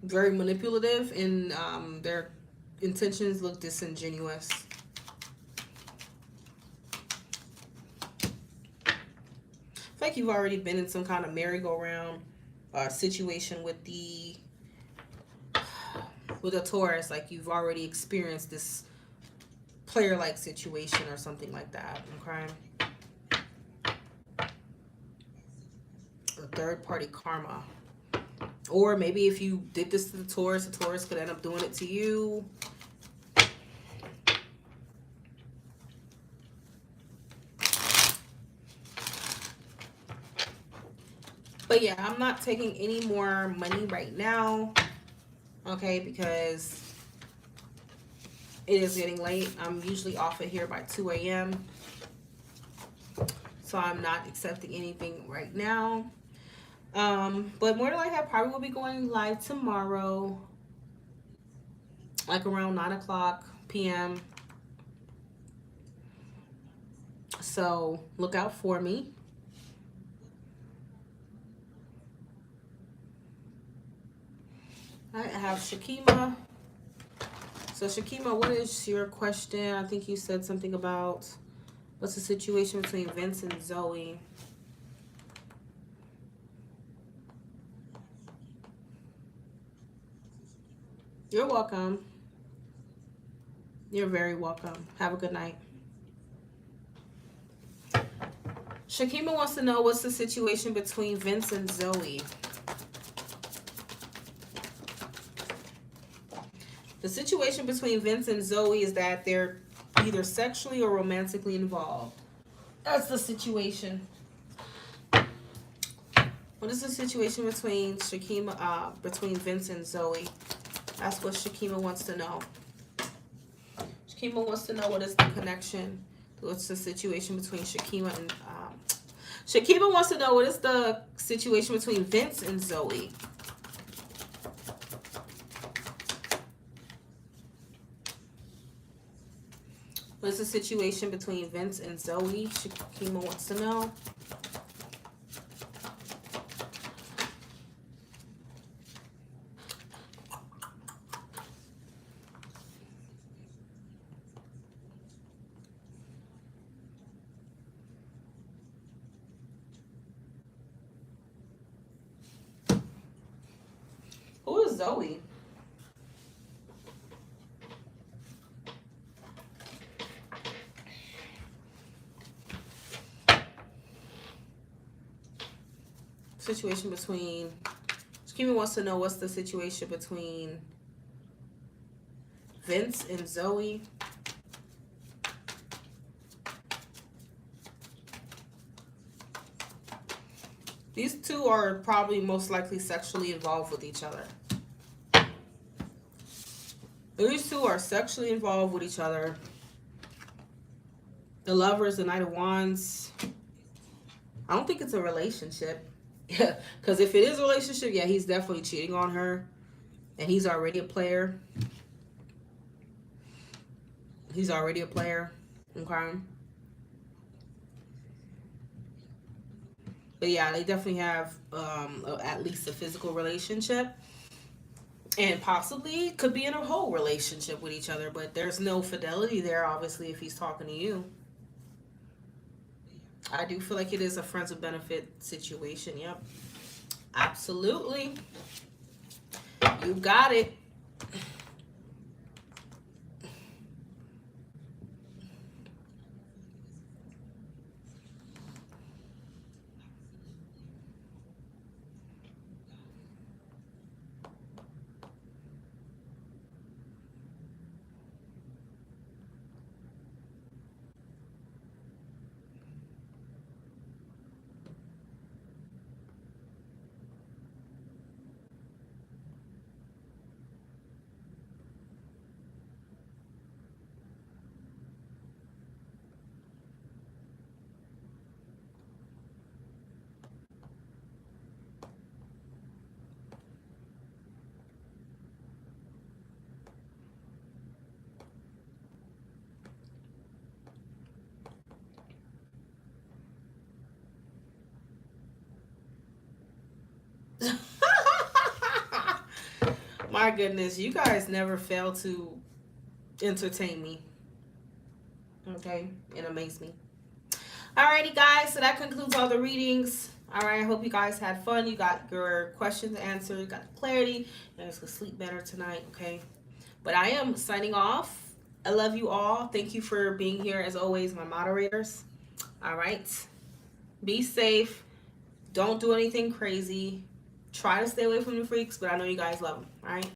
very manipulative and their intentions look disingenuous. I feel like you've already been in some kind of merry-go-round situation with a Taurus. Like you've already experienced this player-like situation or something like that. Okay. A third-party karma. Or maybe if you did this to the Taurus could end up doing it to you. But yeah, I'm not taking any more money right now. Okay, because it is getting late. I'm usually off of here by 2 a.m. So I'm not accepting anything right now. But more than likely, I probably will be going live tomorrow. Like around 9 o'clock p.m. So look out for me. I have Shakima. So Shakima, what is your question? I think you said something about what's the situation between Vince and Zoe. You're welcome. You're very welcome. Have a good night. Shakima wants to know what's the situation between Vince and Zoe. The situation between Vince and Zoe is that they're either sexually or romantically involved. That's the situation. What is the situation between between Vince and Zoe? That's what Shakima wants to know. Shakima wants to know what is the connection. What's the situation between Shakima and Shakima wants to know what is the situation between Vince and Zoe. What is the situation between Vince and Zoe? Shakima wants to know. Who is Zoe? Situation between Kimmy wants to know what's the situation between Vince and Zoe. These two are probably most likely sexually involved with each other. These two are sexually involved with each other. The Lovers, the Knight of Wands. I don't think it's a relationship. Yeah, because if it is a relationship, yeah, he's definitely cheating on her. And he's already a player. He's already a player. Okay. But yeah, they definitely have at least a physical relationship. And possibly could be in a whole relationship with each other. But there's no fidelity there, obviously, if he's talking to you. I do feel like it is a friends with benefit situation. Yep. Absolutely. You got it. My goodness, you guys never fail to entertain me. Okay, and amaze me. Alrighty, guys, so that concludes all the readings. Alright, I hope you guys had fun. You got your questions answered, you got clarity, and it's gonna sleep better tonight, okay? But I am signing off. I love you all. Thank you for being here, as always, my moderators. Alright, be safe. Don't do anything crazy. Try to stay away from the freaks, but I know you guys love them, alright?